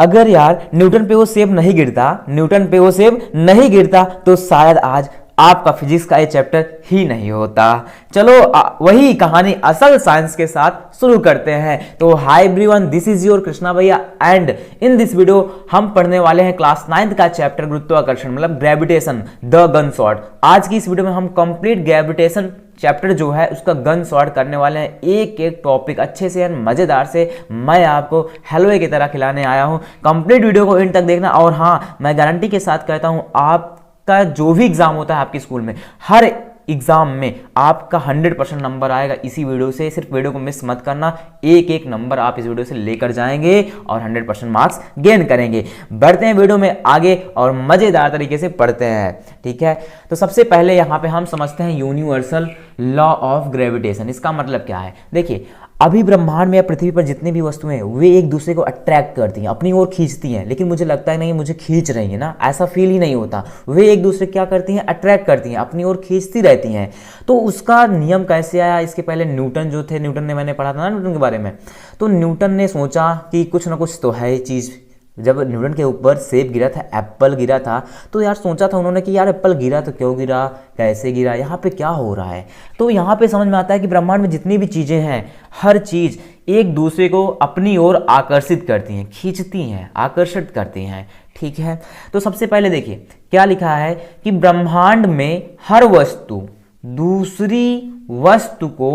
अगर यार न्यूटन पे वो सेब नहीं गिरता, न्यूटन पे वो सेब नहीं गिरता तो शायद आज आपका फिजिक्स का ये चैप्टर ही नहीं होता। चलो वही कहानी असल साइंस के साथ शुरू करते हैं। तो hi everyone, this is your Krishna भैया एंड इन दिस वीडियो हम पढ़ने वाले हैं क्लास 9th का चैप्टर गुरुत्वाकर्षण मतलब ग्रेविटेशन द गन शॉट। आज की इस वीडियो में हम कंप्लीट ग्रेविटेशन चैप्टर जो है उसका गन शॉट करने वाले हैं, एक एक टॉपिक अच्छे से मजेदार से मैं आपको हलवे की तरह खिलाने आया हूं। कंप्लीट वीडियो को एंड तक देखना। और हाँ, मैं गारंटी के साथ कहता हूं आपका जो भी एग्जाम होता है आपके स्कूल में, हर एग्जाम में आपका 100% नंबर आएगा इसी वीडियो से। सिर्फ वीडियो को मिस मत करना, एक एक नंबर आप इस वीडियो से लेकर जाएंगे और 100% मार्क्स गेन करेंगे। बढ़ते हैं वीडियो में आगे और मजेदार तरीके से पढ़ते हैं, ठीक है। तो सबसे पहले यहाँ पे हम समझते हैं यूनिवर्सल लॉ ऑफ ग्रेविटेशन। इसका मतलब क्या है? देखिए, अभी ब्रह्मांड में या पृथ्वी पर जितनी भी वस्तुएं हैं वे एक दूसरे को अट्रैक्ट करती हैं, अपनी ओर खींचती हैं, लेकिन मुझे लगता है नहीं मुझे खींच रही है ना, ऐसा फील ही नहीं होता। वे एक दूसरे क्या करती हैं? अट्रैक्ट करती हैं, अपनी ओर खींचती रहती हैं। तो उसका नियम कैसे आया? इसके पहले न्यूटन जो थे, न्यूटन ने, मैंने पढ़ा था ना न्यूटन के बारे में, तो न्यूटन ने सोचा कि कुछ ना कुछ तो है ये चीज़। जब न्यूटन के ऊपर सेब गिरा था, एप्पल गिरा था, तो यार सोचा था उन्होंने कि यार एप्पल गिरा तो क्यों गिरा, कैसे गिरा, यहाँ पे क्या हो रहा है। तो यहाँ पे समझ में आता है कि ब्रह्मांड में जितनी भी चीज़ें हैं, हर चीज़ एक दूसरे को अपनी ओर आकर्षित करती हैं, खींचती हैं, आकर्षित करती हैं, ठीक है। तो सबसे पहले देखिए क्या लिखा है कि ब्रह्मांड में हर वस्तु दूसरी वस्तु को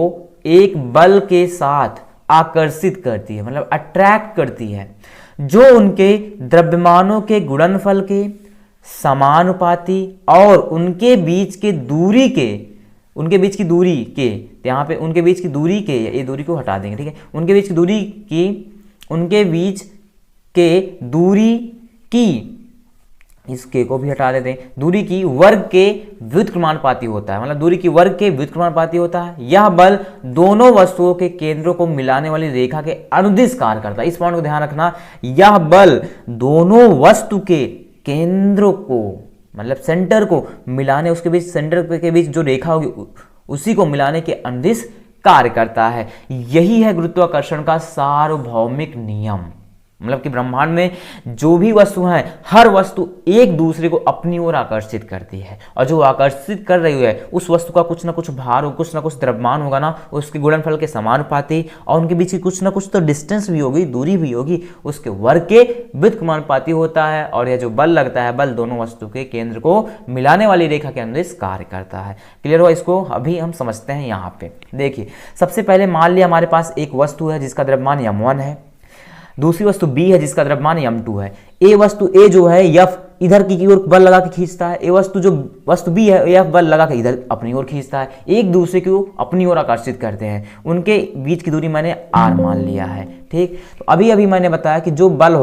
एक बल के साथ आकर्षित करती है, मतलब अट्रैक्ट करती है, जो उनके द्रव्यमानों के गुणनफल के समानुपाती और उनके बीच की दूरी के, यहाँ पे उनके बीच की दूरी के, ये दूरी को हटा देंगे, ठीक है, उनके बीच के दूरी की, इसके को भी हटा देते हैं, दूरी की वर्ग के व्युत्क्रमानुपाती होता है, मतलब दूरी की वर्ग के व्युत्क्रमानुपाती होता है। यह बल दोनों वस्तुओं के केंद्रों को मिलाने वाली रेखा के अनुदिश कार्य करता है। इस पॉइंट को ध्यान रखना, यह बल दोनों वस्तु के केंद्रों को, मतलब सेंटर को मिलाने, उसके बीच सेंटर के बीच जो रेखा होगी उसी को मिलाने के अनुदिश कार्य करता है। यही है गुरुत्वाकर्षण का सार्वभौमिक नियम। मतलब कि ब्रह्मांड में जो भी वस्तु हैं, हर वस्तु एक दूसरे को अपनी ओर आकर्षित करती है, और जो आकर्षित कर रही है उस वस्तु का कुछ ना कुछ भार हो, कुछ ना कुछ द्रव्यमान होगा ना, उसके गुणनफल के समानुपाती, और उनके बीच की कुछ ना कुछ तो डिस्टेंस भी होगी, दूरी भी होगी, उसके वर्ग के व्युत्क्रमानुपाती होता है। और यह जो बल लगता है, बल दोनों वस्तु के केंद्र को मिलाने वाली रेखा के अनुदिश कार्य करता है। क्लियर हुआ? इसको अभी हम समझते हैं। यहाँ पे देखिए, सबसे पहले मान लिया हमारे पास एक वस्तु है जिसका द्रव्यमान m1 है, दूसरी वस्तु B है जिसका द्रव्यमान m2 है। A जो है F इधर की ओर बल लगा के खींचता है, जो वस्तु B है F बल लगा के इधर अपनी ओर खींचता है, एक दूसरे को अपनी ओर आकर्षित करते हैं। उनके बीच की दूरी मैंने r मान लिया है, ठीक। तो अभी मैंने बताया कि जो बल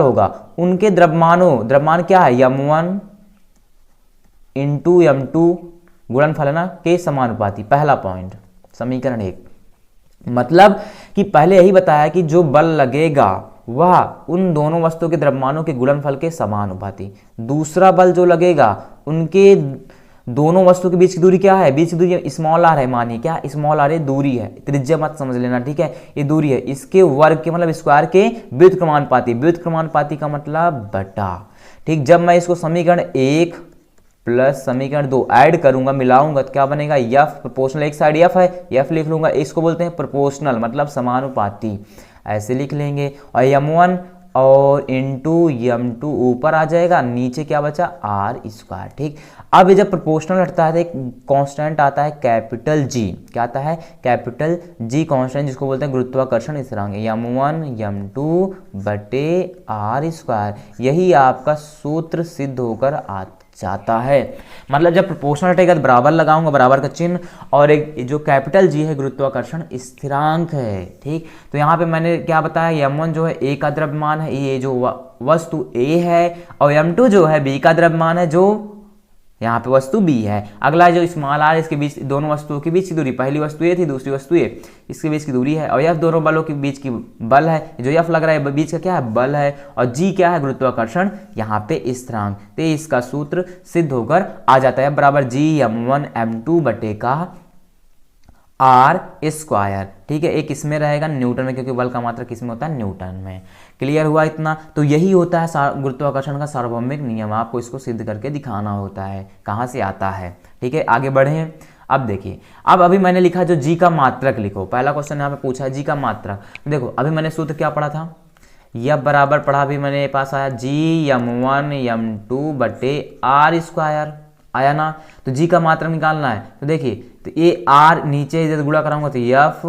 होगा उनके द्रव्यमान क्या है, m1 इंटू m2 गुणनफल है ना के समानुपाती। पहला पॉइंट, समीकरण 1। मतलब कि पहले यही बताया कि जो बल लगेगा वह उन दोनों वस्तुओं के द्रव्यमानों के गुणनफल के समानुपाती। दूसरा बल जो लगेगा उनके दोनों वस्तुओं के बीच की दूरी क्या है, बीच की दूरी स्मॉल आर है, मानिए क्या स्मॉल आर दूरी है, त्रिज्या मत समझ लेना, ठीक है, ये दूरी है, इसके वर्ग के मतलब स्क्वायर के व्युत्क्रमानुपाती। व्युत्क्रमानुपाती का मतलब बटा, ठीक। जब मैं इसको समीकरण 1 प्लस समीकरण 2 ऐड करूंगा, मिलाऊंगा, तो क्या बनेगा, F प्रोपोर्शनल, एक साइड F है, F लिख लूंगा, इसको बोलते हैं प्रोपोर्शनल मतलब समानुपाती, ऐसे लिख लेंगे। और m1 और इंटू m2 ऊपर आ जाएगा, नीचे क्या बचा, r², ठीक। अब ये जब प्रोपोर्शनल हटता है तो एक कांस्टेंट आता है कैपिटल G, क्या आता है, कैपिटल G कांस्टेंट, जिसको बोलते हैं गुरुत्वाकर्षण स्थिरांक, m1 m2 बटे r²। यही आपका सूत्र सिद्ध होकर आता जाता है। मतलब जब प्रोपोर्शनल हटेगा तो बराबर लगाऊंगा, बराबर का चिन्ह, और एक जो कैपिटल G है गुरुत्वाकर्षण स्थिरांक है, ठीक। तो यहाँ पे मैंने क्या बताया, m1 जो है A का द्रव्यमान है, ये जो वस्तु A है, और m2 जो है B का द्रव्यमान है, जो यहाँ पे वस्तु B है। अगला जो स्मॉल r, इसके बीच दोनों वस्तुओं के बीच की दूरी, पहली वस्तु A थी, दूसरी वस्तु A, इसके बीच की दूरी है, और F दोनों बलों के बीच की बल है, जो F लग रहा है बीच का क्या है, बल है, और G क्या है, गुरुत्वाकर्षण यहाँ पे स्थिरांक। तो इसका सूत्र सिद्ध होकर आ जाता है बराबर G m1 m2 बटे का r², ठीक है। एक इसमें रहेगा न्यूटन में, क्योंकि बल का मात्रा किस में होता है, न्यूटन में। क्लियर हुआ इतना? तो यही होता है गुरुत्वाकर्षण का सार्वभौमिक नियम, आपको इसको सिद्ध करके दिखाना होता है कहाँ से आता है। ठीक है, आगे बढ़ें। अब देखिए, अब अभी मैंने लिखा जो जी का मात्रक लिखो, पहला क्वेश्चन यहाँ पे पूछा है जी का मात्रक। देखो अभी मैंने सूत्र क्या पढ़ा था, यह बराबर पढ़ा, अभी मेरे पास आया g(m1 m2 बटे r स्क्वायर) आया ना। तो जी का मात्रक निकालना है, तो देखिए तो ये r नीचे इधर गुणा कराऊंगा तो f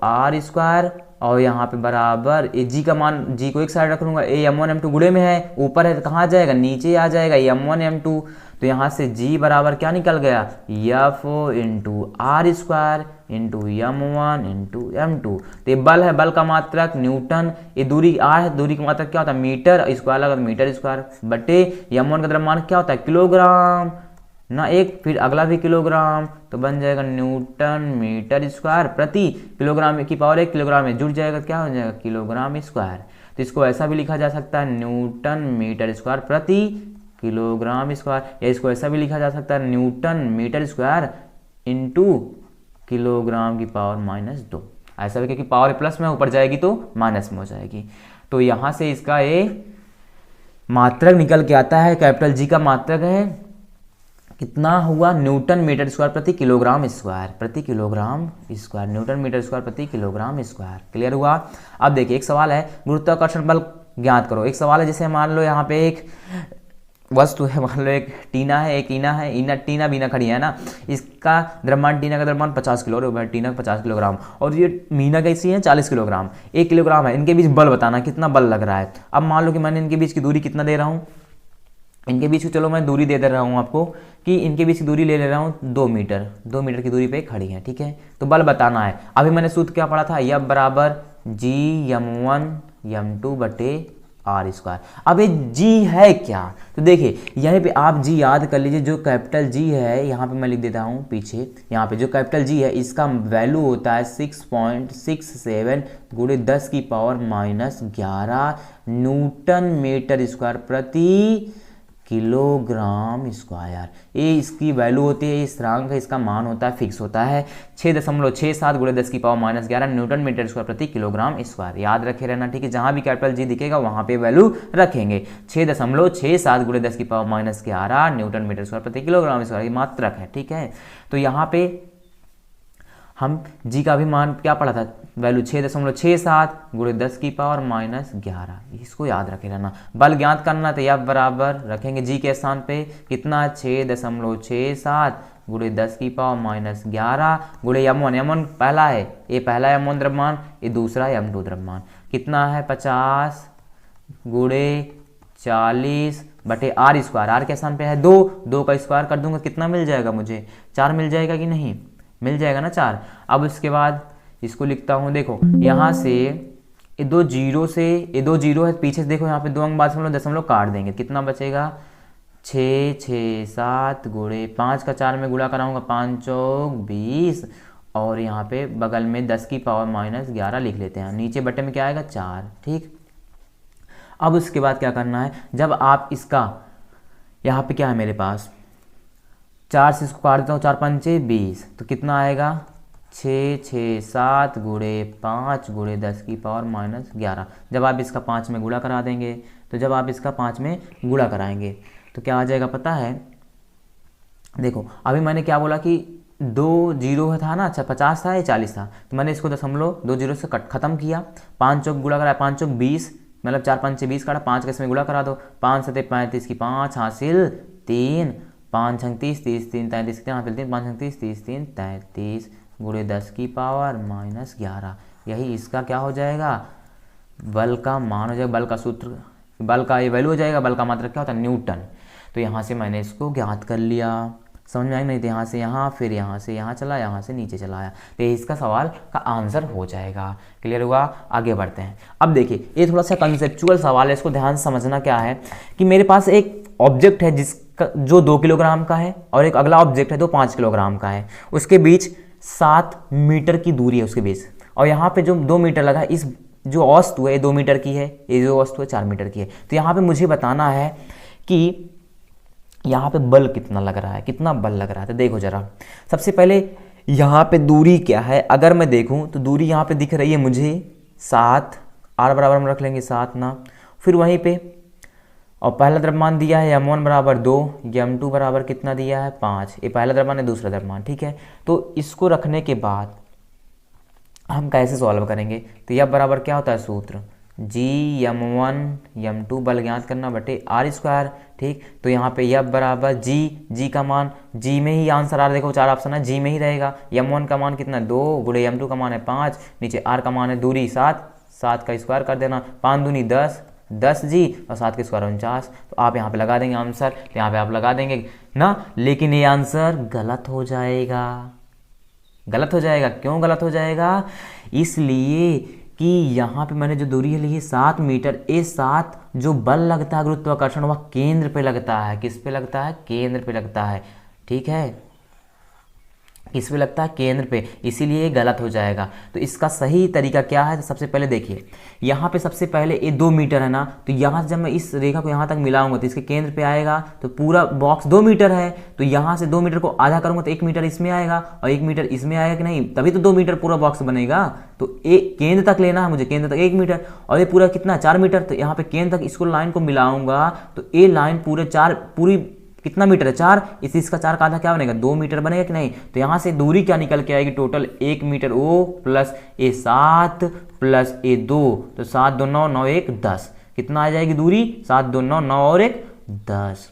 r स्क्वायर, और यहाँ पे बराबर ये जी का मान, जी को एक साइड रख लूंगा, ए m1 m2 गुणे में है, ऊपर है तो कहाँ जाएगा, नीचे आ जाएगा m1 m2। तो यहाँ से g बराबर क्या निकल गया, f into r square into m1 into m2। तो ये बल है, बल का मात्रक न्यूटन, ये दूरी r है, दूरी का मात्रक क्या होता है मीटर, स्क्वायर लगा तो मीटर स्क्वायर, बटे m1 का द्रव्यमान क्या होता है किलोग्राम ना, एक फिर अगला भी किलोग्राम, तो बन जाएगा न्यूटन मीटर स्क्वायर प्रति किलोग्राम की पावर 1 किलोग्राम में जुड़ जाएगा, क्या हो जाएगा किलोग्राम स्क्वायर। तो इसको ऐसा भी लिखा जा सकता है न्यूटन मीटर स्क्वायर प्रति किलोग्राम स्क्वायर, या इसको ऐसा भी लिखा जा सकता है newton metre square into kilogram की पावर -2। ऐसा भी, क्योंकि पावर प्लस में ऊपर जाएगी तो माइनस में हो जाएगी। तो यहाँ से इसका ये मात्रक निकल के आता है, कैपिटल जी का मात्रक है कितना हुआ, न्यूटन मीटर स्क्वायर प्रति किलोग्राम स्क्वायर, प्रति kilogram square, newton metre square प्रति किलोग्राम स्क्वायर। क्लियर हुआ? अब देखिए एक सवाल है, गुरुत्वाकर्षण बल ज्ञात करो। एक सवाल है, जैसे मान लो यहाँ पे एक वस्तु है, मान लो एक टीना है, एक ईना है, टीना बीना खड़ी है ना, इसका द्रव्यमान, टीना का द्रव्यमान 50 किलो, टीना 50 किलोग्राम, और ये मीना कैसी है 40 किलोग्राम, 1 किलोग्राम है। इनके बीच बल बताना कितना बल लग रहा है। अब मान लो कि मैंने इनके बीच की दूरी कितना दे रहा हूँ, इनके बीच की, चलो मैं दूरी दे रहा हूँ आपको कि इनके बीच की दूरी ले रहा हूँ 2 मीटर, 2 मीटर की दूरी पे खड़ी है। ठीक है, तो बल बताना है। अभी मैंने सूत्र क्या पढ़ा था, F बराबर g(m1 m2 बटे r स्क्वायर। अब ये g है क्या, तो देखिए यहीं पे आप g याद कर लीजिए, जो कैपिटल G है यहाँ पे मैं लिख देता हूँ पीछे, यहाँ पे जो कैपिटल G है इसका वैल्यू होता है 6.67 गुणे 10 की पावर -11 न्यूटन मीटर स्क्वायर प्रति किलोग्राम स्क्वायर। ये इसकी वैल्यू होती है, ये स्थिरांक है, इसका मान होता है, फिक्स होता है 6.67 गुणे 10 की पावर -11 न्यूटन मीटर स्क्वायर प्रति किलोग्राम स्क्वायर। याद रखे रहना, ठीक है, जहां भी कैपिटल जी दिखेगा वहां पे वैल्यू रखेंगे। 6.67 गुणे 10 की पावर -11 न्यूटन मीटर स्क्वायर प्रति किलोग्राम स्क्वायर, ये मात्रक है। ठीक है, तो यहाँ पे हम जी का भी मान क्या पढ़ा था, वैल्यू 6.67 गुणे 10 की पावर -11, इसको याद रखे रहना। बल ज्ञात करना तो F बराबर रखेंगे जी के स्थान पे कितना 6.67 गुणे 10 की पावर -11 गुणे m1 पहला है, ये पहला m1 द्रव्यमान, ये दूसरा m2 द्रव्यमान, कितना है 50 गुणे 40 बटे r स्क्वायर, r के स्थान पे है 2 का स्क्वायर कर दूंगा कितना मिल जाएगा मुझे, 4 मिल जाएगा कि नहीं, मिल जाएगा ना 4। अब इसके बाद इसको लिखता हूँ, देखो यहाँ से ये 2 जीरो से, ये 2 जीरो है पीछे से, देखो यहाँ पे 2 अंक बाद दशमलव काट देंगे, कितना बचेगा 6 गुणे 5 का 4 में गुणा कराऊंगा 5 चौक 20, और यहाँ पे बगल में 10 की पावर -11 लिख लेते हैं, नीचे बटे में क्या आएगा 4। ठीक, अब उसके बाद क्या करना है, जब आप इसका यहाँ पे क्या है मेरे पास 4 से इसको काट देता हूँ, 4 पंचे 20, तो कितना आएगा 6 गुणे 5 गुणे 10 की पावर -11। जब आप इसका 5 में गुणा करा देंगे, तो जब आप इसका 5 में गुणा कराएंगे तो क्या आ जाएगा पता है, देखो अभी मैंने क्या बोला कि 2 जीरो था ना, अच्छा 50 था या 40 था, तो मैंने इसको 2 जीरो से खत्म किया, 5 चौक गुणा करा, 5 चौक 20, मतलब 4 पंचे 20 काटा, 5 का इसमें गुणा करा दो, 5 7 35 की 5 हासिल 3, 5 छंग 30, 30 3 33 3 हासिल 3, 5 छंग 30, 30 3 33 गुणे 10 की पावर -11, यही इसका क्या हो जाएगा, बल का मान हो जाएगा, बल का सूत्र, बल का ये वैल्यू हो जाएगा, बल का मात्रक क्या होता है न्यूटन। तो यहाँ से मैंने इसको ज्ञात कर लिया, समझ में आएगा नहीं, तो यहाँ से यहाँ, फिर यहाँ से यहाँ चला, यहाँ से नीचे चला आया, तो इसका सवाल का आंसर हो जाएगा। क्लियर हुआ? आगे बढ़ते हैं। अब देखिए ये थोड़ा सा कंसेप्चुअल सवाल है, इसको ध्यान से समझना क्या है कि मेरे पास एक ऑब्जेक्ट है जिसका जो 2 किलोग्राम का है, और एक अगला ऑब्जेक्ट है जो 5 किलोग्राम का है, उसके बीच 7 मीटर की दूरी है उसके बीच, और यहाँ पे जो 2 मीटर लगा है, इस जो वस्तु है 2 मीटर की है, ये जो वस्तु है 4 मीटर की है। तो यहाँ पे मुझे बताना है कि यहाँ पे बल कितना लग रहा है, कितना बल लग रहा है। तो देखो जरा, सबसे पहले यहाँ पे दूरी क्या है, अगर मैं देखूँ तो दूरी यहाँ पे दिख रही है मुझे 7 r बराबर हम रख लेंगे 7 ना, फिर वहीं पे और पहला द्रव्यमान दिया है m1 बराबर 2, m2 बराबर कितना दिया है 5, ये पहला द्रव्यमान है दूसरा द्रव्यमान, ठीक है। तो इसको रखने के बाद हम कैसे सॉल्व करेंगे, तो यह बराबर क्या होता है सूत्र, Gm1 m2 बल ज्ञात करना बटे r स्क्वायर, ठीक। तो यहाँ पे यह बराबर g का मान, g में ही आंसर आ रहा, देखो 4 ऑप्शन है, g में ही रहेगा। m1 का मान कितना 2 गुणे m2 का मान है 5, नीचे r का मान है दूरी 7, 7 का स्क्वायर कर देना, 5 दूनी 10, 10g और 7 के स्क्वायर 49। तो आप यहाँ पे लगा देंगे आंसर, तो यहाँ पे आप लगा देंगे ना, लेकिन ये आंसर गलत हो जाएगा, गलत हो जाएगा। क्यों गलत हो जाएगा, इसलिए कि यहाँ पे मैंने जो दूरी ली है 7 मीटर, ये 7 जो बल लगता है गुरुत्वाकर्षण वह केंद्र पे लगता है, किस पे लगता है, केंद्र पे लगता है, ठीक है, किस पे लगता है, केंद्र पे, इसीलिए गलत हो जाएगा। तो इसका सही तरीका क्या है, तो सबसे पहले देखिए यहाँ पे सबसे पहले ये 2 मीटर है ना, तो यहाँ से जब मैं इस रेखा को यहाँ तक मिलाऊंगा तो इसके केंद्र पे आएगा, तो पूरा बॉक्स 2 मीटर है, तो यहाँ से 2 मीटर को आधा करूंगा तो 1 मीटर इसमें आएगा और 1 मीटर इसमें आएगा कि नहीं, तभी तो 2 मीटर पूरा बॉक्स बनेगा। तो एक केंद्र तक लेना है मुझे, केंद्र तक 1 मीटर और ये पूरा कितना 4 मीटर, तो यहाँ पे केंद्र तक इसको लाइन को मिलाऊंगा तो ये लाइन पूरे 4 पूरी कितना मीटर है 4, इसका 4 का आधा क्या बनेगा 2 मीटर बनेगा कि नहीं। तो यहाँ से दूरी क्या निकल के आएगी, टोटल 1 मीटर ओ प्लस ए 7 प्लस ए 2, तो 7 2 9 9 1 10, कितना आ जाएगी दूरी 7 2 9 9 और 1 10।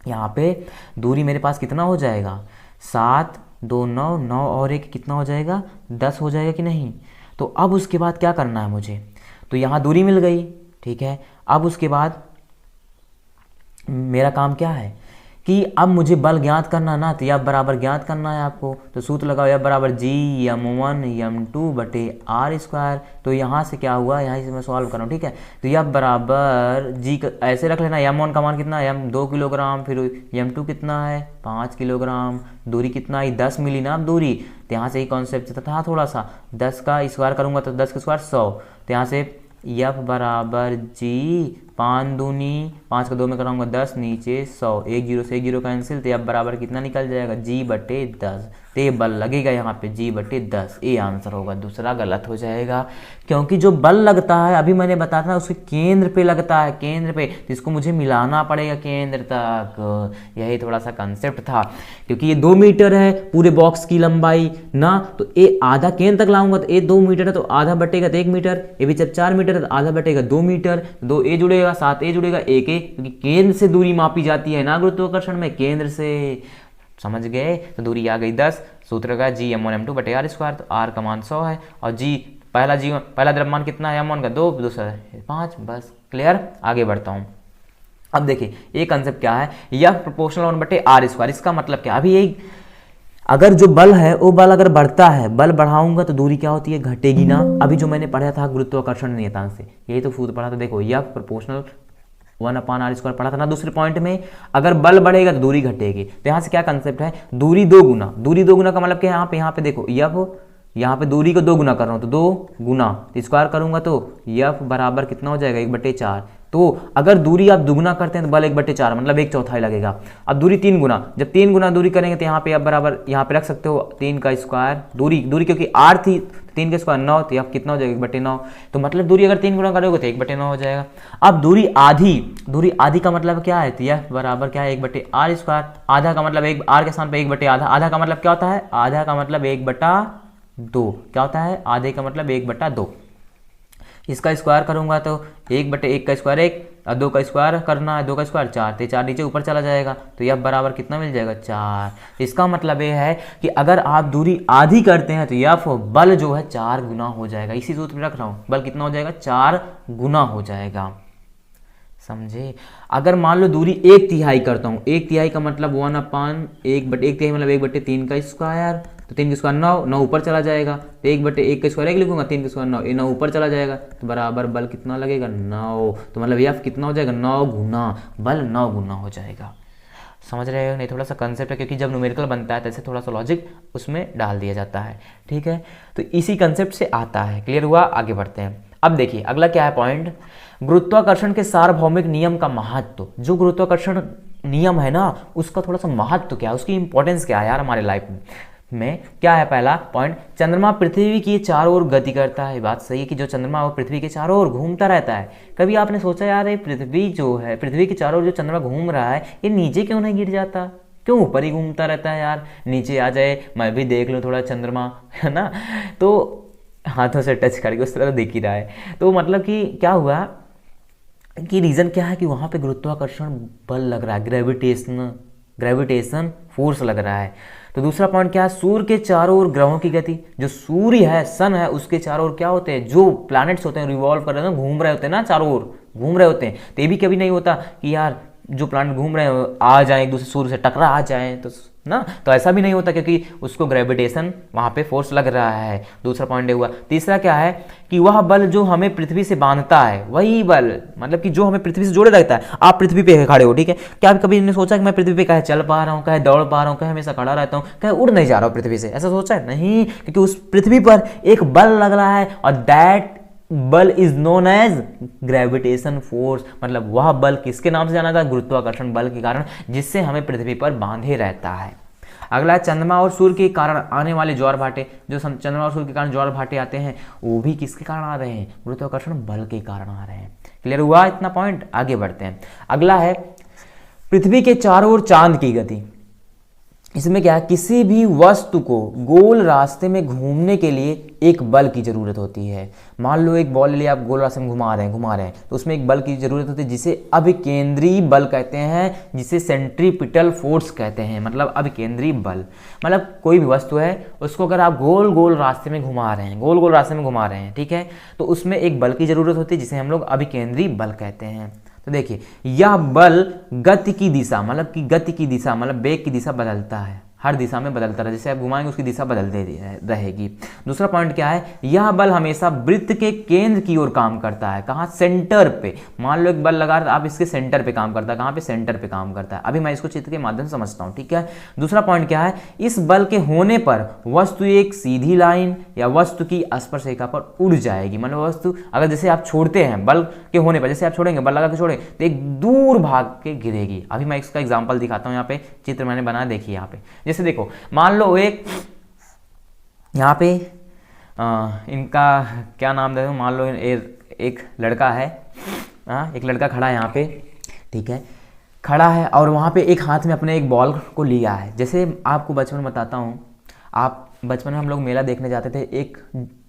यहाँ पे दूरी मेरे पास कितना हो जाएगा 7 2 9 9 और 1 कितना हो जाएगा 10 हो जाएगा कि नहीं। तो अब उसके बाद क्या करना है मुझे, तो यहाँ दूरी मिल गई, ठीक है। अब उसके बाद मेरा काम क्या है कि अब मुझे बल ज्ञात करना ना, तो F बराबर ज्ञात करना है आपको, तो सूत्र लगाओ F बराबर Gm1 m2 बटे r स्क्वायर। तो यहाँ से क्या हुआ, यहाँ से मैं सॉल्व कर रहा हूँ, ठीक है। तो F बराबर G ऐसे रख लेना, m1 का मान कितना है m 2 किलोग्राम, फिर m2 कितना है 5 किलोग्राम, दूरी कितना है 10 मिली ना अब दूरी, तो यहाँ से ही कॉन्सेप्ट था थोड़ा सा, 10 का स्क्वायर करूँगा तो 10 का स्क्वायर 100, तो यहाँ से F बराबर G 5 दूनी 5 का 2 में कराऊंगा 10, नीचे 100, 1 0 से 1 0 कैंसिल, तो F बराबर कितना निकल जाएगा G बटे 10, तो बल लगेगा यहाँ पे G बटे 10, ये आंसर होगा। दूसरा गलत हो जाएगा, क्योंकि जो बल लगता है अभी मैंने बताया था उसके केंद्र पे लगता है, केंद्र पे, तो इसको मुझे मिलाना पड़ेगा केंद्र तक, यही थोड़ा सा कंसेप्ट था। क्योंकि ये 2 मीटर है पूरे बॉक्स की लंबाई ना, तो ये आधा केंद्र तक लाऊंगा तो ये 2 मीटर है, तो आधा बटेगा तो 1 मीटर, ये भी जब 4 मीटर है तो आधा बटेगा 2 मीटर, 2 ए जुड़ेगा 7 ए जुड़ेगा 1 ए, क्योंकि केंद्र से दूरी मापी जाती है ना गुरुत्वाकर्षण में, केंद्र से, समझ गए। तो दूरी आ गई 10, सूत्र का Gm1 m2 बटे r स्क्वायर, तो r का मान 100 है और G पहला द्रव्यमान कितना है m1 का 2, दूसरा 5, बस क्लियर। आगे बढ़ता हूँ। अब देखिए ये कंसेप्ट क्या है, यह प्रोपोर्शनल 1 बटे r स्क्वायर, इसका मतलब क्या, अभी यही अगर जो बल है वो बल अगर बढ़ता है, बल बढ़ाऊंगा तो दूरी क्या होती है घटेगी ना। अभी जो मैंने पढ़ा था गुरुत्वाकर्षण नियतांक से, यही तो सूत्र पढ़ा था, देखो यह प्रोपोर्शनल 1 अपान r स्क्वायर पढ़ा था ना दूसरे पॉइंट में, अगर बल बढ़ेगा तो दूरी घटेगी। तो यहाँ से क्या कंसेप्ट है, दूरी 2 गुना, दूरी 2 गुना का मतलब क्या है, यहाँ पे देखो यहाँ पे दूरी को 2 गुना कर रहा हूँ तो 2 गुना, तो स्क्वायर करूंगा तो F बराबर कितना हो जाएगा 1 बटे 4। तो अगर दूरी आप दुगुना करते हैं तो बल 1 बटे 4 मतलब 1/4 लगेगा। अब दूरी 3 गुना, जब 3 गुना दूरी करेंगे तो यहाँ पे F बराबर यहाँ पे रख सकते हो 3 का स्क्वायर, दूरी क्योंकि r थी 3 का स्क्वायर 9, तो F कितना हो जाएगा 1/9, तो मतलब दूरी अगर 3 गुना करोगे तो 1/9 हो जाएगा। अब दूरी आधी का मतलब क्या है, तो F बराबर क्या है 1 बटे r स्क्वायर, आधा का मतलब एक r के स्थान पे 1 बटे आधा का मतलब क्या होता है, आधा का मतलब 1/2, क्या होता है आधे का मतलब 1/2। इसका स्क्वायर करूंगा तो 1 बटे 1 का स्क्वायर 1 और 2 का स्क्वायर करना है, 2 का स्क्वायर 4, तो 4 नीचे ऊपर चला जाएगा, तो F बराबर कितना मिल जाएगा 4। इसका मतलब ये है कि अगर आप दूरी आधी करते हैं तो F बल जो है 4 गुना हो जाएगा। इसी सूत्र में रख रहा हूँ, बल कितना हो जाएगा 4 गुना हो जाएगा, समझे। अगर मान लो दूरी 1/3 करता हूँ, 1/3 का मतलब 1 अपान 1/1 मतलब 1/3 का स्क्वायर, तो 3 का स्क्वायर 9 ऊपर चला जाएगा, तो 1/1 का स्क्वायर 1 लिखूंगा, 3 का स्क्वायर 9, ये 9 ऊपर चला जाएगा, तो बराबर बल कितना लगेगा 9, तो मतलब F कितना हो जाएगा 9 गुना, बल 9 गुना हो जाएगा। समझ रहे हो नहीं, थोड़ा सा कंसेप्ट है, क्योंकि जब न्यूमेरिकल बनता है तैसे थोड़ा सा लॉजिक उसमें डाल दिया जाता है, ठीक है। तो इसी कंसेप्ट से आता है, क्लियर हुआ। आगे बढ़ते हैं। अब देखिए अगला क्या है पॉइंट, गुरुत्वाकर्षण के सार्वभौमिक नियम का महत्व। जो गुरुत्वाकर्षण नियम है ना उसका थोड़ा सा महत्व क्या है, उसकी इंपॉर्टेंस क्या है यार हमारे लाइफ में। में क्या है पहला पॉइंट, चंद्रमा पृथ्वी की चारों ओर गति करता है। बात सही है कि जो चंद्रमा वो पृथ्वी के चारों ओर घूमता रहता है। कभी आपने सोचा यार ये पृथ्वी जो है, पृथ्वी के चारों ओर जो चंद्रमा घूम रहा है, ये नीचे क्यों नहीं गिर जाता, क्यों ऊपर ही घूमता रहता है यार, नीचे आ जाए, मैं भी देख लूँ थोड़ा चंद्रमा, है ना। तो हाथों से टच करके उस तरह देख ही रहा है। तो मतलब कि क्या हुआ कि रीज़न क्या है कि वहाँ पे गुरुत्वाकर्षण बल लग रहा है, ग्रेविटेशन फोर्स लग रहा है। तो दूसरा पॉइंट क्या है, सूर्य के चारों ओर ग्रहों की गति, जो सूर्य है, सन है, उसके चारों ओर क्या होते हैं, जो प्लैनेट्स होते हैं रिवॉल्व कर रहे हैं, घूम रहे होते हैं ना, चारों ओर घूम रहे होते हैं। तो ये भी कभी नहीं होता कि यार जो प्लैनेट घूम रहे हैं आ जाए एक दूसरे सूर्य से टकरा आ जाए, तो ना, तो ऐसा भी नहीं होता क्योंकि उसको ग्रेविटेशन वहाँ पे फोर्स लग रहा है। दूसरा पॉइंट हुआ। तीसरा क्या है कि वह बल जो हमें पृथ्वी से बांधता है, वही बल मतलब कि जो हमें पृथ्वी से जोड़े रखता है। आप पृथ्वी पे खड़े हो, ठीक है, क्या आप कभी ने सोचा कि मैं पृथ्वी पे कहे चल पा रहा हूँ, कहे दौड़ पा रहा हूँ, कहे हमेशा खड़ा रहता हूँ, कहे उड़ नहीं जा रहा हूँ पृथ्वी से, ऐसा सोचा है? नहीं, क्योंकि उस पृथ्वी पर एक बल लग रहा है और दैट बल is known as gravitation force. मतलब वह बल किसके नाम से जाना था, गुरुत्वाकर्षण बल के कारण, जिससे हमें पृथ्वी पर बांधे रहता है। अगला है चंद्रमा और सूर्य के कारण आने वाले ज्वार भाटे, जो चंद्रमा और सूर्य के कारण ज्वार भाटे आते हैं वो भी किसके कारण आ रहे हैं, गुरुत्वाकर्षण बल के कारण आ रहे हैं। क्लियर हुआ इतना पॉइंट? आगे बढ़ते हैं। अगला है पृथ्वी के चारों ओर चांद की गति। इसमें क्या है, किसी भी वस्तु को गोल रास्ते में घूमने के लिए एक बल की जरूरत होती है। मान लो एक बॉल ले लिया, आप गोल रास्ते में घुमा रहे हैं, तो उसमें एक बल की जरूरत होती है जिसे अभिकेंद्री बल कहते हैं, जिसे सेंट्रीपिटल फोर्स कहते हैं। मतलब अभिकेंद्री बल, मतलब कोई भी वस्तु है उसको अगर आप गोल गोल रास्ते में घुमा रहे हैं, गोल गोल रास्ते में घुमा रहे हैं, ठीक है, तो उसमें एक बल की जरूरत होती है जिसे हम लोग अभिकेंद्री बल कहते हैं। तो देखिए यह बल गति की दिशा, मतलब कि गति की दिशा मतलब वेग की दिशा बदलता है, हर दिशा में बदलता रहे, जैसे आप घुमाएंगे उसकी दिशा बदलती रहेगी। दूसरा पॉइंट क्या है, यह बल हमेशा वृत्त के केंद्र की ओर काम करता है। कहाँ? सेंटर पे। मान लो एक बल लगा रहा, आप इसके सेंटर पे काम करता है। कहाँ पे? सेंटर पे काम करता है। अभी मैं इसको चित्र के माध्यम से समझता हूँ, ठीक है। दूसरा पॉइंट क्या है, इस बल के होने पर वस्तु एक सीधी लाइन या वस्तु की स्पर्श रेखा पर उड़ जाएगी। मतलब वस्तु अगर जैसे आप छोड़ते हैं, बल के होने पर जैसे आप छोड़ेंगे, बल लगा के छोड़ेंगे तो एक दूर भाग के गिरेगी। अभी मैं इसका एग्जाम्पल दिखाता हूँ, यहाँ पे चित्र मैंने बनाया, देखिए यहाँ पे। जैसे देखो, मान लो एक यहाँ पे इनका क्या नाम दे दूं, मान लो एक लड़का है, एक लड़का खड़ा है यहाँ पे, ठीक है, खड़ा है और वहाँ पे एक हाथ में अपने एक बॉल को लिया है। जैसे आपको बचपन में बताता हूँ, आप बचपन में हम लोग मेला देखने जाते थे, एक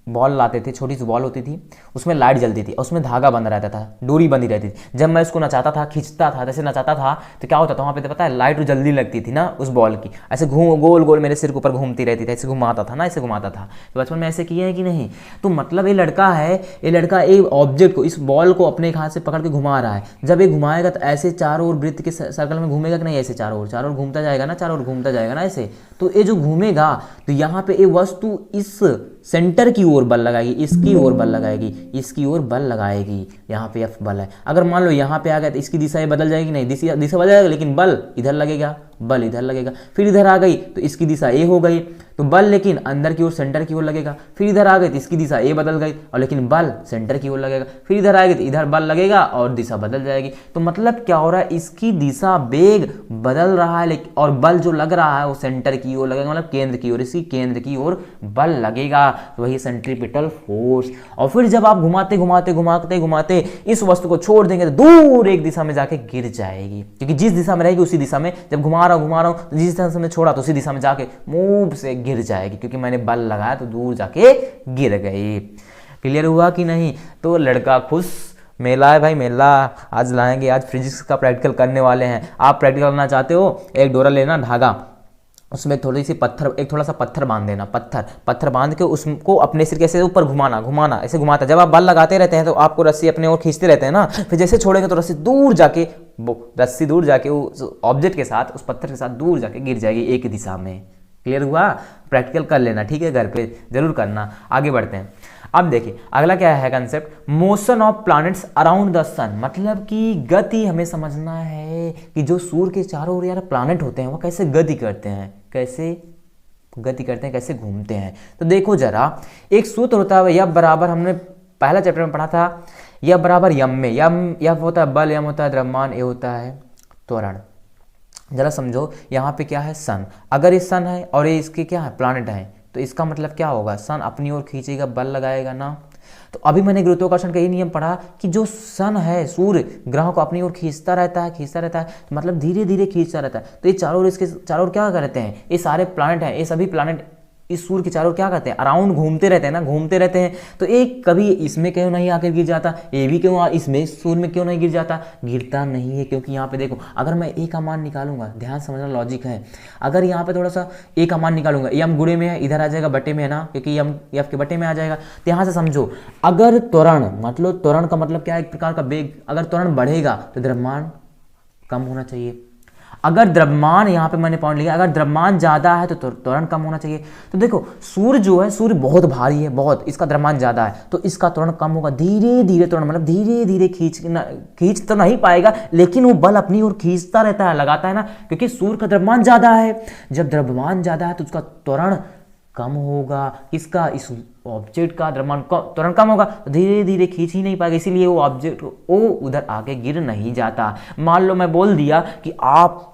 बॉल लाते थे, छोटी सी बॉल होती थी, उसमें लाइट जलती थी, उसमें धागा बंधा रहता था, डोरी बंधी रहती थी। जब मैं उसको नचाता था, खींचता था, जैसे नचाता था तो क्या होता था वहाँ पे, तो पता है लाइट जल्दी लगती थी ना उस बॉल की, ऐसे गोल गोल मेरे सिर के ऊपर घूमती रहती थी, ऐसे घुमाता था ना, ऐसे घुमाता था। तो बचपन में ऐसे किया है कि नहीं? तो मतलब ये लड़का है, ये लड़का एक ऑब्जेक्ट को, इस बॉल को अपने एक हाथ से पकड़ के घुमा रहा है। जब ये घुमाएगा तो ऐसे चारों ओर वृत्त के सर्कल में घूमेगा कि नहीं, ऐसे चारों ओर घूमता जाएगा ना, चारों ओर घूमता जाएगा ना ऐसे। तो ये जो घूमेगा तो यहाँ पे ये वस्तु इस सेंटर की ओर बल लगाएगी, इसकी ओर बल लगाएगी, इसकी ओर बल लगाएगी, यहाँ पे F बल है। अगर मान लो यहाँ पे आ गया तो इसकी दिशा ये बदल जाएगी, नहीं दिशा बदल जाएगी, लेकिन बल इधर लगेगा, बल इधर लगेगा। फिर इधर आ गई तो इसकी दिशा ए हो गई, तो बल लेकिन अंदर की ओर सेंटर की ओर लगेगा। फिर इधर आ गई तो इसकी दिशा ए बदल गई और लेकिन बल सेंटर की ओर लगेगा। फिर इधर आएगी तो इधर बल लगेगा और दिशा बदल जाएगी। तो मतलब क्या हो रहा है, इसकी दिशा वेग बदल रहा है, लेकिन और बल जो लग रहा है वो सेंटर की ओर लगेगा, मतलब केंद्र की ओर, इसकी केंद्र की ओर बल लगेगा, तो वही सेंट्रीपिटल फोर्स। और फिर जब आप घुमाते घुमाते घुमाते घुमाते इस वस्तु को छोड़ देंगे तो दूर एक दिशा में जाके गिर जाएगी, क्योंकि जिस दिशा में रहेगी उसी दिशा में, जब घुमा रहा हूं तो जिस दिशा से छोड़ा तो उसी दिशा में जाके मूव से गिर जाएगी, क्योंकि मैंने बल लगाया तो दूर जाके गिर गई। क्लियर हुआ कि नहीं? तो लड़का खुश, मेला है भाई, मेला आज लाएंगे, आज फिजिक्स का प्रैक्टिकल करने वाले हैं। आप प्रैक्टिकल करना चाहते हो, एक डोरा लेना, धागा, उसमें थोड़ी सी पत्थर, एक थोड़ा सा पत्थर बांध देना, पत्थर बांध के उसको अपने सिर के ऐसे ऊपर घुमाना, ऐसे घुमाता। जब आप बल लगाते रहते हैं तो आपको रस्सी अपने ओर खींचते रहते हैं ना, फिर जैसे छोड़ेंगे तो रस्सी दूर जाके उस ऑब्जेक्ट के साथ, उस पत्थर के साथ दूर जाके गिर जाएगी एक दिशा में। क्लियर हुआ? प्रैक्टिकल कर लेना, ठीक है, घर पे जरूर करना। आगे बढ़ते हैं। अब देखिए अगला क्या है concept, motion of planets around the sun. मतलब कि गति हमें समझना है कि जो सूर्य के चारों ओर यार प्लैनेट होते हैं वो कैसे गति करते हैं, कैसे घूमते हैं। तो देखो जरा, एक सूत्र होता है यह बराबर, हमने पहला चैप्टर में पढ़ा था, यह बराबर यम में, यम होता है बल, यम होता है द्रव्यमान, ए होता है त्वरण। जरा समझो, यहाँ पे क्या है, सन। अगर ये सन है और ये इसके क्या है, प्लानट है, तो इसका मतलब क्या होगा, सन अपनी ओर खींचेगा, बल लगाएगा ना। तो अभी मैंने गुरुत्वाकर्षण का ये नियम पढ़ा कि जो सन है, सूर्य ग्रहों को अपनी ओर खींचता रहता है, खींचता रहता है, तो मतलब धीरे धीरे खींचता रहता है। तो ये चारों ओर, इसके चारों ओर क्या करते हैं, ये सारे प्लानट हैं, ये सभी प्लानट इस सूर्य के चारों ओर क्या करते हैं, अराउंड घूमते रहते हैं ना, घूमते रहते हैं। तो एक कभी इसमें क्यों नहीं आकर गिर जाता, ये भी क्यों इसमें, सूर्य में क्यों नहीं गिर जाता, गिरता नहीं है, क्योंकि यहाँ पे देखो, अगर मैं ए का मान निकालूंगा, ध्यान समझना लॉजिक है, अगर यहाँ पे थोड़ा सा ए का मान निकालूंगा, एम गुणे में है, इधर आ जाएगा बटे में है ना, क्योंकि एम एफ के बटे में आ जाएगा। तो यहाँ से समझो, अगर त्वरण, मतलब त्वरण का मतलब क्या है, एक प्रकार का वेग, अगर त्वरण बढ़ेगा तो द्रव्यमान कम होना चाहिए। अगर द्रव्यमान, यहाँ पे मैंने पॉइंट लिया, अगर द्रव्यमान ज्यादा है तो त्वरण कम होना चाहिए। तो देखो, सूर्य जो है, सूर्य बहुत भारी है, बहुत, इसका द्रव्यमान ज्यादा है, तो इसका त्वरण कम होगा, धीरे धीरे त्वरण, मतलब धीरे धीरे खींच तो नहीं पाएगा, लेकिन वो बल अपनी ओर खींचता रहता है, लगाता है ना, क्योंकि सूर्य का द्रव्यमान ज्यादा है। जब द्रव्यमान ज्यादा है तो उसका त्वरण कम होगा, किसका, इस ऑब्जेक्ट का द्रव्यमान त्वरण कम होगा, तो धीरे धीरे खींच ही नहीं पाएगा, इसीलिए वो ऑब्जेक्ट वो उधर आके गिर नहीं जाता। मान लो मैं बोल दिया कि आप,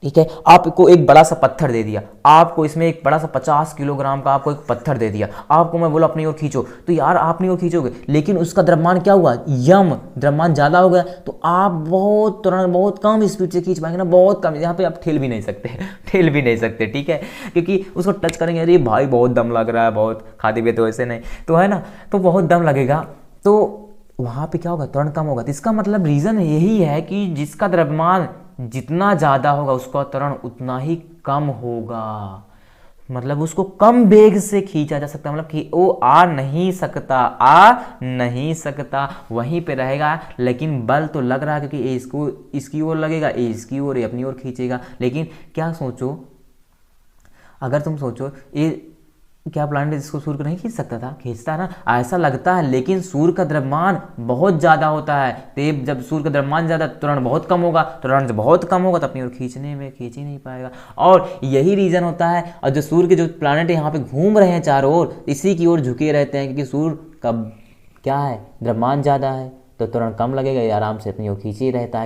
ठीक है, आपको एक बड़ा सा पत्थर दे दिया, आपको इसमें एक बड़ा सा 50 किलोग्राम का आपको एक पत्थर दे दिया, आपको मैं बोला अपनी ओर खींचो, तो यार आप अपनी ओर खींचोगे, लेकिन उसका द्रव्यमान क्या हुआ, यम, द्रव्यमान ज्यादा हो गया, तो आप बहुत तुरंत, बहुत कम स्पीड से खींच पाएंगे ना, बहुत कम, यहाँ पे आप ठेल भी नहीं सकते ठेल भी नहीं सकते, ठीक है, क्योंकि उसको टच करेंगे, अरे भाई बहुत दम लग रहा है, बहुत खाते पीते वैसे नहीं, तो है ना, तो बहुत दम लगेगा, तो वहाँ पे क्या होगा, त्वरण कम होगा। तो इसका मतलब रीजन यही है कि जिसका द्रव्यमान जितना ज्यादा होगा उसका त्वरण उतना ही कम होगा, मतलब उसको कम वेग से खींचा जा सकता है, मतलब कि वो आ नहीं सकता, वहीं पे रहेगा, लेकिन बल तो लग रहा है, क्योंकि ये इसको इसकी ओर लगेगा, ये इसकी ओर, ये अपनी ओर खींचेगा। लेकिन क्या सोचो, अगर तुम सोचो, ये क्या प्लानट जिसको सूर्य को नहीं खींच सकता था, खींचता है ना, ऐसा लगता है, लेकिन सूर्य का द्रव्यमान बहुत ज्यादा होता है, तो जब सूर्य का द्रव्यमान ज्यादा, त्वरण बहुत कम होगा, त्वरण बहुत कम होगा तो अपनी ओर खींचने में खींच ही नहीं पाएगा। और यही रीजन होता है, और जो सूर्य के जो प्लानट यहाँ पे घूम रहे हैं चारों ओर, इसी की ओर झुके रहते हैं, क्योंकि सूर्य का क्या है, द्रव्यमान ज्यादा है, तो तुरंत कम लगेगा, ये आराम से अपनी ओर खींचे रहता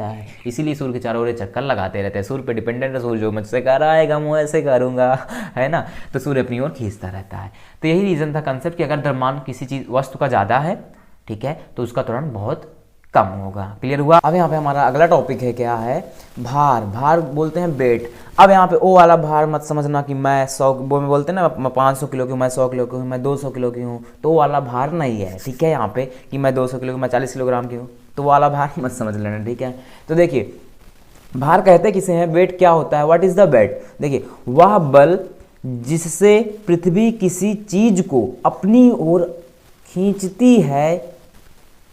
है, इसीलिए सूर्य के चारों ओर चक्कर लगाते रहते हैं। सूर्य पे डिपेंडेंट है, सूर्य जो मुझसे कर रहा है मैं ऐसे करूंगा, है ना, तो सूर्य अपनी ओर खींचता रहता है। तो यही रीजन था कंसेप्ट कि अगर द्रव्यमान किसी चीज वस्तु का ज्यादा है, ठीक है, तो उसका त्वरण बहुत कम होगा। क्लियर हुआ। अब यहाँ पे हमारा अगला टॉपिक है, क्या है, भार। भार बोलते हैं वेट। अब यहाँ पे ओ वाला भार मत समझना कि मैं 100, वो में बोलते हैं ना, मैं 500 किलो की हूँ, मैं 100 किलो की हूँ, मैं 200 किलो की हूँ, तो वो वाला भार नहीं है, ठीक है, यहाँ पे कि मैं 200 किलो की, मैं 40 किलोग्राम की हूँ, तो वो वाला भार मत समझ लेना, ठीक है। तो देखिए, भार कहते किसे हैं, वेट क्या होता है, व्हाट इज द वेट। देखिए, वह बल जिससे पृथ्वी किसी चीज को अपनी ओर खींचती है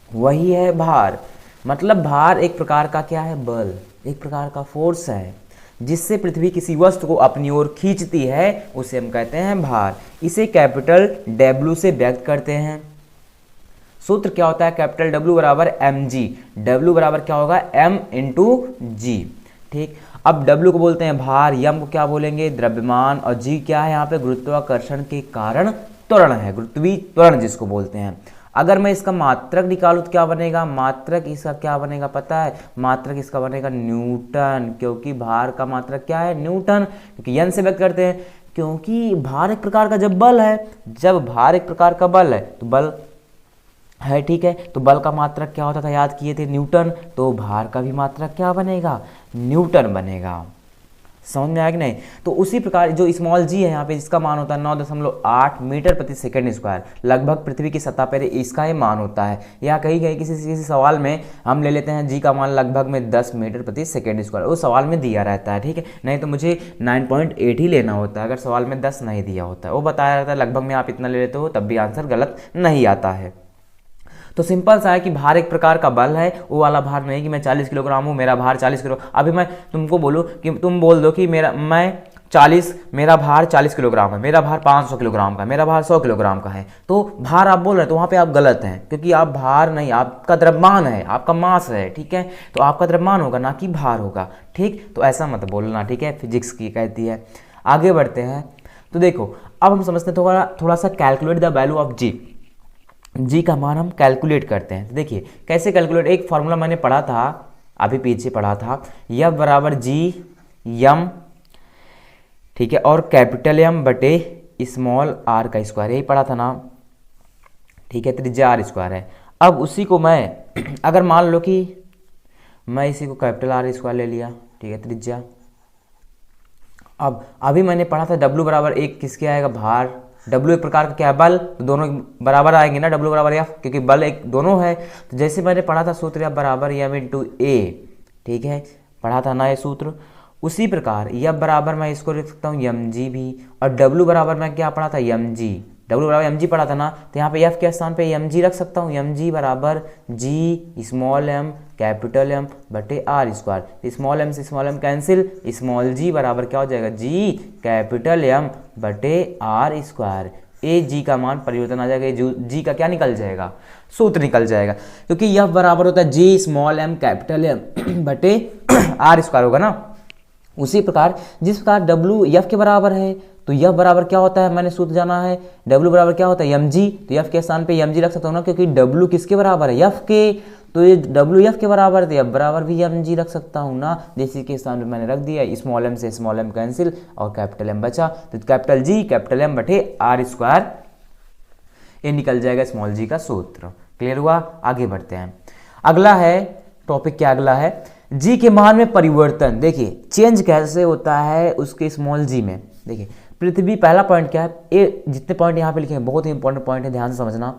वही है भार। मतलब भार एक प्रकार का क्या है, बल, एक प्रकार का फोर्स है, जिससे पृथ्वी किसी वस्तु को अपनी ओर खींचती है, उसे हम कहते हैं भार। इसे कैपिटल W से व्यक्त करते हैं। सूत्र क्या होता है, कैपिटल W बराबर mg। W बराबर क्या होगा, m इंटू जी, ठीक। अब W को बोलते हैं भार, m को क्या बोलेंगे, द्रव्यमान, और g क्या है यहाँ पे, गुरुत्वाकर्षण के कारण त्वरण है, गुरुत्वीय त्वरण जिसको बोलते हैं। अगर मैं इसका मात्रक निकालूं तो क्या बनेगा, मात्रक इसका क्या बनेगा पता है, मात्रक इसका बनेगा न्यूटन, क्योंकि भार का मात्रक क्या है, न्यूटन, क्योंकि n से व्यक्त करते हैं, क्योंकि भार एक प्रकार का जब बल है, जब भार एक प्रकार का बल है तो बल है, ठीक है, तो बल का मात्रक क्या होता था, याद किए थे, न्यूटन, तो भार का भी मात्रक क्या बनेगा, न्यूटन बनेगा। समझ में आया कि नहीं। तो उसी प्रकार जो स्मॉल जी है यहाँ पे, इसका मान होता है 9.8 मीटर प्रति सेकंड स्क्वायर, लगभग पृथ्वी की सतह पर इसका ये मान होता है। या कहीं कहीं किसी सवाल में हम ले लेते हैं जी का मान लगभग में 10 मीटर प्रति सेकंड स्क्वायर, वो सवाल में दिया रहता है, ठीक है, नहीं तो मुझे 9.8 ही लेना होता है अगर सवाल में 10 नहीं दिया होता है, वो बताया रहता है लगभग में आप इतना ले लेते हो, तब भी आंसर गलत नहीं आता है। तो सिंपल सा है कि भार एक प्रकार का बल है, वो वाला भार नहीं कि मैं 40 किलोग्राम हूँ, मेरा भार 40 किलो। अभी मैं तुमको बोलूँ कि तुम बोल दो कि मेरा भार 40 किलोग्राम है, मेरा भार 500 किलोग्राम का, मेरा भार 100 किलोग्राम का है, तो भार आप बोल रहे हैं, तो वहाँ पे आप गलत हैं, क्योंकि आप भार नहीं, आपका द्रव्यमान है, आपका मास है, ठीक है, तो आपका द्रव्यमान होगा ना कि भार होगा, ठीक। तो ऐसा मत बोलना, ठीक है, फिजिक्स की कहती है। आगे बढ़ते हैं, तो देखो अब हम समझते हैं थोड़ा सा कैलकुलेट द वैल्यू ऑफ जी का मान हम कैलकुलेट करते हैं। तो देखिए कैसे कैलकुलेट, एक फॉर्मूला मैंने पढ़ा था अभी पीछे पढ़ा था, यफ बराबर जी यम, ठीक है, और कैपिटल एम बटे स्मॉल आर का स्क्वायर, यही पढ़ा था ना, ठीक है, त्रिज्या आर स्क्वायर है। अब उसी को मैं अगर मान लो कि मैं इसी को कैपिटल आर स्क्वायर ले लिया, ठीक है, त्रिज्या। अब अभी मैंने पढ़ा था डब्ल्यू बराबर एक किसके आएगा, भार, डब्ल्यू एक प्रकार का क्या है, बल, तो दोनों बराबर आएंगे ना, डब्ल्यू बराबर एफ, क्योंकि बल एक दोनों है। तो जैसे मैंने पढ़ा था सूत्र एफ बराबर एम इंटू ए, ठीक है, पढ़ा था ना ये सूत्र, उसी प्रकार एफ बराबर मैं इसको लिख सकता हूँ एम जी भी, और डब्ल्यू बराबर मैं क्या पढ़ा था, एम जी, डब्ल्यू बराबर एम जी पढ़ा था ना, तो यहाँ पे एफ के स्थान पे एम जी रख सकता हूँ, एम जी बराबर जी स्मॉल एम कैपिटल एम बटे आर स्क्वायर, स्मॉल एम से स्मॉल एम कैंसिल, स्मॉल जी बराबर क्या हो जाएगा, जी कैपिटल एम बटे आर स्क्वायर, ए जी का मान परिवर्तन आ जाएगा, जी का क्या निकल जाएगा, सूत्र निकल जाएगा, क्योंकि एफ बराबर होता है जी स्मॉल एम कैपिटल एम बटे आर स्क्वायर होगा ना। उसी प्रकार जिस प्रकार डब्ल्यू एफ के बराबर है, तो एफ बराबर क्या होता है, मैंने सूत्र जाना है, डब्ल्यू बराबर क्या होता है, एम जी, तो एफ के स्थान पे एम जी रख सकता हूँ ना, क्योंकि डब्ल्यू किसके बराबर है, एफ के, तो ये डब्ल्यू एफ के बराबर है, तो एफ बराबर भी एम जी रख सकता हूँ ना, जैसे के स्थान पे मैंने रख दिया, स्मॉल एम से स्मॉल एम कैंसिल और कैपिटल एम बचा, तो कैपिटल जी कैपिटल एम बटे आर स्क्वायर, ये निकल जाएगा स्मॉल जी का सूत्र। क्लियर हुआ, आगे बढ़ते हैं। अगला है टॉपिक, क्या अगला है, जी के मान में परिवर्तन। देखिए चेंज कैसे होता है उसके स्मॉल जी में। देखिए पृथ्वी, पहला पॉइंट क्या है, ये जितने पॉइंट यहाँ पे लिखे हैं बहुत ही इंपॉर्टेंट पॉइंट है, ध्यान से समझना।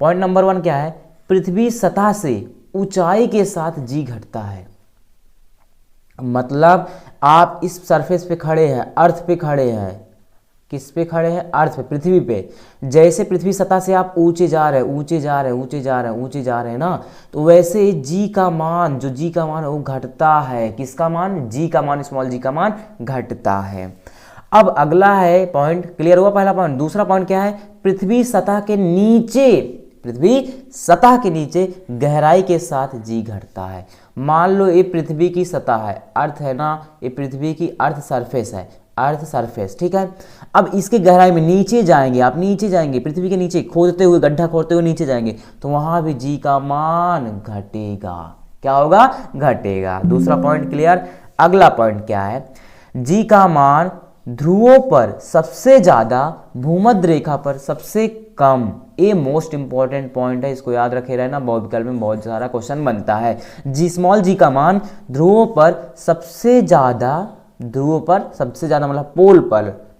पॉइंट नंबर 1 क्या है, पृथ्वी सतह से ऊंचाई के साथ जी घटता है। मतलब आप इस सरफेस पे खड़े हैं, अर्थ पे खड़े हैं, किस पे खड़े हैं, अर्थ पे, पृथ्वी पे, जैसे पृथ्वी सतह से आप ऊंचे जा रहे हैं, ऊंचे जा रहे हैं, ऊंचे जा रहे हैं, ऊंचे जा रहे हैं ना, तो वैसे जी का मान, जो जी का मान है वो घटता है। किसका मान, जी का मान, स्मॉल जी का मान घटता है। अब अगला है पॉइंट, क्लियर हुआ पहला पॉइंट। दूसरा पॉइंट क्या है, पृथ्वी सतह के नीचे, पृथ्वी सतह के नीचे गहराई के साथ जी घटता है। मान लो ये पृथ्वी की सतह है, अर्थ है ना, ये पृथ्वी की अर्थ सरफेस है, अर्थ सरफेस, ठीक है। अब इसके गहराई में नीचे जाएंगे, आप नीचे जाएंगे, पृथ्वी के नीचे खोदते हुए, गड्ढा खोदते हुए नीचे जाएंगे, तो वहां भी जी का मान घटेगा। क्या होगा, घटेगा। दूसरा पॉइंट क्लियर। अगला पॉइंट क्या है, जी का मान ध्रुवों पर सबसे ज्यादा, भूमध्य रेखा पर सबसे कम। ये मोस्ट इंपॉर्टेंट पॉइंट है, इसको याद रखे रहना, बहुत विकल्प में बहुत सारा क्वेश्चन बनता है। जी स्मॉल जी का मान ध्रुवों पर सबसे ज्यादा, ध्रुवों पर सबसे ज्यादा मतलब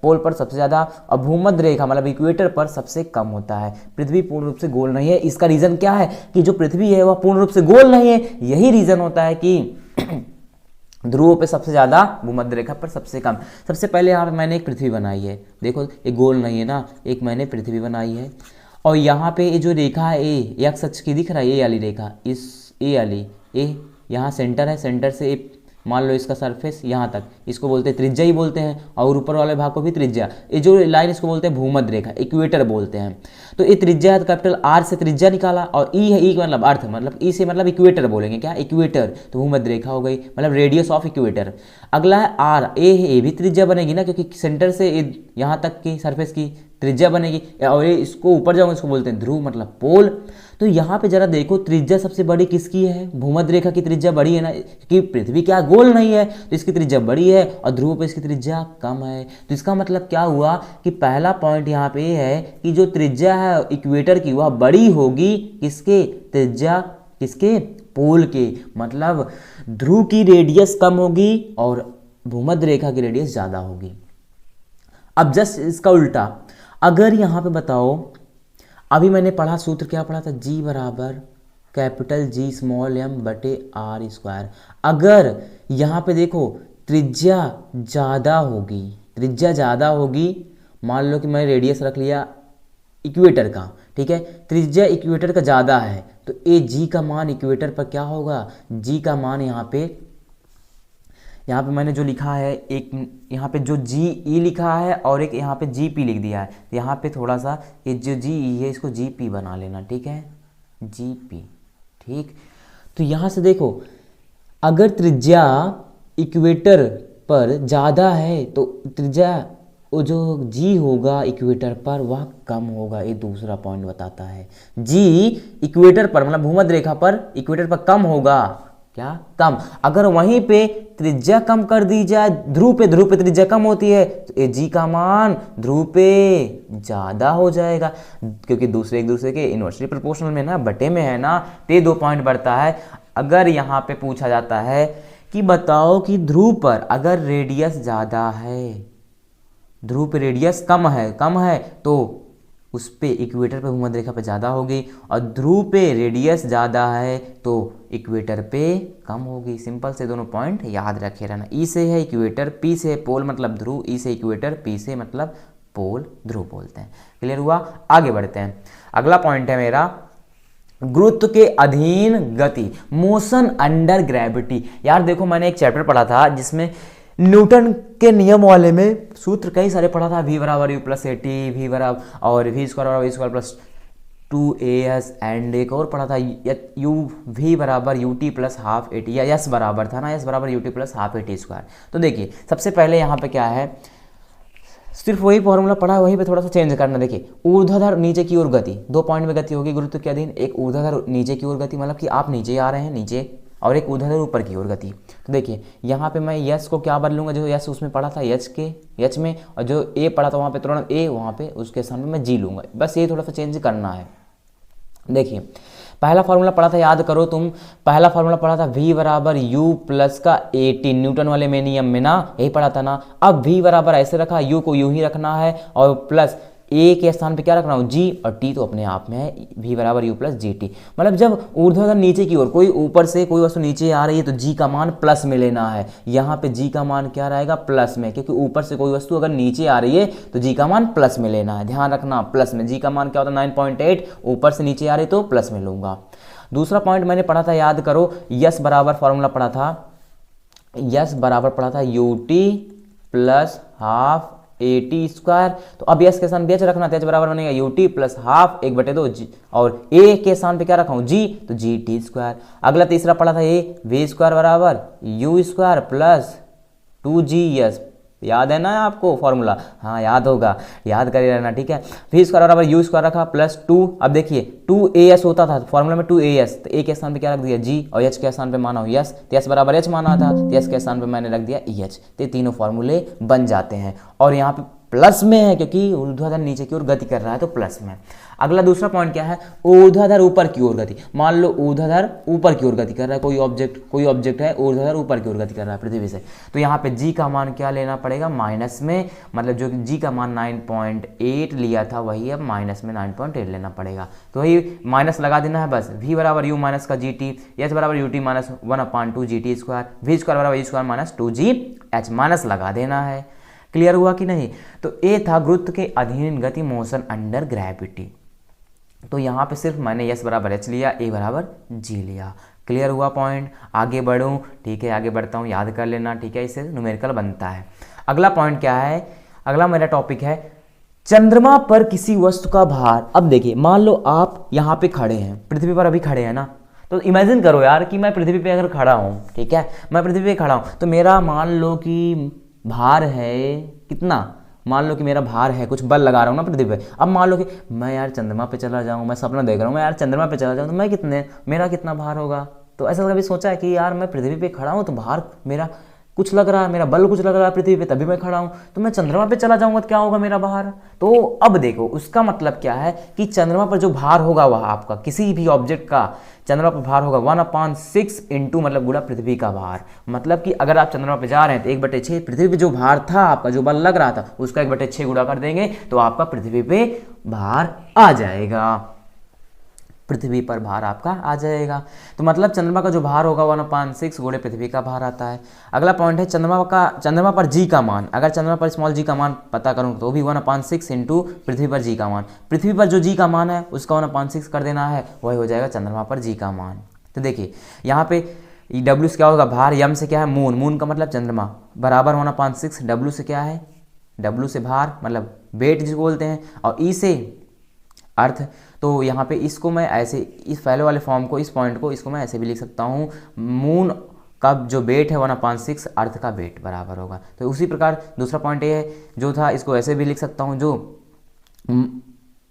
पोल पर सबसे ज्यादा, और भूमध्य रेखा मतलब इक्वेटर पर सबसे कम होता है। पृथ्वी पूर्ण रूप से गोल नहीं है। इसका रीजन क्या है कि जो पृथ्वी है वह पूर्ण रूप से गोल नहीं है। यही रीजन होता है कि ध्रुवों पे सबसे ज्यादा, भूमध्य रेखा पर सबसे कम। सबसे पहले यहाँ पे मैंने एक पृथ्वी बनाई है, देखो ये गोल नहीं है ना, एक मैंने पृथ्वी बनाई है, और यहाँ पे ये जो रेखा है ए एक्स अक्ष की दिख रहा है, ये वाली रेखा, इस ए वाली, ए यहाँ सेंटर है, सेंटर से मान लो इसका सरफेस यहाँ तक, इसको बोलते हैं त्रिज्या ही बोलते हैं, और ऊपर वाले भाग को भी त्रिज्या। ये जो लाइन इसको बोलते हैं भूमध्य रेखा, इक्वेटर बोलते हैं। तो ये त्रिज्या है, तो कैपिटल आर से त्रिज्या निकाला, और ई है, ई का मतलब अर्थ, मतलब ई से मतलब इक्वेटर बोलेंगे, क्या इक्वेटर, तो भूमध्य रेखा हो गई, मतलब रेडियस ऑफ इक्वेटर। अगला है आर, ए है, ए भी त्रिज्या बनेगी ना, क्योंकि सेंटर से यहाँ तक की सरफेस की त्रिज्या बनेगी, और ये इसको ऊपर जाऊंगा, इसको बोलते हैं ध्रुव मतलब पोल। तो यहाँ पे जरा देखो त्रिज्या सबसे बड़ी किसकी है, भूमध्य रेखा की त्रिज्या बड़ी है ना, क्योंकि पृथ्वी क्या गोल नहीं है, तो इसकी त्रिज्या बड़ी है, और ध्रुव पे इसकी त्रिज्या कम है। तो इसका मतलब क्या हुआ कि पहला पॉइंट यहाँ पे है कि जो त्रिज्या है इक्वेटर की वह बड़ी होगी, किसके, त्रिज्या किसके, पोल के, मतलब ध्रुव की रेडियस कम होगी और भूमध्य रेखा की रेडियस ज्यादा होगी। अब जस्ट इसका उल्टा, अगर यहाँ पे बताओ, अभी मैंने पढ़ा सूत्र, क्या पढ़ा था, जी बराबर कैपिटल जी स्मॉल एम बटे आर स्क्वायर। अगर यहाँ पे देखो त्रिज्या ज़्यादा होगी, त्रिज्या ज़्यादा होगी, मान लो कि मैं रेडियस रख लिया इक्वेटर का, ठीक है, त्रिज्या इक्वेटर का ज़्यादा है, तो ए जी का मान इक्वेटर पर क्या होगा, जी का मान यहाँ पे मैंने जो लिखा है, एक यहाँ पे जो जी ई लिखा है और एक यहाँ पे जी पी लिख दिया है, यहाँ पे थोड़ा सा ये जो जी ई है इसको जी पी बना लेना, ठीक है, जी पी, ठीक। तो यहाँ से देखो, अगर त्रिज्या इक्वेटर पर ज़्यादा है तो त्रिज्या वो जो जी होगा इक्वेटर पर वह कम होगा, ये दूसरा पॉइंट बताता है। जी इक्वेटर पर मतलब भूमध्य रेखा पर इक्वेटर पर कम होगा, क्या, कम। अगर वहीं पे त्रिज्या कम कर दी जाए, ध्रुव पे त्रिज्या कम होती है, तो जी का मान ध्रुव पे ज्यादा हो जाएगा, क्योंकि एक दूसरे के इन्वर्सली प्रोपोर्शनल में ना, बटे में है ना, ते 2 पॉइंट बढ़ता है। अगर यहाँ पे पूछा जाता है कि बताओ कि ध्रुव पर अगर रेडियस ज्यादा है, ध्रुव पे रेडियस कम है तो उस पे इक्वेटर पे भूमध्य रेखा पे ज़्यादा होगी, और ध्रुव पे रेडियस ज़्यादा है तो इक्वेटर पे कम होगी। सिंपल से दोनों पॉइंट याद रखे रहना। ई से है इक्वेटर, पी से है पोल मतलब ध्रुव, ई से इक्वेटर, पी से मतलब पोल, ध्रुव बोलते हैं। क्लियर हुआ? आगे बढ़ते हैं। अगला पॉइंट है मेरा गुरुत्व के अधीन गति, मोशन अंडर ग्रेविटी। यार देखो, मैंने एक चैप्टर पढ़ा था जिसमें न्यूटन के नियम वाले में सूत्र कई सारे पढ़ा था, v बराबर u plus a t, v बराबर और वी स्क्वायर बराबर v square plus 2as, and एक और पढ़ा था यू वी बराबर u t plus half a t, या यस बराबर था ना, यस बराबर u t plus half a t square. तो देखिए सबसे पहले यहाँ पे क्या है, सिर्फ वही फॉर्मूला पढ़ा है, वहीं पे थोड़ा सा चेंज करना। देखिए ऊर्ध्वाधर नीचे की ओर गति, 2 पॉइंट में गति होगी गुरुत्व के अधीन। एक ऊर्ध्वाधर नीचे की ओर गति, मतलब कि आप नीचे आ रहे हैं नीचे, और एक ऊर्ध्वाधर ऊपर की ओर गति। तो देखिए यहाँ पे मैं यस को क्या बदलूंगा, जो यस उसमें पढ़ा था यच में, और जो ए पढ़ा था वहाँ पे तुरंत ए, वहाँ पे उसके सामने मैं जी लूंगा। बस ये थोड़ा सा चेंज करना है। देखिए पहला फार्मूला पढ़ा था, याद करो तुम, पहला फार्मूला पढ़ा था v बराबर u प्लस का ए टी, न्यूटन वाले में नियम में ना, यही पढ़ा था ना। अब v बराबर ऐसे रखा, u को u ही रखना है, और प्लस a के स्थान पे क्या रखना हो, g, और t तो अपने आप में है, v बराबर u प्लस जी टी। मतलब जब ऊर्ध्वाधर नीचे की ओर, कोई ऊपर से कोई वस्तु नीचे आ रही है तो g का मान प्लस में लेना है। यहाँ पे g का मान क्या रहेगा, प्लस में, क्योंकि ऊपर से कोई वस्तु अगर नीचे आ रही है तो g का मान प्लस में लेना है। ध्यान रखना, प्लस में। g का मान क्या होता है 9.8, ऊपर से नीचे आ रही तो प्लस में लूंगा। दूसरा पॉइंट मैंने पढ़ा था, याद करो, यस बराबर फॉर्मूला पढ़ा था, यस बराबर पढ़ा था you t plus half a t square. तो अब यस के स्थान पे एच रखना, तो एच बराबर बनेगा यू टी प्लस हाफ 1/2 जी, और ए के स्थान पे क्या रखा हूँ, जी, तो जी टी स्क्वायर। अगला तीसरा पढ़ा था ये वी स्क्वायर बराबर यू स्क्वायर प्लस 2g, याद है ना आपको फॉर्मूला? हाँ याद होगा, याद कर रहना, ठीक है। वी स्क्वायर बराबर यू स्क्वायर रखा प्लस 2, अब देखिए 2as होता था फॉर्मूला में, 2as, तो a के स्थान पे क्या रख दिया, g, और h के स्थान पे माना हो यस, तो s बराबर h माना था, तो s के स्थान पे मैंने रख दिया EH। तो तीनों फॉर्मूले बन जाते हैं, और यहाँ पे प्लस में है क्योंकि ऊर्ध्वाधर नीचे की ओर गति कर रहा है तो प्लस में। अगला दूसरा पॉइंट क्या है, ऊर्ध्वाधर ऊपर की ओर गति। मान लो ऊर्ध्वाधर ऊपर की ओर गति कर रहा है, कोई ऑब्जेक्ट है ऊर्ध्वाधर ऊपर की ओर गति कर रहा है पृथ्वी से, तो यहाँ पे g का मान क्या लेना पड़ेगा, माइनस में, मतलब जो g का मान 9.8 लिया था वही अब माइनस में 9.8 लेना पड़ेगा। तो वही माइनस लगा देना है बस, v बराबर u माइनस का जी टी, एच बराबर u t minus 1/2 g t square, v square बराबर u square minus 2gh, minus लगा देना है। क्लियर हुआ कि नहीं? तो ए था गुरुत्व के अधीन गति, मोशन अंडर ग्रेविटी। तो यहाँ पे सिर्फ मैंने यस बराबर एच लिया, ए बराबर जी लिया। क्लियर हुआ पॉइंट? आगे बढ़ूँ, ठीक है, आगे बढ़ता हूँ, याद कर लेना, ठीक है, इससे न्यूमेरिकल बनता है। अगला पॉइंट क्या है, अगला मेरा टॉपिक है चंद्रमा पर किसी वस्तु का भार। अब देखिए मान लो आप यहाँ पे खड़े हैं, पृथ्वी पर अभी खड़े हैं ना, तो इमेजिन करो यार कि मैं पृथ्वी पे अगर खड़ा हूँ, ठीक है, मैं पृथ्वी पे खड़ा हूँ, तो मेरा मान लो कि भार है कितना, मान लो कि मेरा भार है, कुछ बल लगा रहा हूँ ना पृथ्वी पे। अब मान लो कि मैं यार चंद्रमा पे चला जाऊँ, मैं सपना देख रहा हूँ मैं यार चंद्रमा पे चला जाऊँ, तो मेरा कितना भार होगा। तो ऐसा कभी सोचा है कि यार मैं पृथ्वी पे खड़ा हूँ तो भार मेरा कुछ लग रहा है, मेरा बल कुछ लग रहा है पृथ्वी पे, तभी मैं खड़ा हूँ, तो मैं चंद्रमा पे चला जाऊंगा तो क्या होगा मेरा भार। तो अब देखो उसका मतलब क्या है कि चंद्रमा पर जो भार होगा वह आपका किसी भी ऑब्जेक्ट का चंद्रमा पर भार होगा 1/6 इंटू मतलब गुणा पृथ्वी का भार। मतलब कि अगर आप चंद्रमा पे जा रहे हैं तो 1/6 पृथ्वी पे जो भार था आपका, जो बल लग रहा था, उसका 1/6 गुणा कर देंगे तो आपका पृथ्वी पे भार आ जाएगा, पृथ्वी पर भार आपका आ जाएगा। तो मतलब चंद्रमा का जो भार होगा 1/6 गुणे पृथ्वी का भार आता है। अगला पॉइंट है चंद्रमा पर जी का मान। अगर चंद्रमा पर स्मॉल जी का मान पता करूँ तो भी 1/6 इंटू पृथ्वी पर जी का मान। पृथ्वी पर जो जी का मान है उसका 1/6 कर देना है, वही हो जाएगा चंद्रमा पर जी का मान। तो देखिए यहाँ पे डब्ल्यू से क्या होगा भार, यम से क्या है मून, मून का मतलब चंद्रमा, बराबर 1/6, डब्ल्यू से क्या है, डब्ल्यू से भार मतलब वेट जिसको बोलते हैं, और ई से अर्थ। तो यहाँ पे इसको मैं ऐसे, इस पहले वाले फॉर्म को, इस पॉइंट को, इसको मैं ऐसे भी लिख सकता हूँ, मून का जो वेट है 1/6 अर्थ का वेट बराबर होगा। तो उसी प्रकार दूसरा पॉइंट ये है जो था, इसको ऐसे भी लिख सकता हूँ, जो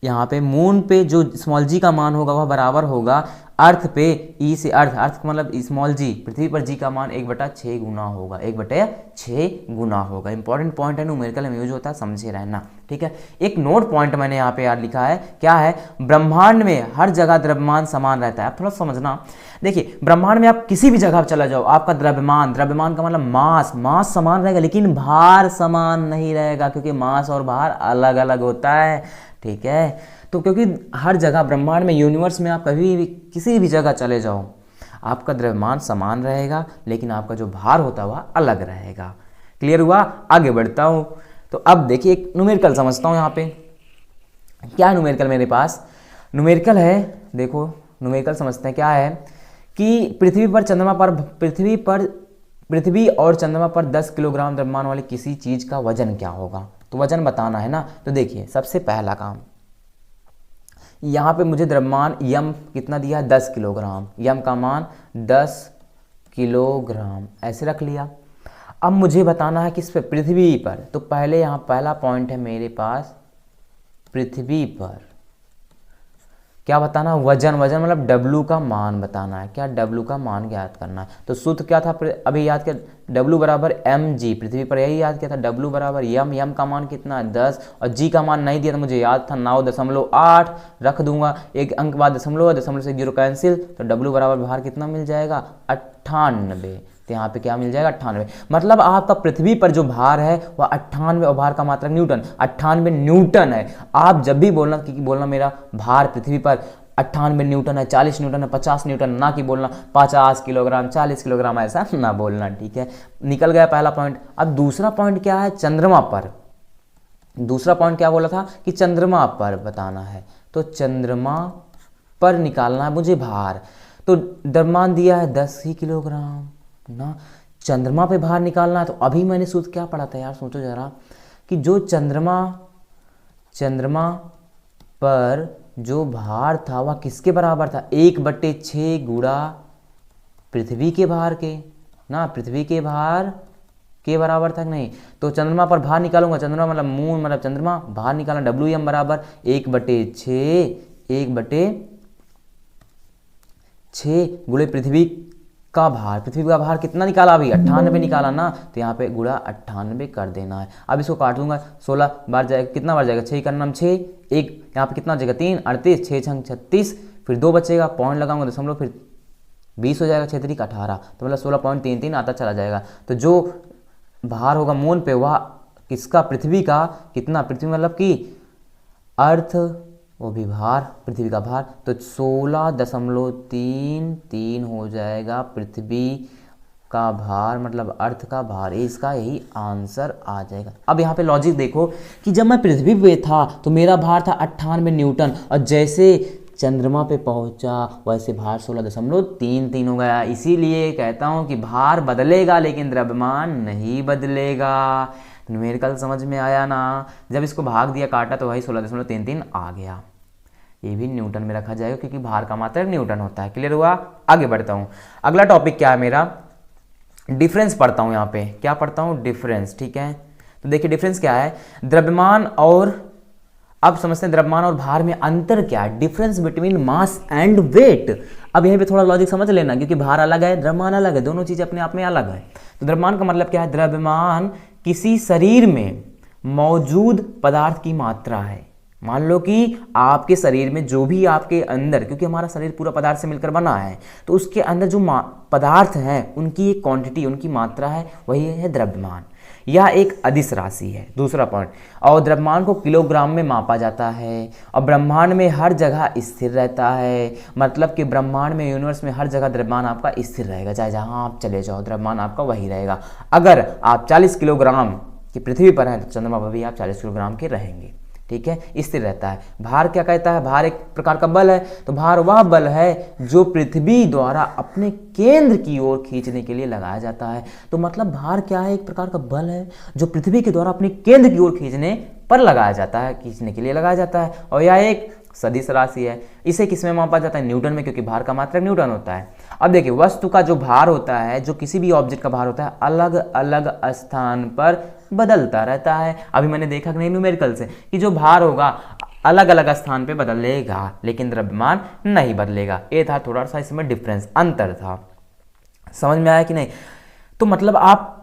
यहाँ पे मून पे जो स्मॉल जी का मान होगा वह बराबर होगा अर्थ पे ई से अर्थ, अर्थ का मतलब स्मॉल जी, पृथ्वी पर जी का मान 1/6 गुना होगा, 1/6 गुना होगा। इंपॉर्टेंट पॉइंट है, न्यूमेरिकल में यूज होता है, समझे रहना, ठीक है। एक नोट पॉइंट मैंने यहाँ पे यार लिखा है, क्या है, ब्रह्मांड में हर जगह द्रव्यमान समान रहता है। आप थोड़ा समझना, देखिए ब्रह्मांड में आप किसी भी जगह चला जाओ, आपका द्रव्यमान, द्रव्यमान का मतलब मास, मास समान रहेगा, लेकिन भार समान नहीं रहेगा, क्योंकि मास और भार अलग अलग होता है, ठीक है। तो क्योंकि हर जगह ब्रह्मांड में, यूनिवर्स में आप कभी भी किसी भी जगह चले जाओ, आपका द्रव्यमान समान रहेगा, लेकिन आपका जो भार होता है वह अलग रहेगा। क्लियर हुआ? आगे बढ़ता हूँ। तो अब देखिए एक न्यूमेरिकल समझता हूँ। यहाँ पे क्या न्यूमेरिकल मेरे पास, न्यूमेरिकल है, देखो न्यूमेरिकल समझते हैं। क्या है कि पृथ्वी और चंद्रमा पर 10 किलोग्राम द्रव्यमान वाली किसी चीज का वजन क्या होगा, तो वजन बताना है ना। तो देखिए सबसे पहला काम, यहाँ पे मुझे द्रव्यमान यम कितना दिया है, 10 किलोग्राम, यम का मान 10 किलोग्राम ऐसे रख लिया। अब मुझे बताना है किस पे, पृथ्वी पर। तो पहले यहाँ पहला पॉइंट है मेरे पास, पृथ्वी पर क्या बताना, वजन, वजन मतलब W का मान बताना है। क्या, W का मान ज्ञात करना है। तो सूत्र क्या था, अभी याद किया, W बराबर mg, पृथ्वी पर यही याद किया था, W बराबर यम, यम का मान कितना है 10, और g का मान नहीं दिया था, मुझे याद था 9.8 रख दूंगा, एक अंक बाद दशमलव, दशमलव से 0 कैंसिल, तो W बराबर भार कितना मिल जाएगा 98। तो यहाँ पे क्या मिल जाएगा 98, मतलब आपका पृथ्वी पर जो भार है वह 98, और भार का मात्रक न्यूटन, 98 न्यूटन है। आप जब भी बोलना कि बोलना मेरा भार पृथ्वी पर 98 न्यूटन है, 40 न्यूटन है, 50 न्यूटन, ना कि बोलना 50 किलोग्राम 40 किलोग्राम, ऐसा ना बोलना, ठीक है। निकल गया पहला पॉइंट। अब दूसरा पॉइंट क्या है, चंद्रमा पर। दूसरा पॉइंट क्या बोला था कि चंद्रमा पर बताना है, तो चंद्रमा पर निकालना है मुझे भार। तो द्रव्यमान दिया है 10 ही किलोग्राम ना, चंद्रमा पे भार निकालना है। तो अभी मैंने सूत्र क्या पढ़ा था यार, सोचो जरा, कि जो चंद्रमा पर जो भार था वह किसके बराबर था, 1/6 गुणा पृथ्वी के भार के ना, पृथ्वी के भार के बराबर था कि नहीं। तो चंद्रमा पर भार निकालूंगा, चंद्रमा मतलब मून मतलब चंद्रमा, भार निकालना WM बराबर 1/6 गुणे पृथ्वी का भार। पृथ्वी का भार कितना निकाला, अभी 98 निकाला ना, तो यहाँ पे गुणा 98 कर देना है। अब इसको काट दूंगा, 16 बार जाएगा, कितना बार जाएगा, 6 का नाम 6, एक यहाँ पे कितना जाएगा 3, 38, 6 छंग 36, फिर 2 बचेगा, पॉइंट लगाऊंगा दशमलव, फिर 20 हो जाएगा, 6 3 18, तो मतलब 16.33 आता चला जाएगा। तो जो भार होगा मून पे वह किसका, पृथ्वी का, कितना, पृथ्वी मतलब कि अर्थ, वो भी भार, पृथ्वी का भार, तो 16.33 हो जाएगा पृथ्वी का भार, मतलब अर्थ का भार। इसका यही आंसर आ जाएगा। अब यहाँ पे लॉजिक देखो कि जब मैं पृथ्वी पे था तो मेरा भार था 98 न्यूटन, और जैसे चंद्रमा पे पहुंचा वैसे भार 16.33 हो गया। इसीलिए कहता हूँ कि भार बदलेगा लेकिन द्रव्यमान नहीं बदलेगा। न्यूमेरिकल समझ में आया ना। जब इसको भाग दिया, काटा, तो वही 16.33 आ गया। ये भी न्यूटन में रखा जाएगा क्योंकि भार का मात्रक न्यूटन होता है। क्लियर हुआ? आगे बढ़ता हूँ। अगला टॉपिक क्या है मेरा, डिफरेंस पढ़ता हूँ। यहाँ पे क्या पढ़ता हूँ, डिफरेंस। ठीक है, तो देखिए डिफरेंस क्या है, द्रव्यमान और, अब समझते हैं द्रव्यमान और भार में अंतर क्या है, difference between mass and weight. अब यहाँ पे थोड़ा लॉजिक समझ लेना, क्योंकि भार अलग है, द्रव्यमान अलग है, दोनों चीजें अपने आप में अलग है। तो द्रव्यमान का मतलब क्या है, द्रव्यमान किसी शरीर में मौजूद पदार्थ की मात्रा है। मान लो कि आपके शरीर में जो भी आपके अंदर, क्योंकि हमारा शरीर पूरा पदार्थ से मिलकर बना है, तो उसके अंदर जो पदार्थ हैं उनकी एक क्वांटिटी, उनकी मात्रा है, वही है द्रव्यमान। यह एक अदिश राशि है। दूसरा पॉइंट, और द्रव्यमान को किलोग्राम में मापा जाता है, और ब्रह्मांड में हर जगह स्थिर रहता है। मतलब कि ब्रह्मांड में, यूनिवर्स में हर जगह द्रव्यमान आपका स्थिर रहेगा, चाहे जहां आप चले जाओ द्रव्यमान आपका वही रहेगा। अगर आप 40 किलोग्राम की पृथ्वी पर हैं तो चंद्रमा पर भी आप 40 किलोग्राम के रहेंगे। ठीक है, स्थिर रहता है। भार क्या कहता है, भार एक प्रकार का बल है। तो भार वह बल है जो पृथ्वी द्वारा अपने केंद्र की ओर खींचने के लिए लगाया जाता है। तो मतलब भार क्या है, एक प्रकार का बल है जो पृथ्वी के द्वारा अपने केंद्र की ओर खींचने पर लगाया जाता है, खींचने के लिए लगाया जाता है। और यह एक सदिश राशि है। इसे किसमें मापा जाता है, न्यूटन में, क्योंकि भार का मात्रक न्यूटन होता है। अब देखिए, वस्तु का जो भार होता है, जो किसी भी ऑब्जेक्ट का भार होता है, अलग अलग स्थान पर बदलता रहता है। अभी मैंने देखा कि नहीं न्यूमेरिकल से, कि जो भार होगा अलग अलग स्थान पे बदलेगा लेकिन द्रव्यमान नहीं बदलेगा। ये था थोड़ा सा इसमें डिफरेंस, अंतर था। समझ में आया कि नहीं? तो मतलब आप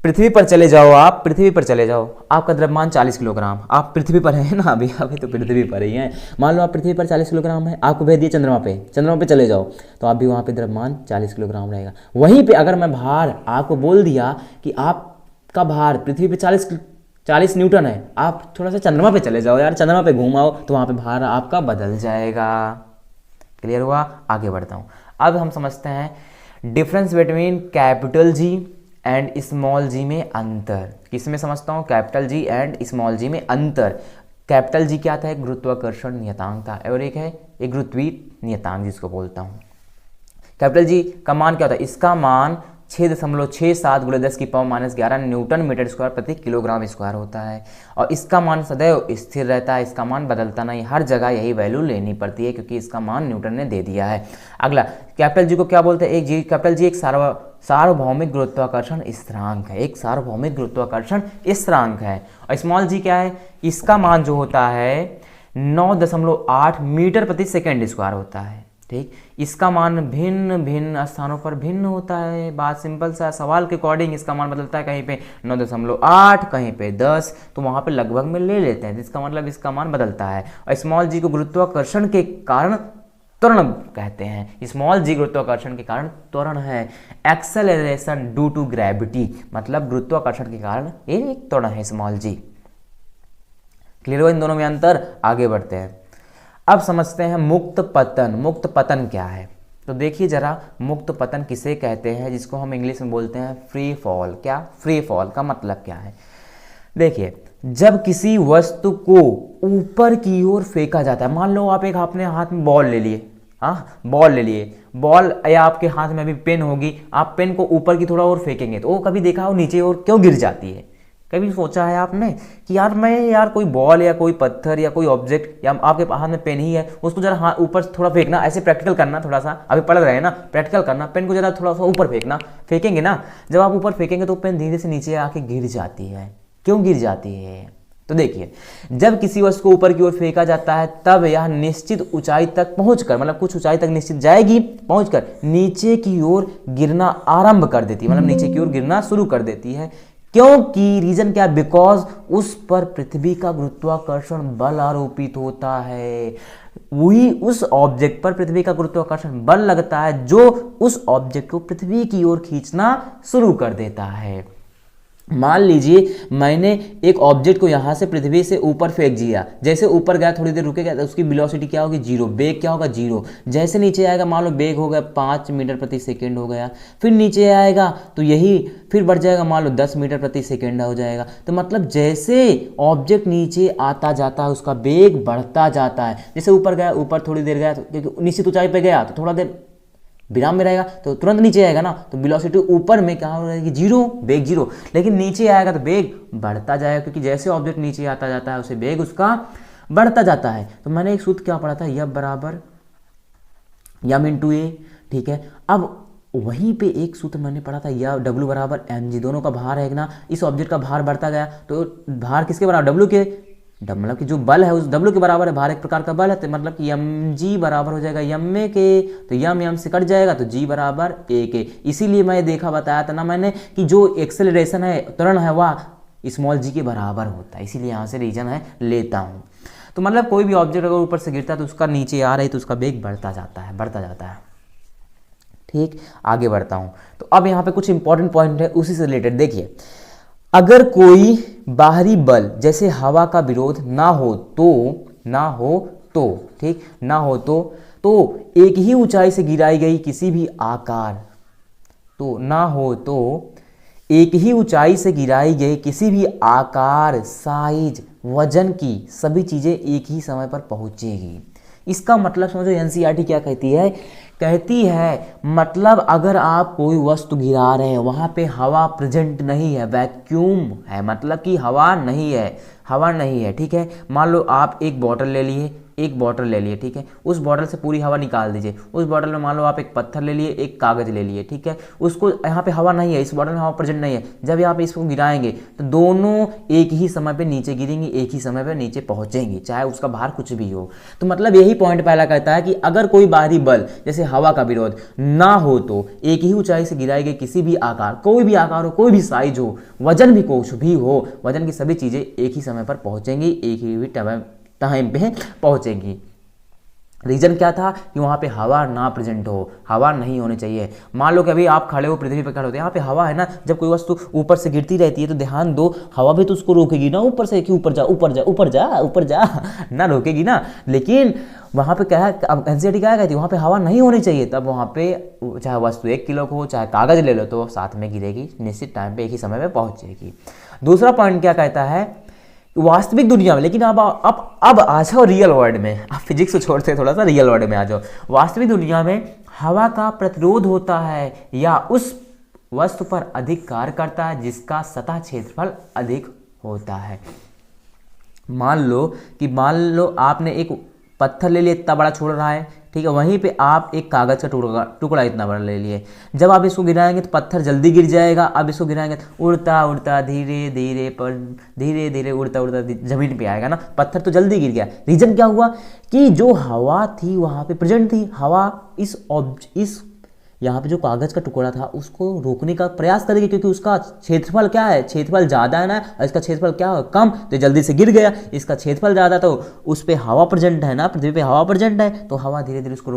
पृथ्वी पर चले जाओ, आप पृथ्वी पर चले जाओ, आपका द्रव्यमान 40 किलोग्राम, आप पृथ्वी पर हैं ना, अभी अभी तो पृथ्वी पर ही हैं। मान लो आप पृथ्वी पर 40 किलोग्राम है, आपको भेज दिए चंद्रमा पे, चंद्रमा पे चले जाओ तो आप भी वहाँ पे द्रव्यमान 40 किलोग्राम रहेगा। वहीं पे अगर मैं भार आपको बोल दिया कि आपका भार पृथ्वी पे 40 न्यूटन है, आप थोड़ा सा चंद्रमा पे चले जाओ यार, चंद्रमा पे घूमाओ तो वहाँ पे भार आपका बदल जाएगा। क्लियर हुआ? आगे बढ़ता हूँ। अब हम समझते हैं difference between capital G and small G में अंतर। किसमें समझता हूँ? Capital G and small G में अंतर। कैपिटल जी क्या था? एक गुरुत्वाकर्षण नियतांक था, और एक है एक गुरुत्वीय नियतांक जिसको बोलता हूँ। कैपिटल जी का मान क्या होता है? इसका मान 6.67 × 10⁻11 न्यूटन मीटर स्क्वायर प्रति किलोग्राम स्क्वायर होता है, और इसका मान सदैव स्थिर रहता है, इसका मान बदलता नहीं, हर जगह यही वैल्यू लेनी पड़ती है क्योंकि इसका मान न्यूटन ने दे दिया है। अगला कैपिटल जी को क्या बोलते हैं? कैपिटल जी एक सार्वभौमिक गुरुत्वाकर्षण स्थिरांक है, एक सार्वभौमिक गुरुत्वाकर्षण स्थिरांक है। और स्मॉल जी क्या है? इसका मान जो होता है 9.8 मीटर प्रति सेकेंड स्क्वायर होता है। ठीक, इसका मान भिन्न भिन्न स्थानों पर भिन्न होता है। बात सिंपल सा, सवाल के अकॉर्डिंग इसका मान बदलता है, कहीं पे 9.8, कहीं पे 10, तो वहां पे लगभग में ले लेते हैं, जिसका मतलब इसका मान बदलता है। और स्मॉल जी को गुरुत्वाकर्षण के कारण त्वरण कहते हैं। स्मॉल जी गुरुत्वाकर्षण के कारण त्वरण है, एक्सेलरेशन ड्यू टू ग्रेविटी, मतलब गुरुत्वाकर्षण के कारण ये एक त्वरण है स्मॉल जी। क्लियर हुआ इन दोनों में अंतर? आगे बढ़ते हैं। अब समझते हैं मुक्त पतन। मुक्त पतन क्या है? तो देखिए जरा, मुक्त पतन किसे कहते हैं? जिसको हम इंग्लिश में बोलते हैं फ्री फॉल। क्या? फ्री फॉल का मतलब क्या है? देखिए, जब किसी वस्तु को ऊपर की ओर फेंका जाता है, मान लो आप एक अपने हाथ में बॉल ले लिए, हाँ बॉल ले लिए, बॉल या आपके हाथ में अभी पेन होगी, आप पेन को ऊपर की थोड़ा और फेंकेंगे तो वो कभी देखा हो नीचे और क्यों गिर जाती है? कभी सोचा है आपने कि यार कोई बॉल या कोई पत्थर या कोई ऑब्जेक्ट, या आपके हाथ में पेन ही है, उसको जरा हाथ ऊपर थोड़ा फेंकना, ऐसे प्रैक्टिकल करना, थोड़ा सा अभी पढ़ रहे हैं ना, प्रैक्टिकल करना, पेन को जरा थोड़ा सा ऊपर फेंकना, फेंकेंगे ना, जब आप ऊपर फेंकेंगे तो पेन धीरे से नीचे आके गिर जाती है। क्यों गिर जाती है? तो देखिए, जब किसी वस्तु को ऊपर की ओर फेंका जाता है तब यह निश्चित ऊंचाई तक पहुंचकर, मतलब कुछ ऊंचाई तक निश्चित जाएगी, पहुंचकर नीचे की ओर गिरना आरंभ कर देती है, मतलब नीचे की ओर गिरना शुरू कर देती है। क्योंकि रीजन क्या? बिकॉज उस पर पृथ्वी का गुरुत्वाकर्षण बल आरोपित होता है। वही उस ऑब्जेक्ट पर पृथ्वी का गुरुत्वाकर्षण बल लगता है जो उस ऑब्जेक्ट को पृथ्वी की ओर खींचना शुरू कर देता है। मान लीजिए मैंने एक ऑब्जेक्ट को यहाँ से पृथ्वी से ऊपर फेंक दिया, जैसे ऊपर गया थोड़ी देर रुकेगा तो उसकी वेलोसिटी क्या होगी? 0। बेग क्या होगा? 0। जैसे नीचे आएगा, मान लो बेग हो गया 5 मीटर प्रति सेकेंड हो गया, फिर नीचे आएगा तो यही फिर बढ़ जाएगा, मान लो 10 मीटर प्रति सेकेंड हो जाएगा। तो मतलब जैसे ऑब्जेक्ट नीचे आता जाता है उसका बेग बढ़ता जाता है। जैसे ऊपर गया, ऊपर थोड़ी देर गया तो निश्चित ऊंचाई पर गया तो थोड़ा देर विराम में रहेगा तो तुरंत नीचे आएगा ना, तो वेलोसिटी ऊपर में क्या हो रहेगी? 0, बेग 0। लेकिन नीचे आएगा तो बेग बढ़ता जाएगा, क्योंकि जैसे ऑब्जेक्ट नीचे आता जाता है उसे बेग उसका बढ़ता जाता है। तो मैंने एक सूत्र क्या पढ़ा था? F बराबर m इंटू ए। ठीक है, अब वहीं पे एक सूत्र मैंने पढ़ा था, या W बराबर mg। दोनों का भार है ना, इस ऑब्जेक्ट का भार बढ़ता गया तो भार किसके बराबर? W के, मतलब कि जो बल है उस W के बराबर है, भार एक प्रकार का बल है, तो मतलब कि mg बराबर हो जाएगा m के, तो m से कट जाएगा तो g बराबर a के। इसीलिए मैं देखा बताया था ना मैंने कि जो एक्सेलरेशन है, त्वरण है, वह स्मॉल g के बराबर होता है, इसीलिए यहाँ से रीजन है लेता हूँ। तो मतलब कोई भी ऑब्जेक्ट अगर ऊपर से गिरता है तो उसका नीचे आ रही तो उसका वेग बढ़ता जाता है, बढ़ता जाता है। ठीक, आगे बढ़ता हूँ। तो अब यहाँ पे कुछ इंपॉर्टेंट पॉइंट है उसी से रिलेटेड। देखिए, अगर कोई बाहरी बल जैसे हवा का विरोध ना हो तो ठीक ना हो तो एक ही ऊंचाई से गिराई गई किसी भी आकार, तो ना हो तो एक ही ऊंचाई से गिराई गई किसी भी आकार, साइज, वजन की सभी चीजें एक ही समय पर पहुंचेगी। इसका मतलब समझो, एनसीईआरटी क्या कहती है? कहती है मतलब अगर आप कोई वस्तु गिरा रहे हैं वहां पे हवा प्रेजेंट नहीं है, वैक्यूम है, मतलब कि हवा नहीं है, हवा नहीं है। ठीक है, मान लो आप एक बॉटल ले लिए, एक बॉटल ले लिए, ठीक है, उस बॉटल से पूरी हवा निकाल दीजिए। उस बॉटल में मान लो आप एक पत्थर ले लिए, एक कागज ले लिए, ठीक है, उसको यहाँ पे हवा नहीं है, इस बॉटल में हवा प्रेजेंट नहीं है। जब यहाँ पे इसको गिराएंगे तो दोनों एक ही समय पे नीचे गिरेंगे, एक ही समय पे नीचे पहुंचेंगे, चाहे उसका भार कुछ भी हो। तो मतलब यही पॉइंट पहला कहता है कि अगर कोई बाहरी बल जैसे हवा का विरोध ना हो तो एक ही ऊंचाई से गिराए गए किसी भी आकार, कोई भी आकार हो, कोई भी साइज हो, वजन भी कुछ भी हो, वजन की सभी चीजें एक ही समय पर पहुंचेंगी, एक ही टाइम पे पहुंचेंगी। रीजन क्या था कि वहाँ पे हवा ना प्रेजेंट हो, हवा नहीं होनी चाहिए। मान लो कि अभी आप खड़े हो, पृथ्वी पर खड़े होते हैं, यहाँ पे हवा है ना, जब कोई वस्तु ऊपर से गिरती रहती है तो ध्यान दो, हवा भी तो उसको रोकेगी ना ऊपर से, कि ऊपर जा ऊपर जा ऊपर जा ऊपर जा ना, रोकेगी ना। लेकिन वहाँ पे क्या है, अब एनसीईआरटी क्या कहती है, वहाँ पे हवा नहीं होनी चाहिए, तब वहाँ पे चाहे वस्तु 1 किलो को हो, चाहे कागज ले लो, तो साथ में गिरेगी, निश्चित टाइम पे एक ही समय पे पहुँचेगी। दूसरा पॉइंट क्या कहता है, वास्तविक दुनिया में, लेकिन अब आ जाओ रियल वर्ल्ड में, आप फिजिक्स को छोड़ते थोड़ा सा रियल वर्ल्ड में आ जाओ। वास्तविक दुनिया में हवा का प्रतिरोध होता है या उस वस्तु पर अधिक कार्य करता है जिसका सतह क्षेत्रफल अधिक होता है। मान लो आपने एक पत्थर ले लिया, इतना बड़ा छोड़ रहा है, ठीक है, वहीं पे आप एक कागज का टुकड़ा इतना बड़ा ले लिए। जब आप इसको गिराएंगे तो पत्थर जल्दी गिर जाएगा, अब इसको गिराएंगे तो उड़ता उड़ता धीरे धीरे उड़ता जमीन पे आएगा ना, पत्थर तो जल्दी गिर गया। रीजन क्या हुआ कि जो हवा थी वहाँ पे प्रेजेंट थी, हवा इस यहाँ पे जो कागज का टुकड़ा था उसको रोकने का प्रयास करेगी, क्योंकि उसका क्षेत्रफल क्या है, क्षेत्रफल ज़्यादा है ना, इसका क्षेत्रफल क्या है कम, तो जल्दी से गिर गया। इसका क्षेत्रफल ज़्यादा तो उस पर हवा प्रेजेंट है ना, पृथ्वी पे हवा प्रेजेंट है, तो हवा धीरे धीरे उसको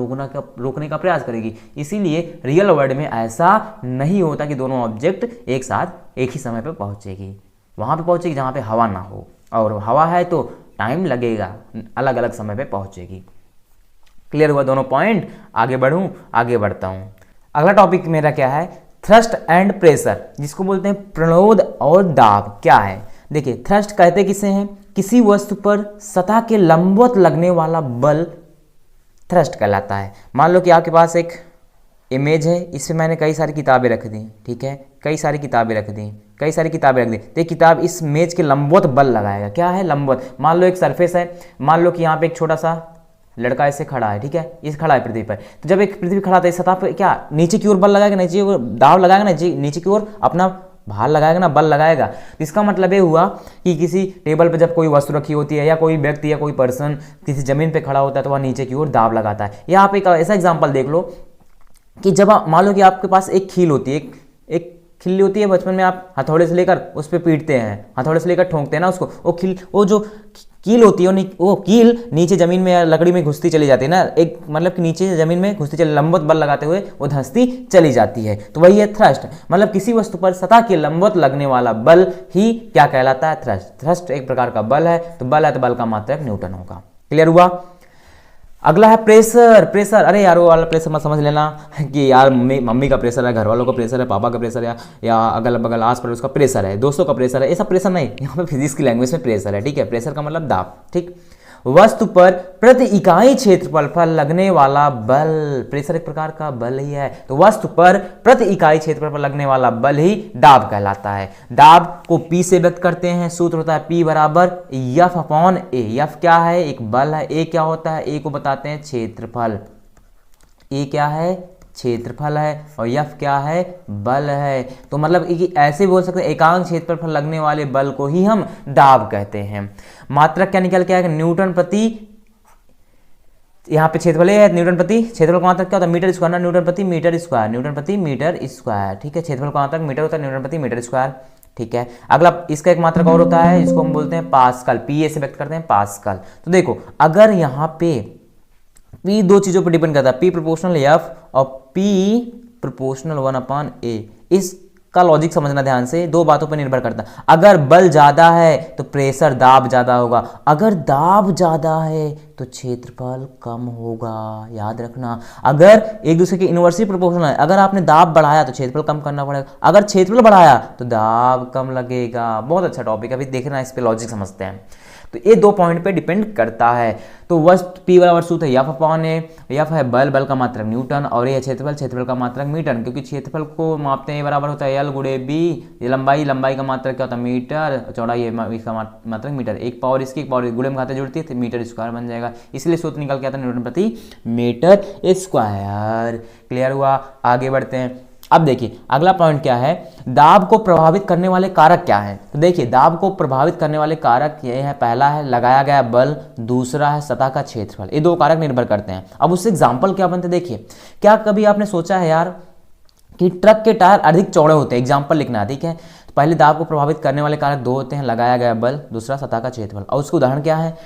रोकने का प्रयास करेगी। इसीलिए रियल वर्ल्ड में ऐसा नहीं होता कि दोनों ऑब्जेक्ट एक साथ एक ही समय पर पहुँचेगी, वहाँ पर पहुँचेगी जहाँ पर हवा ना हो, और हवा है तो टाइम लगेगा, अलग अलग समय पर पहुँचेगी। क्लियर हुआ दोनों पॉइंट? आगे बढ़ता हूँ। अगला टॉपिक मेरा क्या है, थ्रस्ट एंड प्रेशर, जिसको बोलते हैं प्रणोद और दाब। क्या है, देखिए, थ्रस्ट कहते किसे हैं, किसी वस्तु पर सतह के लंबवत लगने वाला बल थ्रस्ट कहलाता है। मान लो कि आपके पास एक इमेज है, इसमें मैंने कई सारी किताबें रख दी, ठीक है, कई सारी किताबें रख दी, तो एक किताब इस मेज के लंबवत बल लगाएगा। क्या है लंबवत? मान लो एक सरफेस है, मान लो कि यहाँ पे एक छोटा सा लड़का ऐसे खड़ा है, ठीक है, इस खड़ा है पृथ्वी पर, तो जब एक पृथ्वी खड़ा था इस सतह पर क्या नीचे की ओर बल लगाएगा, नीचे की ओर दाव लगाएगा ना, नीचे की ओर अपना भार लगाएगा ना, बल लगाएगा। इसका मतलब ये हुआ कि किसी टेबल पर जब कोई वस्तु रखी होती है, या कोई व्यक्ति या कोई पर्सन किसी जमीन पे खड़ा होता है, तो वह नीचे की ओर दाव लगाता है। या आप एक ऐसा एग्जाम्पल देख लो कि जब मान लो कि आपके पास एक खील होती है, एक खिल्ली होती है, बचपन में आप हथौड़े से लेकर उस पर पीटते हैं, हथौड़े से लेकर ठोंकते हैं ना उसको, वो जो कील होती है, वो कील नीचे जमीन में या लकड़ी में घुसती चली जाती है ना, एक मतलब कि नीचे जमीन में घुसती चली, लंबवत बल लगाते हुए वो धंसती चली जाती है। तो वही है थ्रस्ट, मतलब किसी वस्तु पर सतह के लंबवत लगने वाला बल ही क्या कहलाता है, थ्रस्ट। थ्रस्ट एक प्रकार का बल है, तो बल का मात्रक न्यूटन होगा। क्लियर हुआ? अगला है प्रेशर। अरे यार वो वाला प्रेशर मत समझ लेना कि यार मम्मी का प्रेशर है, घर वालों का प्रेशर है, पापा का प्रेशर है, या अगल बगल आस पड़ोस का प्रेशर है, दोस्तों का प्रेशर है, ऐसा प्रेशर नहीं, यहाँ पे फिजिक्स की लैंग्वेज में प्रेशर है, ठीक है। प्रेशर का मतलब दाब, ठीक। वस्तु पर प्रति इकाई क्षेत्रफल पर लगने वाला बल, प्रेशर एक प्रकार का बल ही है, तो वस्तु पर प्रति इकाई क्षेत्रफल पर लगने वाला बल ही दाब कहलाता है। दाब को P से व्यक्त करते हैं, सूत्र होता है P बराबर F अपॉन A। F क्या है, एक बल है, A क्या होता है, A को बताते हैं क्षेत्रफल, A क्या है, क्षेत्रफल है, और F क्या है, बल है। तो मतलब ऐसे बोल सकते हैं एकांक क्षेत्रफल पर लगने वाले बल को ही हम दाब कहते हैं। मात्रक क्या निकल के आएगा, न्यूटन प्रति, यहाँ पे क्षेत्रफल है, न्यूटन प्रति क्षेत्रफल का मात्रक क्या होता है, मीटर स्क्वायर ना, न्यूटन प्रति मीटर स्क्वायर, ठीक है। क्षेत्रफल का मात्रक मीटर होता है, न्यूटन प्रति मीटर स्क्वायर, ठीक है। अगला इसका एक मात्रक और होता है, इसको हम बोलते हैं पास्कल, PA से व्यक्त करते हैं पास्कल। तो देखो अगर यहाँ पे P दो चीजों पर डिपेंड करता है, P प्रोपोर्शनल F और P प्रोपोर्शनल 1/A। इसका लॉजिक समझना ध्यान से, दो बातों पर निर्भर करता है। अगर बल ज्यादा है तो प्रेशर दाब ज्यादा होगा, अगर दाब ज्यादा है तो क्षेत्रफल कम होगा, याद रखना। अगर एक दूसरे के इनवर्सली प्रोपोर्शनल है, अगर आपने दाब बढ़ाया तो क्षेत्रफल कम करना पड़ेगा, अगर क्षेत्रफल बढ़ाया तो दाब कम लगेगा। बहुत अच्छा टॉपिक है, अभी देखना इस पे लॉजिक समझते हैं। तो ये 2 पॉइंट पे डिपेंड करता है। तो वस्तु P बराबर सूत्र है F अपॉन ए, F है बल, बल का मात्रक न्यूटन, और ये क्षेत्रफल, क्षेत्रफल का मात्रक मीटर, क्योंकि क्षेत्रफल को मापते हैं बराबर होता है L गुणे B, ये लंबाई, लंबाई का मात्रक क्या होता है मीटर, चौड़ाई इसका मात्रक मीटर, एक पावर इसकी एक पावर गुणे में खाते जुड़ती है तो मीटर स्क्वायर बन जाएगा, इसलिए सूत्र निकल के आता है न्यूटन प्रति मीटर स्क्वायर। क्लियर हुआ? आगे बढ़ते हैं। अब देखिए अगला पॉइंट क्या है, दाब को प्रभावित करने वाले कारक क्या है। तो देखिए दाब को प्रभावित करने वाले कारक ये है, पहला है लगाया गया बल, दूसरा है सतह का क्षेत्रफल, ये 2 कारक निर्भर करते हैं। अब उससे एग्जाम्पल क्या बनते, देखिए क्या कभी आपने सोचा है यार कि ट्रक के टायर अधिक चौड़े होते हैं, एग्जाम्पल लिखना है, ठीक है। तो पहले दाब को प्रभावित करने वाले कारक 2 होते हैं, लगाया गया बल, दूसरा सतह का क्षेत्रफल, और उसका उदाहरण क्या है,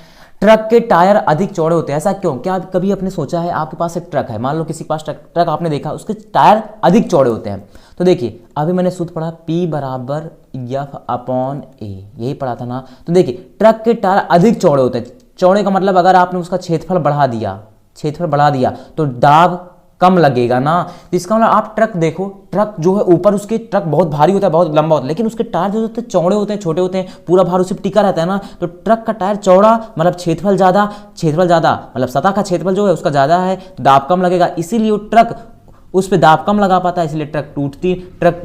ट्रक के टायर अधिक चौड़े होते हैं। ऐसा क्यों? क्या कभी आपने सोचा है, आपके पास एक ट्रक है, मान लो किसी के पास ट्रक आपने देखा, उसके टायर अधिक चौड़े होते हैं। तो देखिए अभी मैंने सूत्र पढ़ा P बराबर F अपॉन ए, यही पढ़ा था ना। तो देखिए ट्रक के टायर अधिक चौड़े होते हैं, चौड़े का मतलब अगर आपने उसका क्षेत्रफल बढ़ा दिया तो दाब कम लगेगा ना। तो इसका मतलब आप ट्रक देखो, ट्रक जो है ऊपर उसके ट्रक बहुत भारी होता है, बहुत लंबा होता है, लेकिन उसके टायर जो होते हैं चौड़े होते हैं, छोटे होते हैं, पूरा भार उसे टिका रहता है ना। तो ट्रक का टायर चौड़ा मतलब क्षेत्रफल ज़्यादा मतलब सतह का क्षेत्रफल जो है उसका ज़्यादा है, तो दाब कम लगेगा, इसीलिए वो ट्रक उस पर दाब कम लगा पाता है, इसलिए ट्रक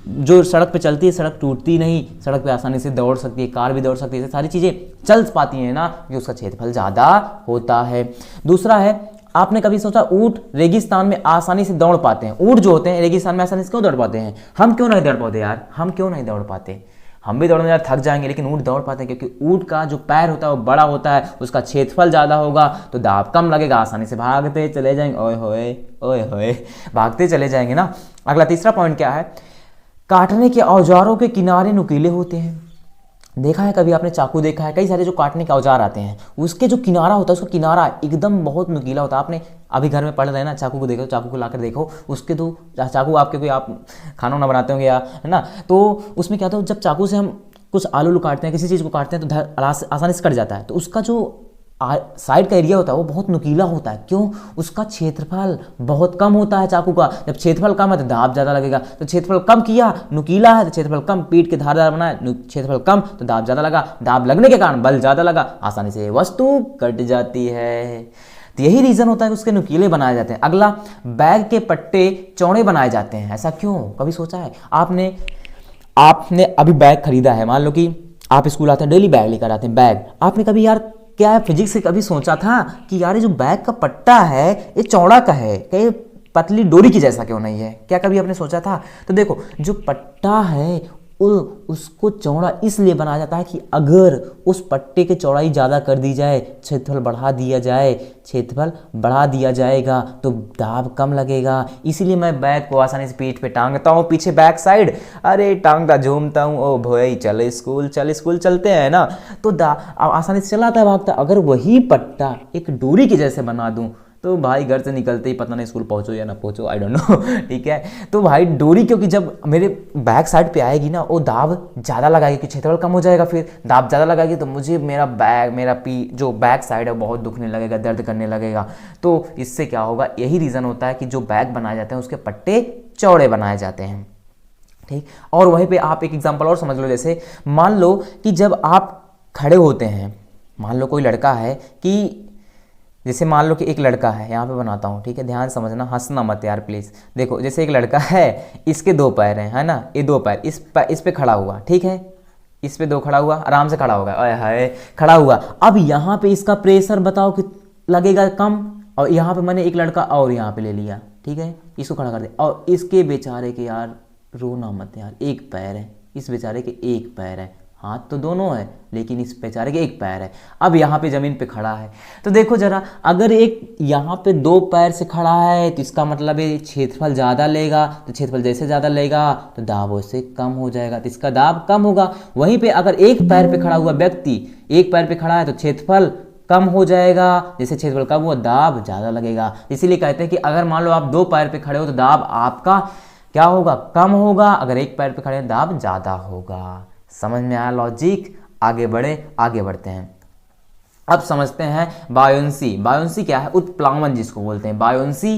जो सड़क पे चलती है सड़क टूटती नहीं, सड़क पे आसानी से दौड़ सकती है, कार भी दौड़ सकती है, सारी चीज़ें चल पाती हैं ना, कि उसका क्षेत्रफल ज़्यादा होता है। दूसरा है, आपने कभी सोचा ऊंट रेगिस्तान में आसानी से दौड़ पाते हैं? ऊंट जो होते हैं रेगिस्तान में आसानी से क्यों दौड़ पाते हैं? हम क्यों नहीं दौड़ पाते यार? हम क्यों नहीं दौड़ पाते? हम भी दौड़ने थक जाएंगे, लेकिन ऊंट दौड़ पाते हैं क्योंकि ऊंट का जो पैर होता है वो बड़ा होता है, उसका क्षेत्रफल ज़्यादा होगा, तो दाब कम लगेगा, आसानी से भागते चले जाएंगे, ओए होए भागते चले जाएंगे ना। अगला तीसरा पॉइंट क्या है, काटने के औजारों के किनारे नुकीले होते हैं। देखा है कभी आपने चाकू देखा है, कई सारे जो काटने के औजार आते हैं उसके जो किनारा होता है, उसका किनारा एकदम बहुत नुकीला होता है। आपने अभी घर में पढ़ रहे हैं ना, चाकू को देखो, चाकू को लाकर देखो, उसके तो चाकू आपके कोई आप खाना वाना बनाते होंगे या है ना, तो उसमें क्या होता है, जब चाकू से हम कुछ आलू काटते हैं, किसी चीज़ को काटते हैं तो आसानी से कट जाता है, तो उसका जो साइड का एरिया होता है वो बहुत नुकीला होता है। क्यों? उसका क्षेत्रफल बहुत कम होता है चाकू का। जब क्षेत्रफल कम है तो दाब ज़्यादा लगेगा, तो क्षेत्रफल कम किया, नुकीला है तो क्षेत्रफल कम, पीठ के धारदार बनाए, क्षेत्रफल कम तो दाब ज़्यादा लगा, दाब लगने के कारण बल ज़्यादा लगा, आसानी से वस्तु कट जाती है। तो यही रीज़न होता है कि उसके नुकीले बनाए जाते हैं। अगला, बैग के पट्टे चौड़े बनाए जाते हैं। ऐसा क्यों? कभी सोचा है आपने अभी बैग खरीदा है, मान लो कि आप स्कूल आते हैं, डेली बैग लेकर आते हैं, बैग आपने कभी यार क्या फिजिक्स से कभी सोचा था कि यार ये जो बैग का पट्टा है ये चौड़ा का है, क्या पतली डोरी की जैसा क्यों नहीं है? क्या कभी आपने सोचा था? तो देखो जो पट्टा है उसको चौड़ा इसलिए बनाया जाता है कि अगर उस पट्टे की चौड़ाई ज़्यादा कर दी जाए, क्षेत्रफल बढ़ा दिया जाएगा तो दाब कम लगेगा। इसीलिए मैं बैग को आसानी से पीठ पे टांगता हूँ, पीछे बैक साइड, अरे टांगता झूमता हूँ, ओ भाई चल स्कूल चलते हैं ना, तो आसानी से चलाता है, भागता। अगर वही पट्टा एक डोरी के जैसे बना दूँ तो भाई घर से निकलते ही पता नहीं स्कूल पहुंचो या ना पहुंचो, आई डोंट नो, ठीक है। तो भाई डोरी क्योंकि जब मेरे बैक साइड पे आएगी ना वो दाब ज़्यादा लगाएगी, कि क्षेत्रफल कम हो जाएगा, फिर दाब ज़्यादा लगाएगी तो मुझे मेरा जो बैक साइड है बहुत दुखने लगेगा, दर्द करने लगेगा। तो इससे क्या होगा, यही रीज़न होता है कि जो बैग बनाए जाते हैं उसके पट्टे चौड़े बनाए जाते हैं, ठीक। और वहीं पर आप एक एग्जाम्पल और समझ लो, जैसे मान लो कि जब आप खड़े होते हैं, मान लो कोई लड़का है कि जैसे मान लो कि एक लड़का है, यहाँ पे बनाता हूँ, ठीक है, ध्यान समझना, हंसना मत यार प्लीज़। देखो जैसे एक लड़का है, इसके 2 पैर हैं, है ना, ये 2 पैर इस पे खड़ा हुआ, ठीक है, इस पे 2 खड़ा हुआ, आराम से खड़ा होगा, अरे हाय खड़ा हुआ। अब यहाँ पे इसका प्रेशर बताओ कि लगेगा कम, और यहाँ पे मैंने एक लड़का और यहाँ पे ले लिया, ठीक है, इसको खड़ा कर दे, और इसके बेचारे के यार रोना मत यार, एक पैर है, इस बेचारे के एक पैर है, हाथ तो दोनों है लेकिन इस बेचारे के एक पैर है। अब यहाँ पे ज़मीन पे खड़ा है, तो देखो जरा, अगर एक यहाँ पे 2 पैर से खड़ा है तो इसका मतलब है क्षेत्रफल ज़्यादा लेगा, तो क्षेत्रफल जैसे ज़्यादा लेगा तो दाब उससे कम हो जाएगा, तो इसका दाब कम होगा। वहीं पे अगर एक पैर पे खड़ा हुआ व्यक्ति एक पैर पे खड़ा है तो क्षेत्रफल कम हो जाएगा, जैसे क्षेत्रफल कम हुआ दाब ज़्यादा लगेगा। इसीलिए कहते हैं कि अगर मान लो आप 2 पैर पे खड़े हो तो दाब आपका क्या होगा, कम होगा, अगर एक पैर पे खड़े हो दाब ज़्यादा होगा। समझ में आया लॉजिक? आगे बढ़ते हैं। अब समझते हैं बायोंसी। बायोंसी क्या है? उत्प्लावन जिसको बोलते हैं, बायोंसी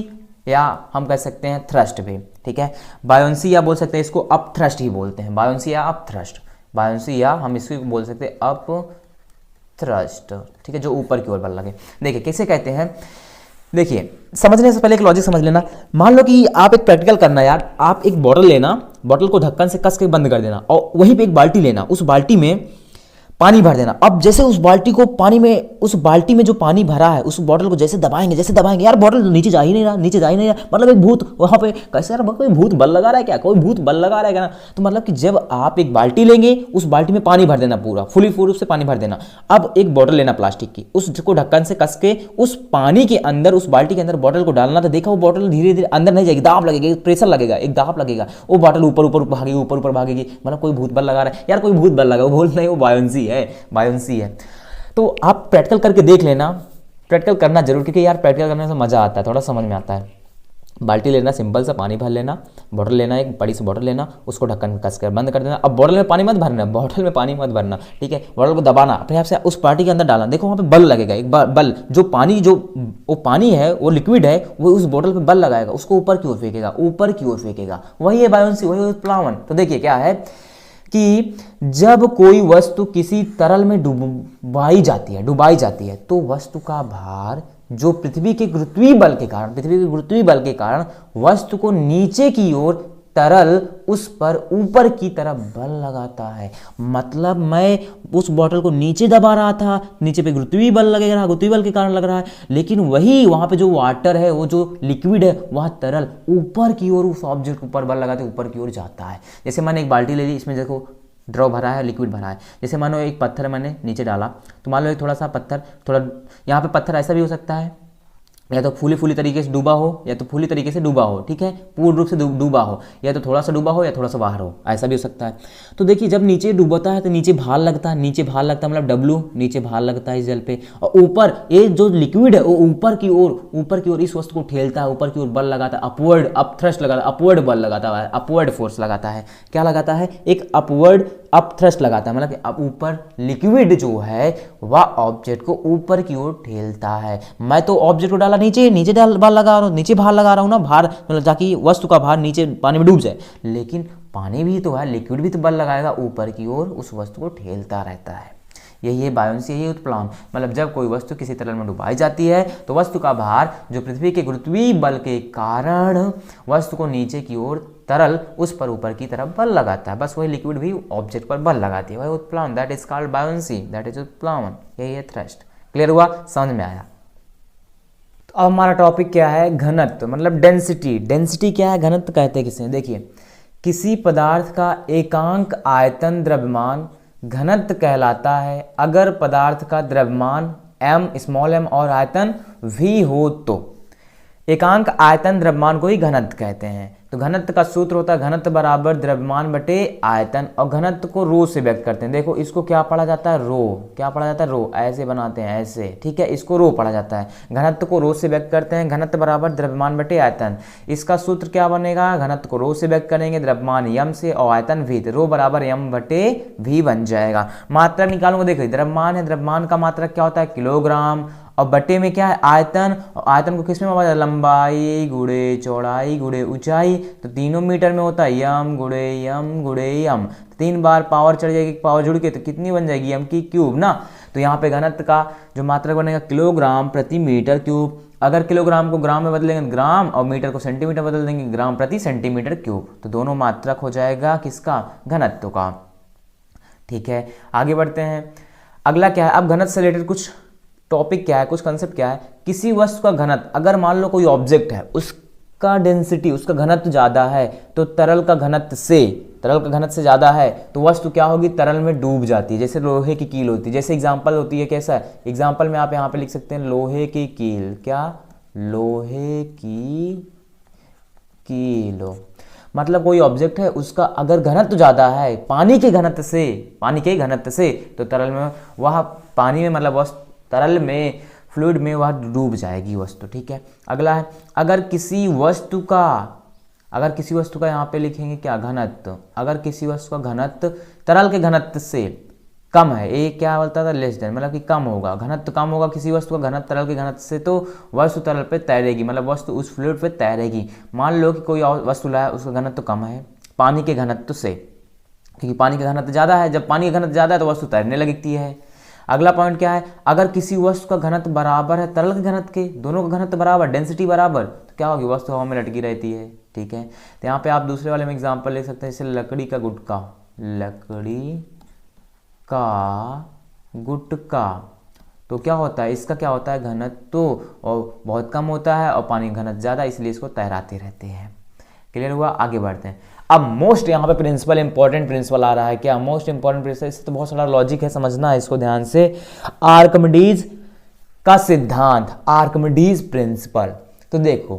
या हम कह सकते हैं थ्रस्ट भी, ठीक है। बायोंसी या बोल सकते हैं इसको अप थ्रस्ट ही बोलते हैं, बायोंसी या अप थ्रस्ट, बायोंसी या हम इसको बोल सकते हैं अप थ्रस्ट, ठीक है, जो ऊपर की ओर बल लगे। देखिए कैसे कहते हैं, देखिए समझने से पहले एक लॉजिक समझ लेना। मान लो कि आप एक प्रैक्टिकल करना यार, आप एक बॉटल लेना, बॉटल को ढक्कन से कस के बंद कर देना और वहीं पे एक बाल्टी लेना, उस बाल्टी में पानी भर देना। अब जैसे उस बाल्टी को पानी में, उस बाल्टी में जो पानी भरा है उस बॉटल को जैसे दबाएंगे यार बॉटल नीचे जा ही नहीं रहा, नीचे जा ही नहीं रहा। मतलब एक भूत वहां पे, कैसे यार कोई भूत बल लगा रहा है क्या, कोई भूत बल लगा रहा है क्या ना। तो मतलब कि जब आप एक बाल्टी लेंगे, उस बाल्टी में पानी भर देना, पूरा फुली रूप से पानी भर देना। अब एक बॉटल लेना प्लास्टिक की, उसको ढक्कन से कस के उस पानी के अंदर, उस बाल्टी के अंदर बॉटल को डालना। तो देखा वो बॉटल धीरे धीरे अंदर नहीं जाएगी, दाब लगेगी, प्रेशर लगेगा, एक दाब लगेगा, वो बॉटल ऊपर ऊपर भागेगी, ऊपर ऊपर भागेगी। मतलब कोई भूत बल लगा रहा है यार, कोई भूत बल लगा, वो भूत नहीं, वो बायोंसी है, बायोंसी है। तो आप प्रैक्टिकल करके देख लेना, प्रैक्टिकल करना जरूर, क्योंकि यार प्रैक्टिकल करने से मजा आता है, थोड़ा समझ में आता है। बाल्टी लेना, सिंपल सा पानी भर लेना, बॉटल लेना, एक बड़ी सी बॉटल लेना, उसको ढक्कन कस कर बंद कर देना। अब बॉटल में पानी मत भरना, बॉटल में पानी मत भरना, ठीक है। बॉटल को दबाना, अपने आप से उस बाल्टी के अंदर डालना। देखो वहाँ पे बल लगेगा, एक बल, जो पानी, जो वो पानी है, वो लिक्विड है, वो उस बॉटल पे बल लगाएगा, उसको ऊपर की ओर फेंकेगा, ऊपर की ओर फेंकेगा। वही है बायोंसी, वही है प्लावन। तो देखिए क्या है कि जब कोई वस्तु किसी तरल में डुबाई जाती है तो वस्तु का भार जो पृथ्वी के गुरुत्वीय बल के कारण वस्तु को नीचे की ओर, तरल उस पर ऊपर की तरफ बल लगाता है। मतलब मैं उस बॉटल को नीचे दबा रहा था, नीचे पे गुरुत्वीय बल लग रहा है, गुरुत्वीय बल के कारण लग रहा है, लेकिन वही वहां पे जो वाटर है, वो जो लिक्विड है, वह तरल ऊपर की ओर, उस ऑब्जेक्ट के ऊपर बल लगाते ऊपर की ओर जाता है। जैसे मैंने एक बाल्टी ले ली, इसमें देखो ड्रॉ भरा है, लिक्विड भरा है। जैसे मानो एक पत्थर मैंने नीचे डाला, तो मान लो एक थोड़ा सा पत्थर, थोड़ा यहाँ पे पत्थर ऐसा भी हो सकता है, या तो फूली तरीके से डूबा हो, या तो फूली तरीके से डूबा हो, ठीक है, पूर्ण रूप से डूबा हो, या तो थोड़ा सा डूबा हो, या थोड़ा सा बाहर हो, ऐसा भी हो सकता है। तो देखिए जब नीचे डूबता है तो नीचे भार लगता है, मतलब W, नीचे भार लगता है इस जल पे, और ऊपर ये जो लिक्विड है वो ऊपर की ओर इस वस्तु को ठेलता है, ऊपर की ओर बल लगाता है, अपवर्ड, अपथ्रस्ट लगाता है, अपवर्ड बल लगाता है, अपवर्ड फोर्स लगाता है। क्या लगाता है? एक अपवर्ड अपथ्रस्ट लगाता है, मतलब कि अब ऊपर लिक्विड जो है वह ऑब्जेक्ट को ऊपर की ओर ठेलता है। मैं तो ऑब्जेक्ट को डाला नीचे भार लगा रहा हूँ ना, भार मतलब ताकि वस्तु का भार नीचे पानी में डूब जाए, लेकिन पानी भी तो है, लिक्विड भी तो बल लगाएगा, ऊपर की ओर उस वस्तु को ठेलता रहता है। यही है बायोंसी, यही उत्प्लावन। मतलब जब कोई वस्तु किसी तरल में डुबाई जाती है तो वस्तु का भार जो पृथ्वी के गुरुत्वीय बल के कारण वस्तु को नीचे की ओर, तरल उस पर ऊपर की तरफ बल लगाता है। बस वही लिक्विड भी ऑब्जेक्ट पर बल लगाती है, वही उत्प्लावन, that is called buoyancy, that is उत्प्लावन। यही है थ्रस्ट। क्लियर हुआ? समझ में आया? तो अब हमारा टॉपिक क्या है? घनत्व, मतलब डेंसिटी। डेंसिटी क्या है? घनत्व कहते हैं किसे? देखिए किसी पदार्थ का एकांक आयतन द्रव्यमान घनत्व कहलाता है अगर पदार्थ का द्रव्यमान m, स्मॉल m और आयतन v हो तो। एकांक आयतन द्रव्यमान को ही घनत्व कहते हैं। तो घनत्व का सूत्र होता है घनत्व बराबर द्रव्यमान बटे आयतन, और घनत्व को रो से व्यक्त करते हैं। देखो इसको क्या पढ़ा जाता है? रो। क्या पढ़ा जाता है? रो। ऐसे बनाते हैं, ऐसे, ठीक है, इसको रो पढ़ा जाता है। घनत्व को रो से व्यक्त करते हैं, घनत्व बराबर द्रव्यमान बटे आयतन। इसका सूत्र क्या बनेगा? घनत्व को रो से व्यक्त करेंगे, द्रव्यमान यम से और आयतन v, तो रो बराबर यम बटे v बन जाएगा। मात्रक निकालूंगा, देखो द्रव्यमान है, द्रव्यमान का मात्रक क्या होता है? किलोग्राम, और बटे में क्या है? आयतन। और आयतन को किस में मापा जाता है? लंबाई गुणे चौड़ाई गुणे ऊंचाई, तो तीनों मीटर में होता है, यम गुणे यम। 3 बार पावर चढ़ जाएगी, पावर जुड़ के तो कितनी बन जाएगी? यम की क्यूब ना। तो यहाँ पे घनत्व का जो मात्रक बनेगा किलोग्राम प्रति मीटर क्यूब। अगर किलोग्राम को ग्राम में बदलेंगे ग्राम, और मीटर को सेंटीमीटर बदल देंगे ग्राम प्रति सेंटीमीटर क्यूब, तो दोनों मात्रक हो जाएगा किसका? घनत्व का। ठीक है, आगे बढ़ते हैं। अगला क्या है? अब घनत्व से रिलेटेड कुछ टॉपिक क्या है, कुछ कंसेप्ट क्या है? किसी वस्तु का घनत्व, अगर मान लो कोई ऑब्जेक्ट है, उसका डेंसिटी, उसका घनत्व ज़्यादा है, तो तरल का घनत्व से ज़्यादा है तो वस्तु क्या होगी? तरल में डूब जाती है। जैसे लोहे की कील होती है, जैसे एग्जाम्पल होती है, कैसा एग्जाम्पल में आप यहाँ पे लिख सकते हैं, लोहे की कील। क्या? लोहे की कील। मतलब कोई ऑब्जेक्ट है, उसका अगर घनत्व ज़्यादा है पानी के घनत्व से, तो तरल में वह पानी में, मतलब वस्तु तरल में, फ्लूइड में वह डूब जाएगी वस्तु। ठीक है, अगला है, अगर किसी वस्तु का यहाँ पे लिखेंगे क्या? घनत्व। अगर किसी वस्तु का घनत्व तरल के घनत्व से कम है, ये क्या बोलता था? लेस देन, मतलब कि कम होगा, घनत्व कम होगा किसी वस्तु का घनत्व तरल के घनत्व से, तो वस्तु तरल पे तैरेगी, मतलब वस्तु उस फ्लूइड पे तैरेगी। मान लो कि कोई वस्तु लाया, उसका घनत्व कम है पानी के घनत्व से, क्योंकि पानी का घनत्व ज़्यादा है। जब पानी का घनत्व ज़्यादा है तो वस्तु तैरने लगती है। अगला पॉइंट क्या है, अगर किसी वस्तु का घनत्व बराबर है तरल के घनत्व के, दोनों का घनत्व बराबर, डेंसिटी बराबर, तो क्या होगी, वस्तु हवा में लटकी रहती है। ठीक है, तो यहाँ पे आप दूसरे वाले में एग्जांपल ले सकते हैं, जैसे लकड़ी का गुटका, लकड़ी का गुटका, तो क्या होता है, इसका क्या होता है, घनत्व तो और बहुत कम होता है और पानी का घनत्व ज़्यादा, इसलिए इसको तैराते रहते हैं। क्लियर हुआ, आगे बढ़ते हैं। अब मोस्ट यहाँ पे प्रिंसिपल, इंपॉर्टेंट प्रिंसिपल आ रहा है, क्या मोस्ट इंपॉर्टेंट प्रिंसिपल, इससे तो बहुत सारा लॉजिक है, समझना है इसको ध्यान से। आर्किमिडीज का सिद्धांत, आर्किमिडीज प्रिंसिपल। तो देखो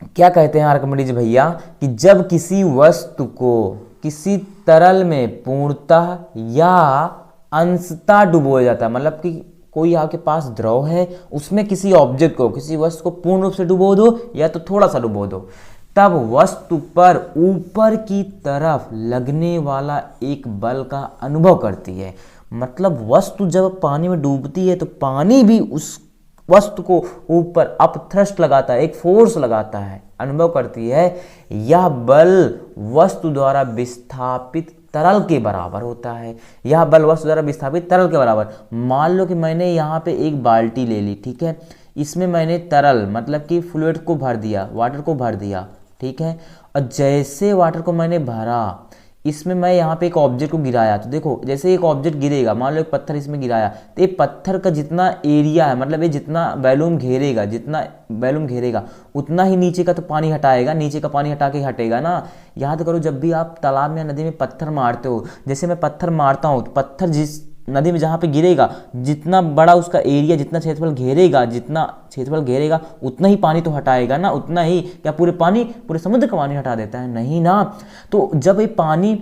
क्या कहते हैं आर्किमिडीज भैया, कि जब किसी वस्तु को किसी तरल में पूर्णतः या अंशतः डुबोया जाता है, मतलब कि कोई आपके पास द्रव है, उसमें किसी ऑब्जेक्ट को, किसी वस्तु को पूर्ण रूप से डुबो दो या तो थोड़ा सा डुबो दो, तब वस्तु पर ऊपर की तरफ लगने वाला एक बल का अनुभव करती है। मतलब वस्तु जब पानी में डूबती है तो पानी भी उस वस्तु को ऊपर अपथ्रस्ट लगाता है, एक फोर्स लगाता है, अनुभव करती है। यह बल वस्तु द्वारा विस्थापित तरल के बराबर होता है। यह बल वस्तु द्वारा विस्थापित तरल के बराबर। मान लो कि मैंने यहाँ पे एक बाल्टी ले ली, ठीक है, इसमें मैंने तरल मतलब कि फ्लूइड को भर दिया, वाटर को भर दिया, ठीक है, और जैसे वाटर को मैंने भरा, इसमें मैं यहाँ पे एक ऑब्जेक्ट को गिराया, तो देखो जैसे एक ऑब्जेक्ट गिरेगा, मान लो एक पत्थर इसमें गिराया, तो ये पत्थर का जितना एरिया है, मतलब ये जितना वॉल्यूम घेरेगा, जितना वॉल्यूम घेरेगा उतना ही नीचे का तो पानी हटाएगा, नीचे का पानी हटा के हटेगा ना। याद करो जब भी आप तालाब में या नदी में पत्थर मारते हो, जैसे मैं पत्थर मारता हूँ तो पत्थर जिस नदी में जहाँ पे गिरेगा, जितना बड़ा उसका एरिया, जितना क्षेत्रफल घेरेगा उतना ही पानी तो हटाएगा ना, उतना ही। क्या पूरे समुद्र का पानी हटा देता है? नहीं ना। तो जब ये पानी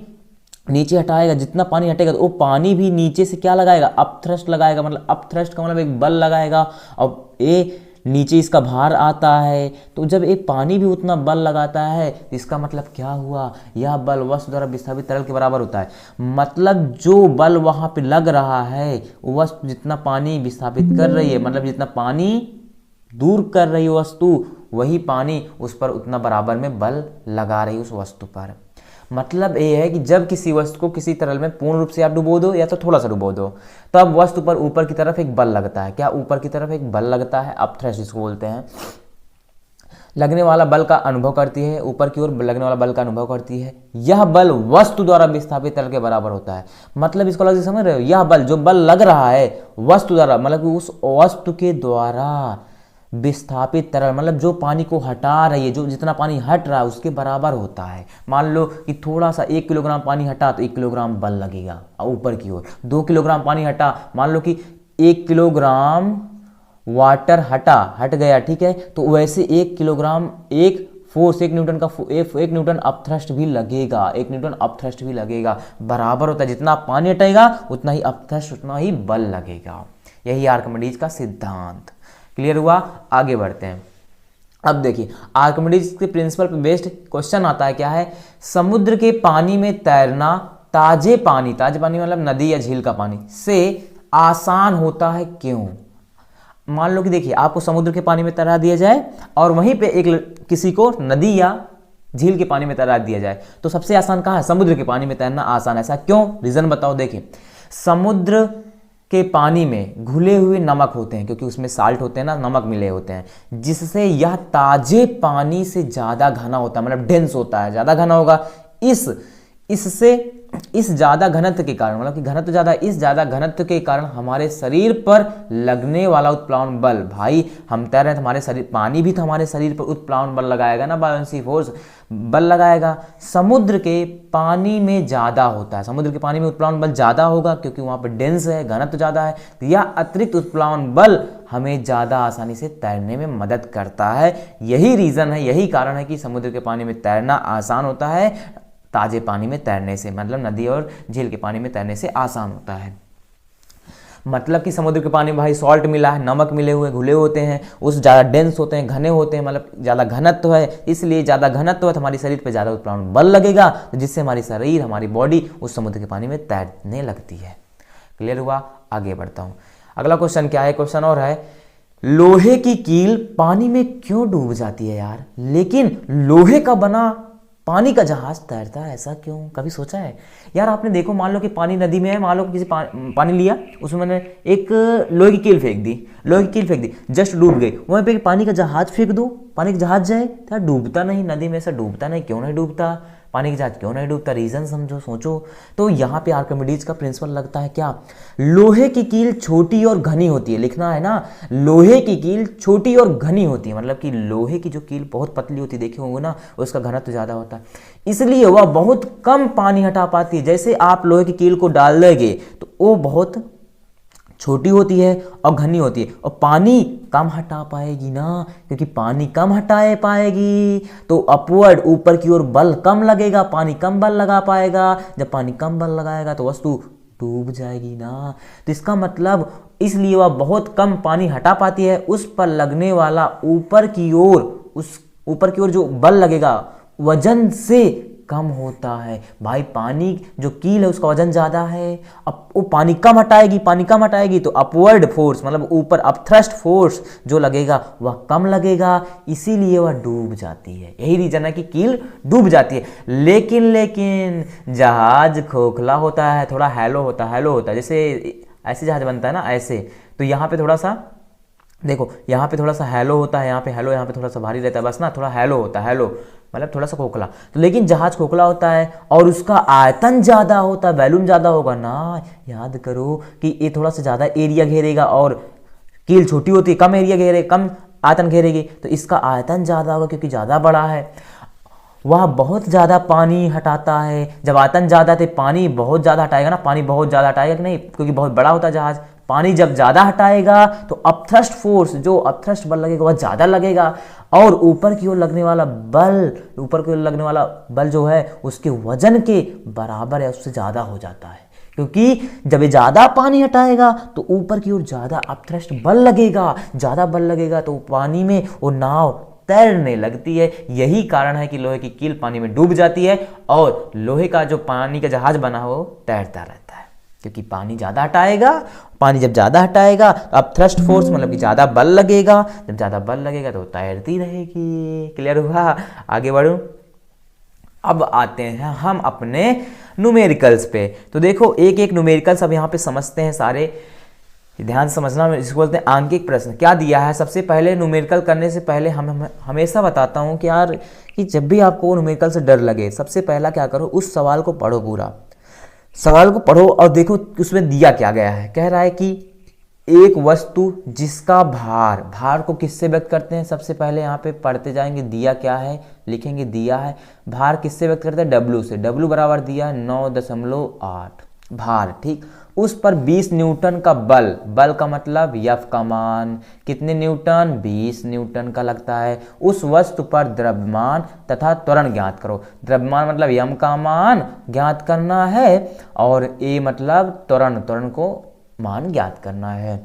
नीचे हटाएगा, जितना पानी हटेगा तो वो पानी भी नीचे से क्या लगाएगा, अपथ्रस्ट लगाएगा, मतलब अपथ्रस्ट का मतलब एक बल लगाएगा, और ये नीचे इसका भार आता है, तो जब एक पानी भी उतना बल लगाता है, इसका मतलब क्या हुआ, यह बल वस्तु द्वारा विस्थापित तरल के बराबर होता है। मतलब जो बल वहां पे लग रहा है, वस्तु जितना पानी विस्थापित कर रही है, मतलब जितना पानी दूर कर रही है वस्तु, वही पानी उस पर उतना बराबर में बल लगा रही है उस वस्तु पर। मतलब ये है कि जब किसी वस्तु को किसी तरल में पूर्ण रूप से आप डुबो दो या तो थोड़ा सा डुबो दो, तब वस्तु पर ऊपर की तरफ एक बल लगता है। क्या ऊपर की तरफ एक बल लगता है, अपथ्रस्ट जिसको बोलते हैं। लगने वाला बल का अनुभव करती है, ऊपर की ओर लगने वाला बल का अनुभव करती है। यह बल वस्तु द्वारा विस्थापित तरल के बराबर होता है। मतलब इसको अलग से समझ रहे हो, यह बल जो बल लग रहा है वस्तु द्वारा, मतलब कि उस वस्तु के द्वारा विस्थापित तरल, मतलब जो पानी को हटा रही है, जो जितना पानी हट रहा है उसके बराबर होता है। मान लो कि थोड़ा सा 1 किलोग्राम पानी हटा तो 1 किलोग्राम बल लगेगा ऊपर की ओर। 2 किलोग्राम पानी हटा, मान लो कि 1 किलोग्राम वाटर हट गया, ठीक है, तो वैसे 1 किलोग्राम एक फोर्स, 1 न्यूटन का 1 न्यूटन अपथ्रस्ट भी लगेगा, 1 न्यूटन अपथ्रस्ट भी लगेगा, बराबर होता है। जितना पानी हटेगा उतना ही अपथ्रस्ट, उतना ही बल लगेगा। यही आर्किमिडीज का सिद्धांत। क्लियर हुआ, आगे बढ़ते हैं। अब देखिए आर्किमिडीज के प्रिंसिपल पे बेस्ड क्वेश्चन आता है, क्या है, समुद्र के पानी में तैरना ताजे पानी मतलब नदी या झील का पानी से आसान होता है, क्यों? मान लो कि देखिए आपको समुद्र के पानी में तैरा दिया जाए और वहीं पे किसी को नदी या झील के पानी में तैरा दिया जाए, तो सबसे आसान कहाँ है? समुद्र के पानी में तैरना आसान। ऐसा क्यों? रीजन बताओ। देखिए समुद्र के पानी में घुले हुए नमक होते हैं, क्योंकि उसमें साल्ट होते हैं ना, नमक मिले होते हैं, जिससे यह ताजे पानी से ज़्यादा घना होता है, मतलब डेंस होता है, ज़्यादा घना होगा। इस ज़्यादा घनत्व के कारण, मतलब कि घनत्व ज़्यादा है, इस ज़्यादा घनत्व के कारण हमारे शरीर पर लगने वाला उत्प्लावन बल, भाई हम तैर रहे हैं तो हमारे शरीर, पानी भी तो हमारे शरीर पर उत्प्लावन बल लगाएगा ना, बायोन्सी फोर्स बल लगाएगा। समुद्र के पानी में ज़्यादा होता है, समुद्र के पानी में उत्प्लावन बल ज़्यादा होगा क्योंकि वहाँ पर डेंस है, घनत्व ज़्यादा है, तो यह अतिरिक्त उत्प्लावन बल हमें ज़्यादा आसानी से तैरने में मदद करता है। यही रीज़न है, यही कारण है कि समुद्र के पानी में तैरना आसान होता है ताजे पानी में तैरने से, मतलब नदी और झील के पानी में तैरने से आसान होता है। मतलब कि समुद्र के पानी में भाई सॉल्ट मिला है, नमक मिले हुए घुले होते हैं, उस ज़्यादा डेंस होते हैं, घने होते हैं, मतलब ज़्यादा घनत्व है, इसलिए ज़्यादा घनत्व है तो हमारे शरीर पे ज़्यादा उत्प्लावन बल लगेगा, तो जिससे हमारी शरीर, हमारी बॉडी उस समुद्र के पानी में तैरने लगती है। क्लियर हुआ, आगे बढ़ता हूँ। अगला क्वेश्चन क्या है, क्वेश्चन और है, लोहे की कील पानी में क्यों डूब जाती है यार? लेकिन लोहे का बना पानी का जहाज तैरता है, ऐसा क्यों? कभी सोचा है यार आपने? देखो मान लो कि पानी नदी में है, मान लो किसी पानी लिया, उसमें मैंने एक लोहे की कील फेंक दी, लोहे की कील फेंक दी, जस्ट डूब गई, वहीं पे पानी का जहाज फेंक दो, पानी का जहाज जाए तो यार डूबता नहीं, नदी में ऐसा डूबता नहीं, क्यों नहीं डूबता? पानी का जहाज क्यों नहीं डूबता? रीजन समझो, सोचो। तो यहाँ पे आर्किमिडीज का प्रिंसिपल लगता है क्या? लोहे की कील छोटी और घनी होती है, लिखना है ना, लोहे की कील छोटी और घनी होती है, मतलब कि लोहे की जो कील बहुत पतली होती है, देखे होंगे ना, उसका घनत्व तो ज्यादा होता है, इसलिए वह बहुत कम पानी हटा पाती है। जैसे आप लोहे की कील को डाल देंगे तो वो बहुत छोटी होती है और घनी होती है, और पानी कम हटा पाएगी ना, क्योंकि पानी कम हटाए पाएगी तो अपवर्ड ऊपर की ओर बल कम लगेगा, पानी कम बल लगा पाएगा, जब पानी कम बल लगाएगा तो वस्तु डूब जाएगी ना। तो इसका मतलब इसलिए वह बहुत कम पानी हटा पाती है, उस पर लगने वाला ऊपर की ओर, उस ऊपर की ओर जो बल लगेगा वजन से कम होता है। भाई पानी जो कील है उसका वजन ज्यादा है, अब वो पानी कम हटाएगी, पानी कम हटाएगी तो अपवर्ड फोर्स मतलब ऊपर अपथ्रस्ट फोर्स जो लगेगा वह कम लगेगा, इसीलिए वह डूब जाती है। यही रीजन है कि कील डूब जाती है। लेकिन जहाज खोखला होता है, थोड़ा हैलो होता है, जैसे ऐसे जहाज बनता है ना ऐसे, तो यहाँ पे थोड़ा सा देखो, यहाँ पे थोड़ा सा हैलो होता है, यहाँ पे हैलो, यहाँ पे थोड़ा सा भारी रहता है, बस ना थोड़ा हैलो होता है, हैलो मतलब थोड़ा सा खोखला। तो लेकिन जहाज खोखला होता है और उसका आयतन ज्यादा होता है, वॉल्यूम ज्यादा होगा ना। याद करो कि ये थोड़ा सा ज्यादा एरिया घेरेगा और कील छोटी होती है, कम एरिया घेरे, कम आयतन घेरेगी, तो इसका आयतन ज्यादा होगा क्योंकि ज्यादा बड़ा है। वह बहुत ज़्यादा पानी हटाता है, जब आयतन ज़्यादा तो पानी बहुत ज़्यादा हटाएगा ना, पानी बहुत ज़्यादा हटाएगा कि नहीं, क्योंकि बहुत बड़ा होता है जहाज। पानी जब ज़्यादा हटाएगा तो अपथ्रस्ट फोर्स, जो अपथ्रस्ट बल लगेगा वह ज़्यादा लगेगा, और ऊपर की ओर लगने वाला बल, ऊपर की ओर लगने वाला बल जो है उसके वजन के बराबर है, उससे ज़्यादा हो जाता है। क्योंकि जब ये ज़्यादा पानी हटाएगा तो ऊपर की ओर ज़्यादा अपथ्रस्ट बल लगेगा, ज़्यादा बल लगेगा तो पानी में वो नाव तैरने लगती है। यही कारण है कि लोहे की कील पानी में डूब जाती है और लोहे का जो पानी का जहाज बना हो तैरता रहता है, क्योंकि पानी ज्यादा हटाएगा। पानी जब ज्यादा हटाएगा तो अब थ्रस्ट फोर्स मतलब कि ज्यादा बल लगेगा, जब ज्यादा बल लगेगा तो तैरती रहेगी। क्लियर हुआ? आगे बढ़ूं। अब आते हैं हम अपने न्यूमेरिकल्स पे। तो देखो एक एक न्यूमेरिकल्स अब यहाँ पे समझते हैं सारे, ध्यान से समझना। इसको बोलते हैं आंकिक प्रश्न। क्या दिया है? सबसे पहले न्यूमेरिकल करने से पहले हम हमेशा बताता हूँ कि यार कि जब भी आपको न्यूमेरिकल से डर लगे, सबसे पहला क्या करो, उस सवाल को पढ़ो, पूरा सवाल को पढ़ो और देखो उसमें दिया क्या गया है। कह रहा है कि एक वस्तु जिसका भार, भार को किससे व्यक्त करते हैं? सबसे पहले यहाँ पे पढ़ते जाएंगे, दिया क्या है लिखेंगे, दिया है भार किससे व्यक्त करते हैं? W से। W बराबर दिया है 9.8 भार, ठीक। उस पर 20 न्यूटन का बल, बल का मतलब F का मान कितने न्यूटन? 20 न्यूटन का लगता है। उस वस्तु पर द्रव्यमान तथा त्वरण ज्ञात करो। द्रव्यमान मतलब m का मान ज्ञात करना है और a मतलब त्वरण, त्वरण को मान ज्ञात करना है।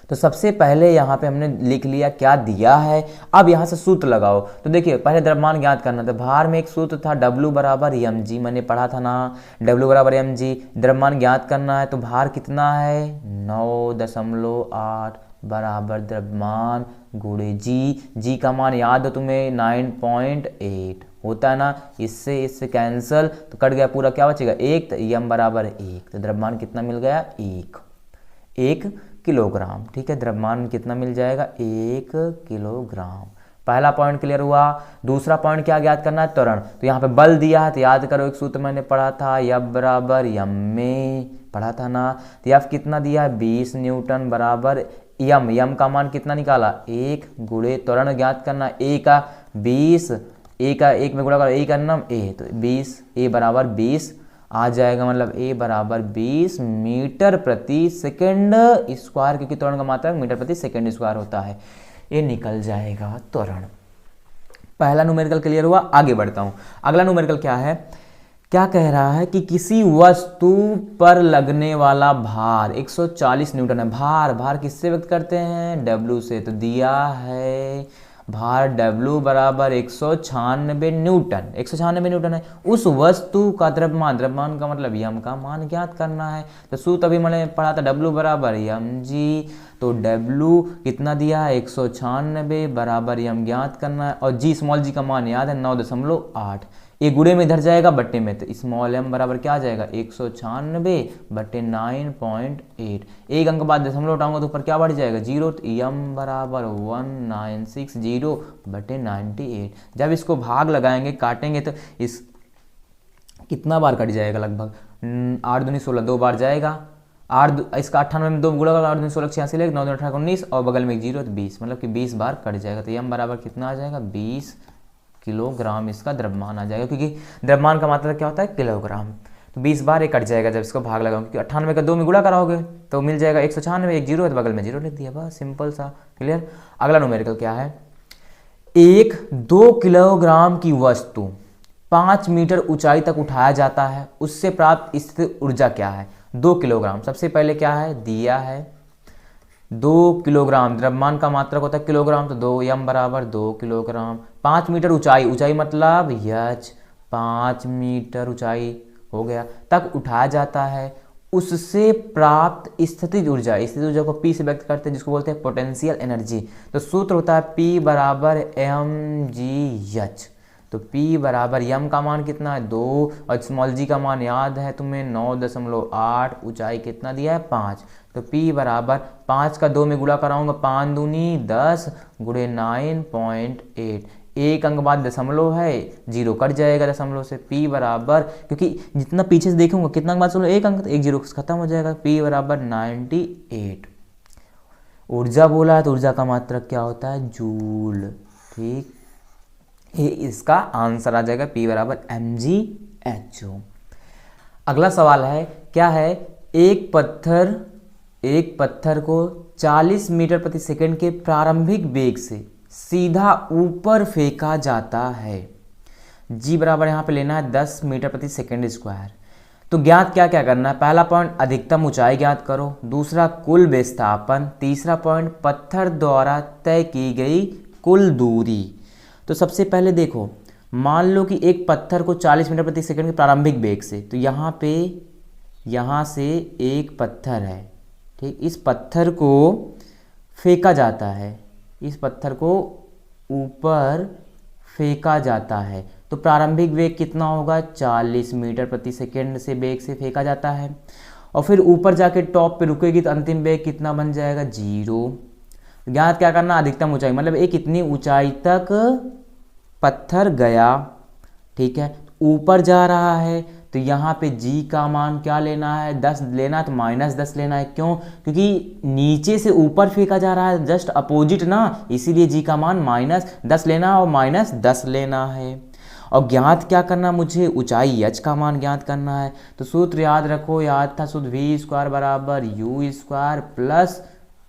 तो सबसे पहले यहाँ पे हमने लिख लिया क्या दिया है। अब यहाँ से सूत्र लगाओ। तो देखिए पहले द्रव्यमान ज्ञात करना था, भार में एक सूत्र था W बराबर mg, मैंने पढ़ा था ना, W बराबर mg। द्रव्यमान ज्ञात करना है तो भार कितना है? 9.8 बराबर द्रव्यमान गुणे g का मान याद हो तुम्हें 9.8 होता है ना, इससे कैंसल तो कट गया पूरा, क्या बचेगा? 1, तो m बराबर 1, तो द्रव्यमान कितना मिल गया? 1 किलोग्राम। ठीक है, द्रव्यमान कितना मिल जाएगा? 1 किलोग्राम। पहला पॉइंट क्लियर हुआ। दूसरा पॉइंट क्या ज्ञात करना है? त्वरण। तो यहाँ पे बल दिया है तो याद करो एक सूत्र मैंने पढ़ा था, F बराबर m में पढ़ा था ना। तो F कितना दिया है? 20 न्यूटन बराबर m का मान कितना निकाला? 1 गुणे त्वरण ज्ञात करना, a का 20, a का 1 में गुणा करो, a का नाम a, तो 20, a बराबर 20 आ जाएगा, मतलब a बराबर 20 मीटर प्रति सेकंड स्क्वायर, क्योंकि त्वरण का मात्रा मीटर प्रति सेकंड स्क्वायर होता है। ये निकल जाएगा त्वरण। पहला न्यूमेरिकल क्लियर हुआ। आगे बढ़ता हूं। अगला न्यूमेरिकल क्या है? क्या कह रहा है कि किसी वस्तु पर लगने वाला भार 140 न्यूटन है। भार किससे व्यक्त करते हैं? W से। तो दिया है भार W बराबर 196 न्यूटन, 196 न्यूटन है। उस वस्तु का द्रव्यमान, द्रव्यमान का मतलब यम का मान ज्ञात करना है। तो सूत्र अभी मैंने पढ़ा था W बराबर mg, तो W कितना दिया है 196 बराबर यम ज्ञात करना है, और g स्मॉल g का मान याद है 9.8। ये गुणे में इधर जाएगा बट्टे में, तो स्मॉल m बराबर क्या आ जाएगा 196 बट्टे 9.8। एक अंक बाद दशमलव उठाऊंगा तो ऊपर क्या बढ़ जाएगा 0, तो m बराबर 1960 बट्टे 98। जब इसको भाग लगाएंगे काटेंगे तो इस कितना बार कट जाएगा, लगभग 8 दूनी 16 दो बार जाएगा। 8 इसका 98 में 2 गुणा 8 दूनी 16 86 लेगा, 9 दूनी 18 19 और बगल में 0 तो 20, मतलब कि 20 बार कट जाएगा। तो m बराबर कितना आ जाएगा 20 किलोग्राम इसका द्रव्यमान आ जाएगा, क्योंकि द्रव्यमान का मात्रा क्या होता है किलोग्राम। तो 20 बार ये कट जाएगा जब इसको भाग लगाऊंगा, क्योंकि 98 का 2 में गुणा कराओगे तो मिल जाएगा 196, एक 0 है तो बगल में 0 लिख दिया, बस सिंपल सा, क्लियर। अगला न्यूमेरिकल क्या है, एक 2 किलोग्राम की वस्तु 5 मीटर ऊंचाई तक उठाया जाता है, उससे प्राप्त स्थितिज ऊर्जा क्या है। 2 किलोग्राम, सबसे पहले क्या है दिया है 2 किलोग्राम, द्रव्यमान का मात्रक होता है किलोग्राम, तो 2 m बराबर 2 किलोग्राम। 5 मीटर ऊंचाई, ऊंचाई मतलब यच 5 मीटर ऊंचाई हो गया तक उठाया जाता है, उससे प्राप्त स्थितिज ऊर्जा, स्थितिज ऊर्जा को P से व्यक्त करते हैं जिसको बोलते हैं पोटेंशियल एनर्जी। तो सूत्र होता है P बराबर mgh। तो P बराबर m का मान कितना है 2 और स्मॉल g का मान याद है तुम्हें 9.8, ऊंचाई कितना दिया है 5। तो P बराबर 5 का 2 में गुणा कराऊंगा 5 दूनी 10 गुणे 9.8, एक अंक बाद दशमलव है 0 कट जाएगा दशमलव से। P बराबर, क्योंकि जितना पीछे से देखूंगा कितना अंक बाद दशमलव एक अंक, तो एक 0 खत्म हो जाएगा। P बराबर 98। ऊर्जा बोला है तो ऊर्जा का मात्रक क्या होता है जूल, ठीक, ये इसका आंसर आ जाएगा P बराबर mgh। अगला सवाल है क्या है, एक पत्थर को 40 मीटर प्रति सेकंड के प्रारंभिक वेग से सीधा ऊपर फेंका जाता है। g बराबर यहाँ पे लेना है 10 मीटर प्रति सेकंड स्क्वायर। तो ज्ञात क्या क्या करना है, पहला पॉइंट अधिकतम ऊंचाई ज्ञात करो, दूसरा कुल विस्थापन, तीसरा पॉइंट पत्थर द्वारा तय की गई कुल दूरी। तो सबसे पहले देखो, मान लो कि एक पत्थर को 40 मीटर प्रति सेकंड के प्रारंभिक वेग से, तो यहाँ से एक पत्थर है, ठीक, इस पत्थर को फेंका जाता है, इस पत्थर को ऊपर फेंका जाता है। तो प्रारंभिक वेग कितना होगा 40 मीटर प्रति सेकंड से वेग से फेंका जाता है, और फिर ऊपर जाके टॉप पे रुकेगी तो अंतिम वेग कितना बन जाएगा 0। ज्ञात क्या करना, अधिकतम ऊंचाई, मतलब एक कितनी ऊंचाई तक पत्थर गया, ठीक है, ऊपर जा रहा है, तो यहाँ पे g का मान क्या लेना है 10 लेना है, तो -10 लेना है। क्यों, क्योंकि नीचे से ऊपर फेंका जा रहा है, जस्ट अपोजिट ना, इसीलिए g का मान -10 लेना है और -10 लेना है। और ज्ञात क्या करना, मुझे ऊंचाई h का मान ज्ञात करना है। तो सूत्र याद रखो, याद था सूत्र v² बराबर u² प्लस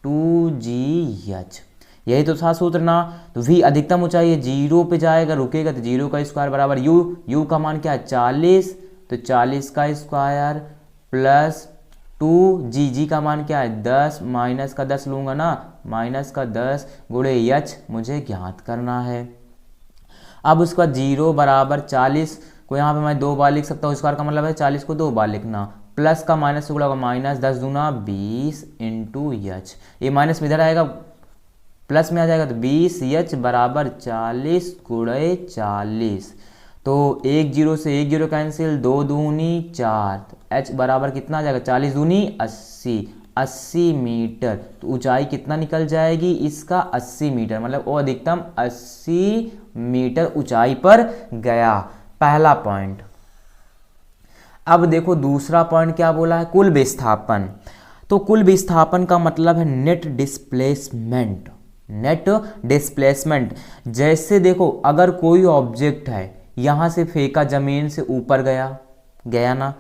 2gh, यही तो था सूत्र ना। तो v अधिकतम ऊंचाई है, 0 पे जाएगा रुकेगा, तो 0 का स्क्वायर बराबर u का मान क्या है 40, तो 40 का स्क्वायर प्लस 2g का मान क्या है 10, माइनस का 10 लूंगा ना, माइनस का 10 गुणे h मुझे ज्ञात करना है। अब उसका 0 बराबर 40 को यहाँ पे मैं 2 बार लिख सकता हूँ, स्क्वायर का मतलब है 40 को 2 बार लिखना, प्लस का माइनस से गुणा होगा -10 दूना 20 इंटू h, ये माइनस में इधर आएगा प्लस में आ जाएगा, तो 20h बराबर 40 गुणे 40। तो 1 0 से 1 0 कैंसिल, 2 दूनी 4, तो h बराबर कितना आ जाएगा 40 दूनी 80 मीटर। तो ऊंचाई कितना निकल जाएगी इसका 80 मीटर, मतलब वो अधिकतम 80 मीटर ऊंचाई पर गया, पहला पॉइंट। अब देखो दूसरा पॉइंट क्या बोला है, कुल विस्थापन। तो कुल विस्थापन का मतलब है नेट डिस्प्लेसमेंट, नेट डिस्प्लेसमेंट। जैसे देखो अगर कोई ऑब्जेक्ट है यहाँ से फेंका जमीन से ऊपर गया ना,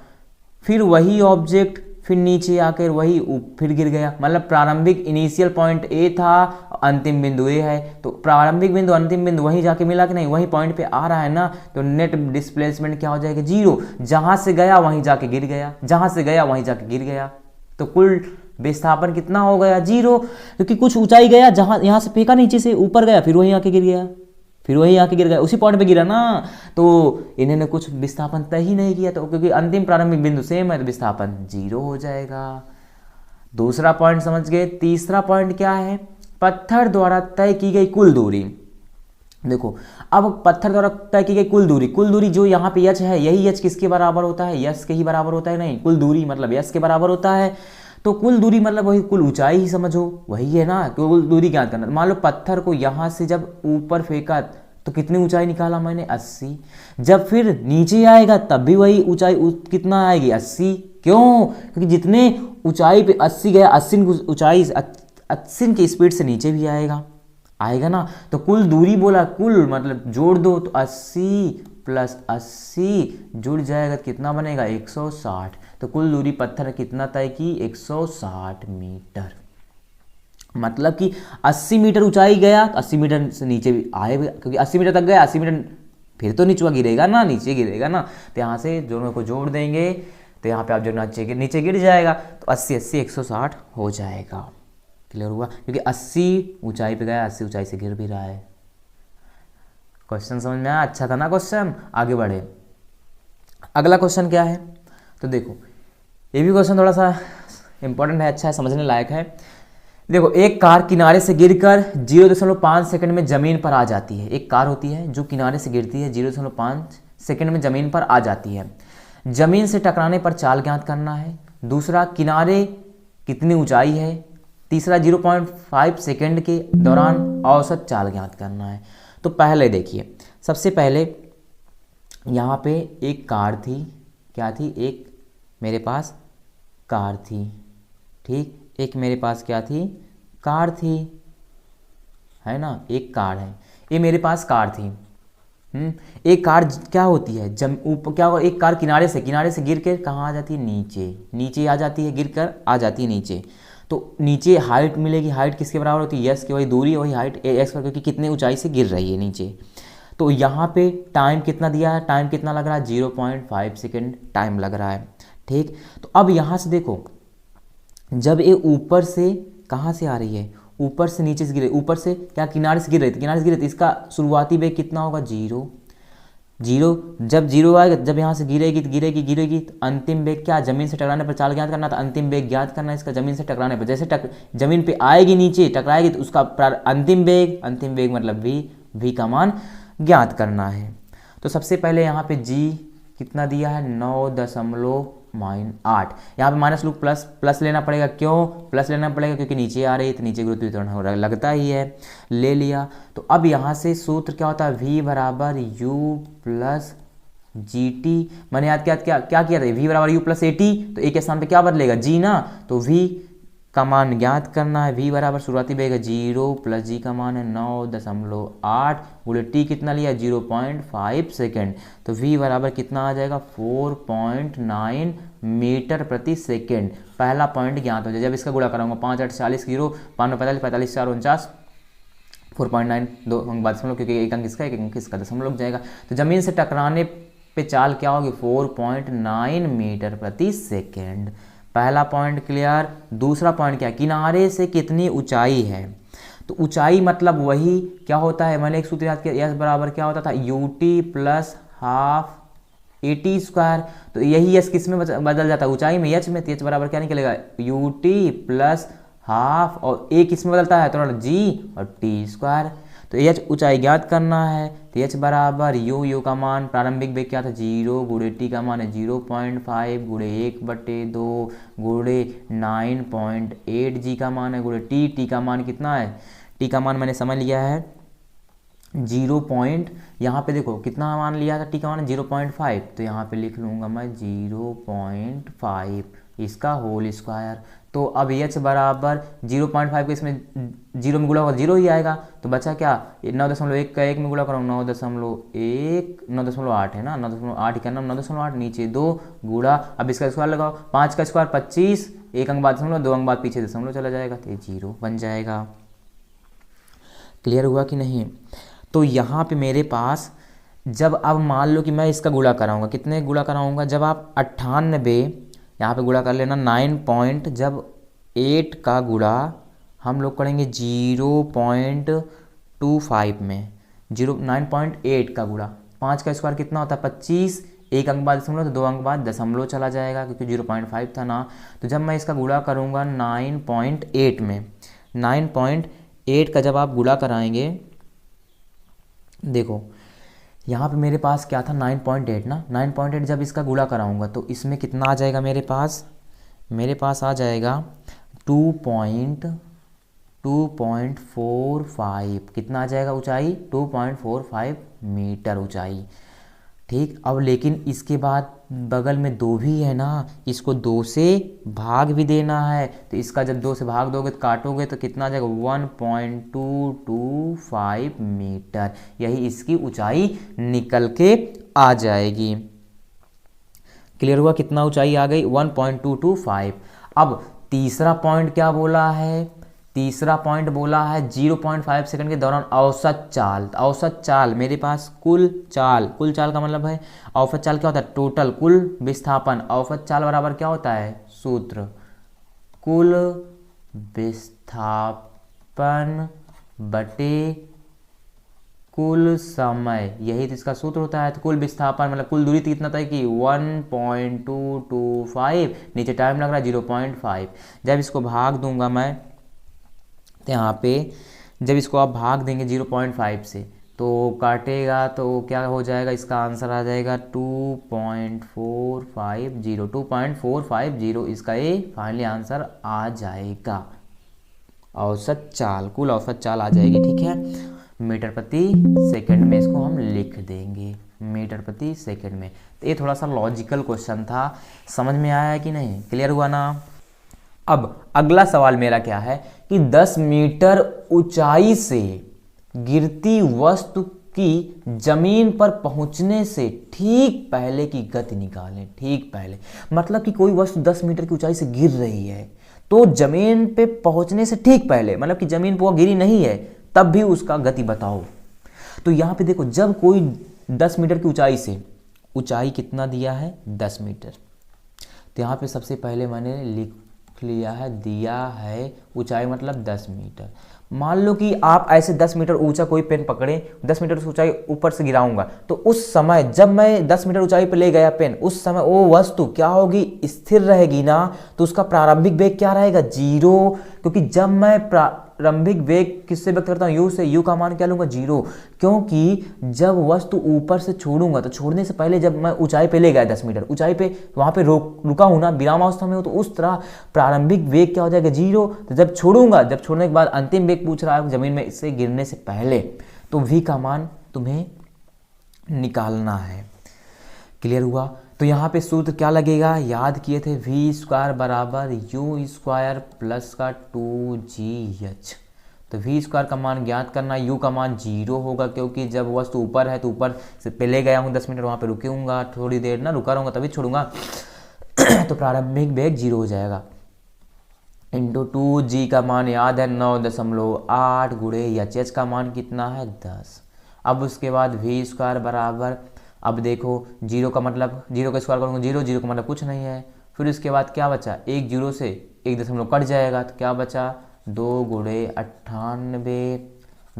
फिर वही ऑब्जेक्ट फिर नीचे आकर वही फिर गिर गया, मतलब प्रारंभिक इनिशियल पॉइंट ए था, अंतिम बिंदु ए है, तो प्रारंभिक बिंदु अंतिम बिंदु वहीं जाके मिला कि नहीं, वही पॉइंट पे आ रहा है ना, तो नेट डिस्प्लेसमेंट क्या हो जाएगा 0, जहां से गया वहीं जाके गिर गया, जहां से गया वहीं जाके गिर गया। तो कुल विस्थापन कितना हो गया 0, क्योंकि कुछ ऊंचाई गया, जहां यहां से फेंका नीचे से ऊपर गया, फिर वहीं आके गिर गया, फिर वहीं आके गिर गया, उसी पॉइंट पे गिरा ना, तो इन्होंने कुछ विस्थापन तय ही नहीं किया, तो क्योंकि अंतिम प्रारंभिक बिंदु सेम है तो विस्थापन 0 हो जाएगा। दूसरा पॉइंट समझ गए। तीसरा पॉइंट क्या है, पत्थर द्वारा तय की गई कुल दूरी। देखो अब पत्थर द्वारा तय की गई कुल दूरी जो यहाँ पे यच है, यही यच किसके बराबर होता है, यस के ही बराबर होता है, नहीं कुल दूरी मतलब यस के बराबर होता है। तो कुल दूरी मतलब वही कुल ऊंचाई ही समझो, वही है ना, कुल दूरी ज्ञात करना। मान लो पत्थर को यहाँ से जब ऊपर फेंका तो कितनी ऊंचाई निकाला मैंने 80, जब फिर नीचे आएगा तब भी वही ऊंचाई कितना आएगी 80। क्यों, क्योंकि जितने ऊंचाई पे 80 गया, 80 ऊंचाई 80 की स्पीड से नीचे भी आएगा ना। तो कुल दूरी बोला, कुल मतलब जोड़ दो तो 80 प्लस 80 जुड़ जाएगा तो कितना बनेगा 160। तो कुल दूरी पत्थर ने कितना तय की 160 मीटर। मतलब कि 80 मीटर ऊंचाई गया तो 80 मीटर से नीचे भी आएगा, क्योंकि 80 मीटर तक गया, 80 मीटर फिर तो नीचे गिरेगा ना, नीचे गिरेगा ना। तो यहाँ से दोनों को जोड़ देंगे तो यहाँ पे आप जो नीचे गिर जाएगा तो 80 80 160 हो जाएगा। क्लियर हुआ, क्योंकि 80 ऊंचाई पे गया, 80 ऊंचाई से गिर भी रहा है। क्वेश्चन समझ में आया, अच्छा था ना क्वेश्चन। आगे बढ़े, अगला क्वेश्चन क्या है, तो देखो ये भी क्वेश्चन थोड़ा सा इंपॉर्टेंट है, अच्छा है, समझने लायक है। देखो एक कार किनारे से गिरकर 0.5 सेकंड में जमीन पर आ जाती है। एक कार होती है जो किनारे से गिरती है, 0.5 सेकंड में जमीन पर आ जाती है। जमीन से टकराने पर चाल ज्ञात करना है। दूसरा, किनारे कितनी ऊंचाई है। तीसरा, 0.5 सेकंड के दौरान औसत चाल ज्ञात करना है। तो पहले देखिए, सबसे पहले यहाँ पे एक कार थी, क्या थी, एक मेरे पास कार थी, ठीक, एक मेरे पास क्या थी, कार थी, है ना, एक कार है, ये मेरे पास कार थी। एक कार क्या होती है, ऊपर क्या होगा, एक कार किनारे से गिर कर कहाँ आ जाती है, नीचे आ जाती है, गिर कर आ जाती है नीचे। तो नीचे हाइट मिलेगी, हाइट किसके बराबर होती है, यस की, वही दूरी वही हाइट एक्स पर, क्योंकि कितने ऊंचाई से गिर रही है नीचे। तो यहाँ पे टाइम कितना दिया है, टाइम कितना लग रहा है, 0.5 सेकेंड टाइम लग रहा है, ठीक। तो अब यहाँ से देखो, जब ये ऊपर से कहाँ से आ रही है, ऊपर से नीचे से गिरे, ऊपर से क्या किनारे से गिर रही थी, किनारे से गिरे, तो इसका शुरुआती वेग कितना होगा, 0। जब 0 आएगा, जब यहाँ से गिरेगी तो अंतिम वेग क्या, जमीन से टकराने पर चाल ज्ञात करना था, अंतिम वेग ज्ञात करना है इसका जमीन से टकराने पर। जैसे जमीन पे आएगी, नीचे टकराएगी तो उसका अंतिम वेग मतलब v का मान ज्ञात करना है। तो सबसे पहले यहाँ पे g कितना दिया है, 9.8। यहाँ पे माइनस लूप प्लस लेना पड़ेगा, क्यों प्लस लेना पड़ेगा, क्योंकि नीचे आ रही है तो नीचे गुरुत्वाकर्षण लगता ही है, ले लिया। तो अब यहाँ से सूत्र क्या होता है, v बराबर u प्लस जी टी। मैंने याद क्या किया था, v बराबर u प्लस ए टी, तो एक के स्थान पे क्या बदलेगा, g ना, तो v का मान ज्ञात करना है। v बराबर शुरुआती वेग 0 प्लस g का मान है 9.8 गुणे टी कितना लिया, 0.5 सेकेंड। तो v बराबर कितना आ जाएगा, 4.9 मीटर प्रति सेकेंड। पहला पॉइंट ज्ञात हो जाए। जब इसका गुणा कराऊंगा, 5 8 40 0 5 45 45 4 49, 4.9 दो अंक बाद दशमलव, क्योंकि एक अंक इसका एक अंक इसका दशमलव लग जाएगा। तो जमीन से टकराने पे चाल क्या होगी, 4.9 मीटर प्रति सेकेंड। पहला पॉइंट क्लियर। दूसरा पॉइंट क्या, किनारे से कितनी ऊंचाई है। तो ऊंचाई मतलब वही क्या होता है, मैंने एक सूत्र याद किया, यस बराबर क्या होता था, UT plus half eighty square. तो यही यस किस में बदल जाता है, ऊंचाई में, एच में। तो एच बराबर क्या निकलेगा, यूटी प्लस हाफ, और ए किस में बदलता है, तो जी और टी स्क्वायर। तो एच ऊंचाई ज्ञात करना है। तो एच बराबर यू का मान प्रारंभिक वेग क्या था, 0 गुणे टी का मान है 0.5 गुणे 1/2 गुणे 9.8, जी का मान है गुणे टी का मान कितना है, टी का मान मैंने समझ लिया है 0. यहाँ पे देखो कितना मान लिया था, टी का मान 0.5, तो यहाँ पे लिख लूँगा मैं 0.5 इसका होल स्क्वायर। तो अब एच बराबर 0.5 के इसमें 0 में गुणा होगा 0 ही आएगा। तो बचा क्या, 9.1 का 1 में गुणा करो 9.8 है ना, 9.8 क्या, 9.8 नीचे 2 गुणा, अब इसका स्क्वायर लगाओ, 5 का स्क्वायर 25, एक अंक बाद दशमलव, 2 अंक बाद पीछे दशमलव चला जाएगा, तो 0 बन जाएगा। क्लियर हुआ कि नहीं। तो यहाँ पे मेरे पास जब अब मान लो कि मैं इसका गुणा कराऊंगा, कितने गुणा कराऊंगा, जब आप 98 यहाँ पे गुणा कर लेना 9 पॉइंट, जब 8 का गुणा हम लोग करेंगे 0.25 में, 9.8 का गुणा, 5 का स्क्वायर कितना होता है 25, एक अंक बाद दशमलव तो 2 अंक बाद दशमलव चला जाएगा क्योंकि 0.5 था ना। तो जब मैं इसका गुणा करूँगा 9.8 में, 9.8 का जब आप गुणा कराएंगे, देखो यहाँ पे मेरे पास क्या था 9.8 ना, 9.8 जब इसका गुणा कराऊंगा तो इसमें कितना आ जाएगा मेरे पास आ जाएगा 2.45, कितना आ जाएगा ऊंचाई 2.45 मीटर ऊंचाई। ठीक, अब लेकिन इसके बाद बगल में 2 भी है ना, इसको 2 से भाग भी देना है, तो इसका जब 2 से भाग दोगे तो काटोगे तो कितना आ जाएगा 1.225 मीटर, यही इसकी ऊंचाई निकल के आ जाएगी। क्लियर हुआ, कितना ऊंचाई आ गई 1.225। अब तीसरा पॉइंट क्या बोला है, तीसरा पॉइंट बोला है 0.5 सेकंड के दौरान औसत चाल। औसत चाल मेरे पास कुल चाल का मतलब है, औसत चाल क्या होता है टोटल कुल विस्थापन, औसत चाल बराबर क्या होता है सूत्र कुल विस्थापन बटे कुल समय, यही तो इसका सूत्र होता है। तो कुल विस्थापन मतलब कुल दूरी कितना तय की 1.225, नीचे टाइम लग रहा है 0.5। जब इसको भाग दूंगा मैं तो यहाँ पे जब इसको आप भाग देंगे 0.5 से तो काटेगा तो क्या हो जाएगा, इसका आंसर आ जाएगा 2.450 इसका ये फाइनली आंसर आ जाएगा। औसत चाल, कुल औसत चाल आ जाएगी। ठीक है, मीटर प्रति सेकंड में इसको हम लिख देंगे, मीटर प्रति सेकंड में। तो ये थोड़ा सा लॉजिकल क्वेश्चन था, समझ में आया कि नहीं, क्लियर हुआ ना। अब अगला सवाल मेरा क्या है कि 10 मीटर ऊंचाई से गिरती वस्तु की जमीन पर पहुंचने से ठीक पहले की गति निकालें। ठीक पहले मतलब कि कोई वस्तु 10 मीटर की ऊंचाई से गिर रही है तो जमीन पे पहुंचने से ठीक पहले, मतलब कि जमीन पर वो गिरी नहीं है तब भी उसका गति बताओ। तो यहाँ पे देखो जब कोई 10 मीटर की ऊंचाई से, ऊंचाई कितना दिया है 10 मीटर, तो यहाँ पे सबसे पहले मैंने लिख लिया है, दिया है ऊंचाई मतलब 10 मीटर। मान लो कि आप ऐसे 10 मीटर ऊंचा कोई पेन पकड़े, 10 मीटर ऊंचाई ऊपर से गिराऊंगा तो उस समय जब मैं 10 मीटर ऊंचाई पे ले गया पेन, उस समय वो वस्तु क्या होगी स्थिर रहेगी ना, तो उसका प्रारंभिक वेग क्या रहेगा 0, क्योंकि जब मैं प्रारंभिक वेग किससे व्यक्त करता हूँ u से, u का मान क्या लूंगा 0, क्योंकि जब वस्तु ऊपर से छोड़ूंगा तो छोड़ने से पहले जब मैं ऊंचाई पे ले गया 10 मीटर ऊंचाई पे, वहां पे रुका हूं ना विरामावस्था में हो, तो उस तरह प्रारंभिक वेग क्या हो जाएगा 0। तो जब छोड़ूंगा, जब छोड़ने के बाद अंतिम वेग पूछ रहा है जमीन में इससे गिरने से पहले, तो v का मान तुम्हें निकालना है। क्लियर हुआ। तो यहाँ पे सूत्र क्या लगेगा, याद किए थे v स्क्वायर बराबर u स्क्वायर प्लस का 2gh। तो v स्क्वायर का मान ज्ञात करना, u का मान 0 होगा क्योंकि जब वस्तु ऊपर है तो ऊपर से पहले गया हूँ 10 मिनट, वहाँ पे रुकूंगा थोड़ी देर ना, रुका रहूँगा तभी छोड़ूंगा तो प्रारंभिक वेग 0 हो जाएगा। इंटू 2g का मान याद है 9.8 गुणे h का मान कितना है 10। अब उसके बाद v स्क्वायर बराबर, अब देखो 0 का मतलब 0 का स्क्वायर करूँगा 0, 0 का मतलब कुछ नहीं है, फिर उसके बाद क्या बचा 1 0 से 1 दशमलव कट जाएगा तो क्या बचा 2 गुणे 98,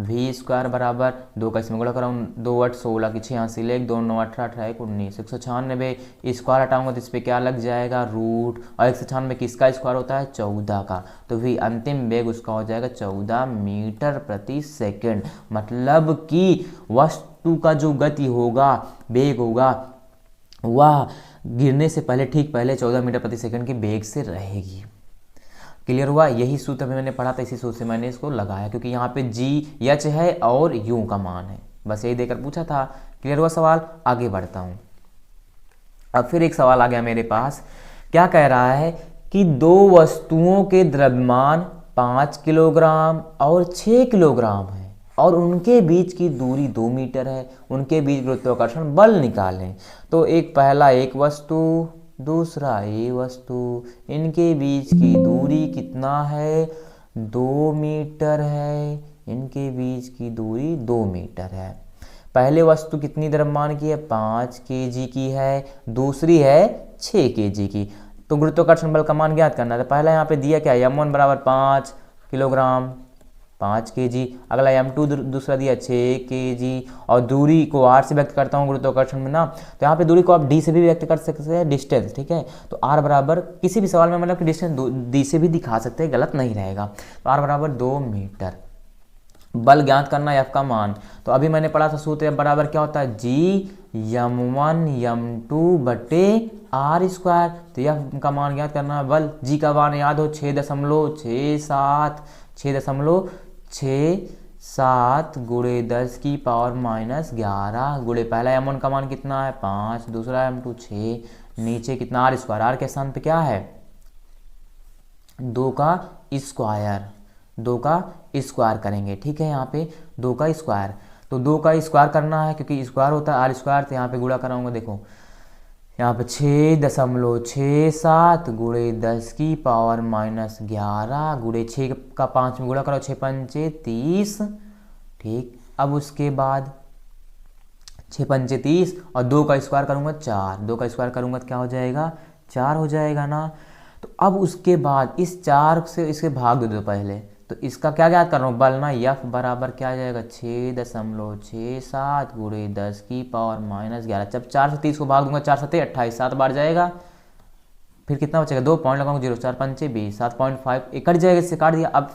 v स्क्वायर बराबर 2 का इसमें गुणा कराऊँ 2 8 16 की 86 लेख 2 9 18 18 19 196, स्क्वायर हटाऊंगा तो इस पर क्या लग जाएगा रूट, और 196 किसका स्क्वायर होता है 14 का, तो v अंतिम वेग उसका हो जाएगा 14 मीटर प्रति सेकंड। मतलब कि वस्तु का जो गति होगा, वेग होगा, वह गिरने से पहले ठीक पहले 14 मीटर प्रति सेकंड के वेग से रहेगी। क्लियर हुआ। यही सूत्र मैंने पढ़ा था, इसी सूत्र से मैंने इसको लगाया क्योंकि यहाँ पे GH है और U का मान है, बस यही देकर पूछा था। क्लियर हुआ सवाल। आगे बढ़ता हूँ। अब फिर एक सवाल आ गया मेरे पास, क्या कह रहा है कि दो वस्तुओं के द्रव्यमान 5 किलोग्राम और 6 किलोग्राम है और उनके बीच की दूरी 2 मीटर है, उनके बीच गुरुत्वाकर्षण बल निकालें। तो एक पहला एक वस्तु, दूसरा ये वस्तु, इनके बीच की दूरी कितना है 2 मीटर है, इनके बीच की दूरी 2 मीटर है। पहले वस्तु कितनी द्रव्यमान की है 5 kg की है, दूसरी है 6 kg की। तो गुरुत्वाकर्षण बल का मान ज्ञात करना है। तो पहला यहाँ पे दिया क्या है, m1 बराबर 5 किलोग्राम 5 kg, अगला m2 दूसरा दिया 6 kg, और दूरी को r से व्यक्त करता हूँ गुरुत्वाकर्षण में ना, तो यहाँ पे दूरी को आप d से भी व्यक्त कर सकते हैं, डिस्टेंस, ठीक है। तो r बराबर किसी भी सवाल में मतलब कि डिस्टेंस d से भी दिखा सकते हैं, गलत नहीं रहेगा। तो r बराबर 2 मीटर। बल ज्ञात करना है f का मान, तो अभी मैंने पढ़ा था सूत्र, f बराबर क्या होता है, g m1 m2 बटे r स्क्वायर। तो f का मान ज्ञात करना है, बल g का मान याद हो 6.67 गुणे 10 की पावर माइनस 11 गुणे पहला m1 का मान कितना है 5, दूसरा m2 6, नीचे कितना r स्क्वायर, r के स्थान पे क्या है 2 का स्क्वायर करेंगे, ठीक है। यहाँ पे 2 का स्क्वायर, तो 2 का स्क्वायर करना है क्योंकि स्क्वायर होता है r स्क्वायर, तो यहाँ पे गुणा कराऊंगा, देखो यहाँ पे 6.67 गुणे 10 की पावर माइनस 11 गुणे 6 का 5 में गुणा करो, 6 पंचे 30, ठीक। अब उसके बाद 6 पंचे 30 और 2 का स्क्वायर करूँगा 4, 2 का स्क्वायर करूँगा तो क्या हो जाएगा 4 हो जाएगा ना। तो अब उसके बाद इस 4 से इसके भाग दो पहले, तो इसका क्या ज्ञात कर रहा हूँ, बल ना f बराबर क्या आ जाएगा 6.67 गुणे 10 की पावर माइनस 11। जब 4 से 30 को भाग दूंगा, 4 सत्ते 28, 7 बार जाएगा, फिर कितना बचेगा 2 पॉइंट लगाऊंगा 0, 4 पंचे 20, 7.5 कट जाएगा, इससे काट दिया। अब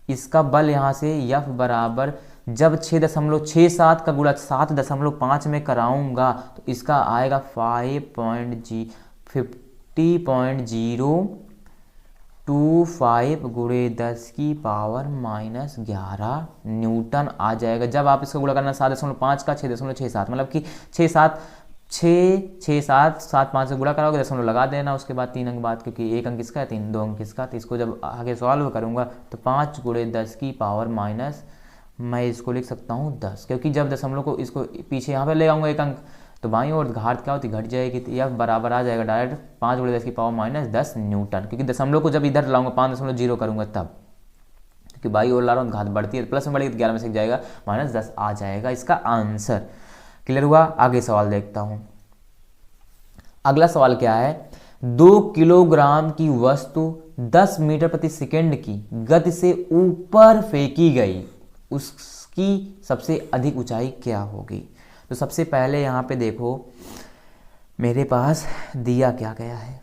इसका बल यहाँ से f बराबर जब 6.67 का गुणा 7.5 में कराऊंगा तो इसका आएगा 50.025 गुणे 10 की पावर माइनस 11 न्यूटन आ जाएगा। जब आप इसका गुणा करना 7.5 का 6.67, मतलब कि 7 से गुणा कराओगे, दशमलव लगा देना, उसके बाद 3 अंक बाद, क्योंकि 1 अंक इसका है 2 अंक इसका, तो इसको जब आगे सॉल्व करूंगा तो 5 गुणे 10 की पावर माइनस, मैं इसको लिख सकता हूँ 10, क्योंकि जब दशमलव को इसको पीछे यहाँ पे ले आऊँगा 1 अंक, तो बाईं ओर घात क्या होती घट जाएगी, तो यह बराबर आ जाएगा डायरेक्ट 5 गुणे 10 की पावर माइनस 10 न्यूटन, क्योंकि दशमलव को जब इधर लाऊंगा 5.0 करूंगा तब, क्योंकि बाईं ओर ला रहा हूँ घात बढ़ती है, प्लस में बढ़ेगी तो 11 में से जाएगा माइनस 10 आ जाएगा इसका आंसर। क्लियर हुआ? आगे सवाल देखता हूँ। अगला सवाल क्या है, 2 किलोग्राम की वस्तु 10 मीटर प्रति सेकंड की गति से ऊपर फेंकी गई, उसकी सबसे अधिक ऊंचाई क्या होगी। तो सबसे पहले यहाँ पे देखो मेरे पास दिया क्या गया है,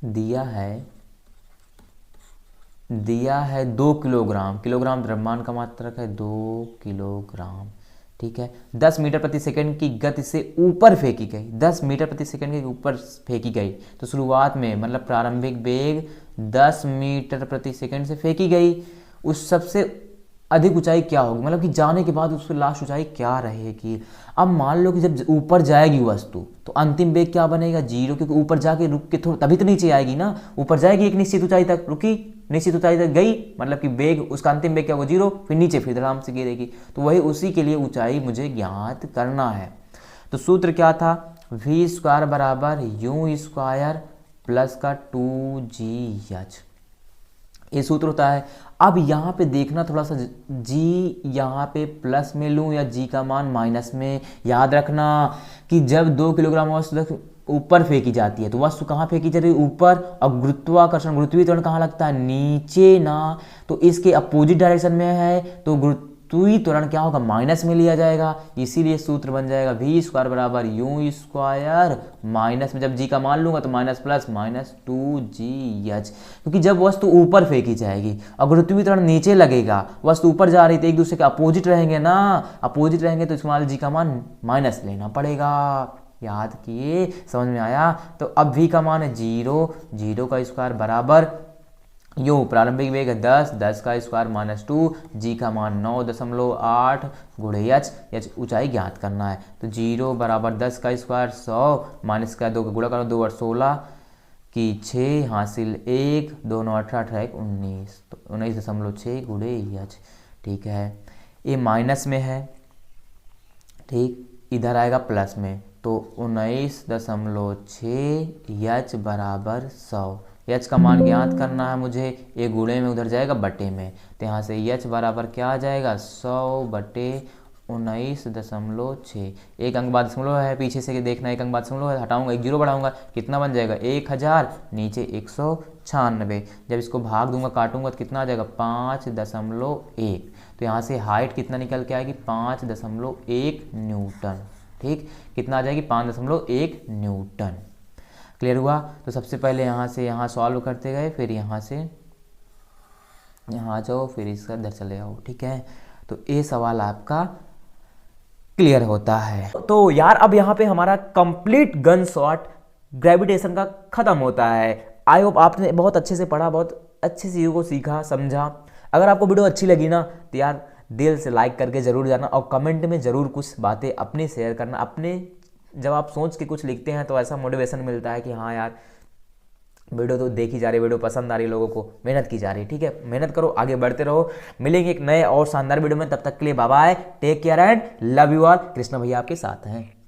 दिया है 2 किलोग्राम, किलोग्राम द्रव्यमान का मात्रक है 2 किलोग्राम, ठीक है। 10 मीटर प्रति सेकंड की गति से ऊपर फेंकी गई, 10 मीटर प्रति सेकंड के ऊपर फेंकी गई, तो शुरुआत में मतलब प्रारंभिक वेग 10 मीटर प्रति सेकंड से फेंकी गई, उस सबसे अधिक ऊंचाई क्या होगी, मतलब कि जाने के बाद उसकी लास्ट ऊंचाई क्या रहेगी। अब मान लो कि जब ऊपर जाएगी वस्तु तो अंतिम वेग क्या बनेगा 0, क्योंकि ऊपर जाके रुक के थोड़ा तभी तो नीचे आएगी ना, ऊपर जाएगी एक निश्चित ऊंचाई तक, रुकी निश्चित ऊंचाई तक गई, मतलब कि वेग उसका अंतिम वेग क्या होगा 0, फिर नीचे फिर आराम से गिरेगी, तो वही उसी के लिए ऊंचाई मुझे ज्ञात करना है। तो सूत्र क्या था, v स्क्वायर बराबर u स्क्वायर प्लस का 2gh, ये सूत्र होता है। अब यहाँ पे देखना थोड़ा सा, g यहाँ पे प्लस में लूँ या g का मान माइनस में। याद रखना कि जब 2 किलोग्राम वस्तु ऊपर फेंकी जाती है तो वस्तु कहाँ फेंकी जा रही है, ऊपर, और गुरुत्वाकर्षण गुरुत्वीय त्वरण कहाँ लगता है, नीचे ना, तो इसके अपोजिट डायरेक्शन में है तो गुरुत्वीय त्वरण क्या होगा, माइनस में लिया जाएगा, इसीलिए सूत्र बन जाएगा v स्क्वायर बराबर u स्क्वायर माइनस में जब g का मान लूंगा तो माइनस प्लस माइनस 2gh, क्योंकि जब वस्तु ऊपर फेंकी जाएगी और गुरुत्वीय त्वरण नीचे लगेगा, वस्तु ऊपर जा रही तो एक दूसरे के अपोजिट रहेंगे ना, अपोजिट रहेंगे तो इसमें g का मान माइनस लेना पड़ेगा। याद किए, समझ में आया। तो अब v का मान है 0, 0 का स्क्वायर बराबर यू प्रारंभिक वेग है 10, 10 का स्क्वायर माइनस 2, जी का मान 9.8 गुणे एच ऊंचाई ज्ञात करना है। तो 0 बराबर 10 का स्क्वायर 100 माइनस का 2 का गुणा करो, 2 और 16 की 6 हासिल 1, 2 9 18 18 19, तो 19.6 गुणे एच, ठीक है। ये माइनस में है, ठीक, इधर आएगा प्लस में, तो 19.6 एच बराबर 100, एच का मान ज्ञात करना है मुझे, ये गुणे में उधर जाएगा बटे में, तो यहाँ से एच बराबर क्या आ जाएगा 100 बटे 19.6। एक अंक बाद दशमलव है, पीछे से देखना, एक अंक बाद दशमलव है, हटाऊंगा, एक जीरो बढ़ाऊंगा, कितना बन जाएगा 1000, नीचे 196। जब इसको भाग दूंगा, काटूंगा तो कितना आ जाएगा 5.1। तो यहाँ से हाइट कितना निकल के आएगी 5.1 न्यूटन। ठीक, कितना आ जाएगी 5.1 न्यूटन। क्लियर हुआ। तो सबसे पहले यहाँ से यहाँ सॉल्व करते गए, फिर यहाँ से यहाँ आ जाओ, फिर इसका इधर चले जाओ। ठीक है, तो ये सवाल आपका क्लियर होता है। तो यार अब यहाँ पे हमारा कंप्लीट गन शॉट ग्रेविटेशन का खत्म होता है। आई होप आपने बहुत अच्छे से पढ़ा, बहुत अच्छे से चीज़ों को सीखा, समझा। अगर आपको वीडियो अच्छी लगी ना तो यार दिल से लाइक करके ज़रूर जाना, और कमेंट में ज़रूर कुछ बातें अपनी शेयर करना। अपने जब आप सोच के कुछ लिखते हैं तो ऐसा मोटिवेशन मिलता है कि हाँ यार वीडियो तो देखी जा रही है, वीडियो पसंद आ रही है, लोगों को मेहनत की जा रही है। ठीक है, मेहनत करो, आगे बढ़ते रहो। मिलेंगे एक नए और शानदार वीडियो में, तब तक के लिए bye bye, take care and love you all. Krishna भैया आपके साथ हैं।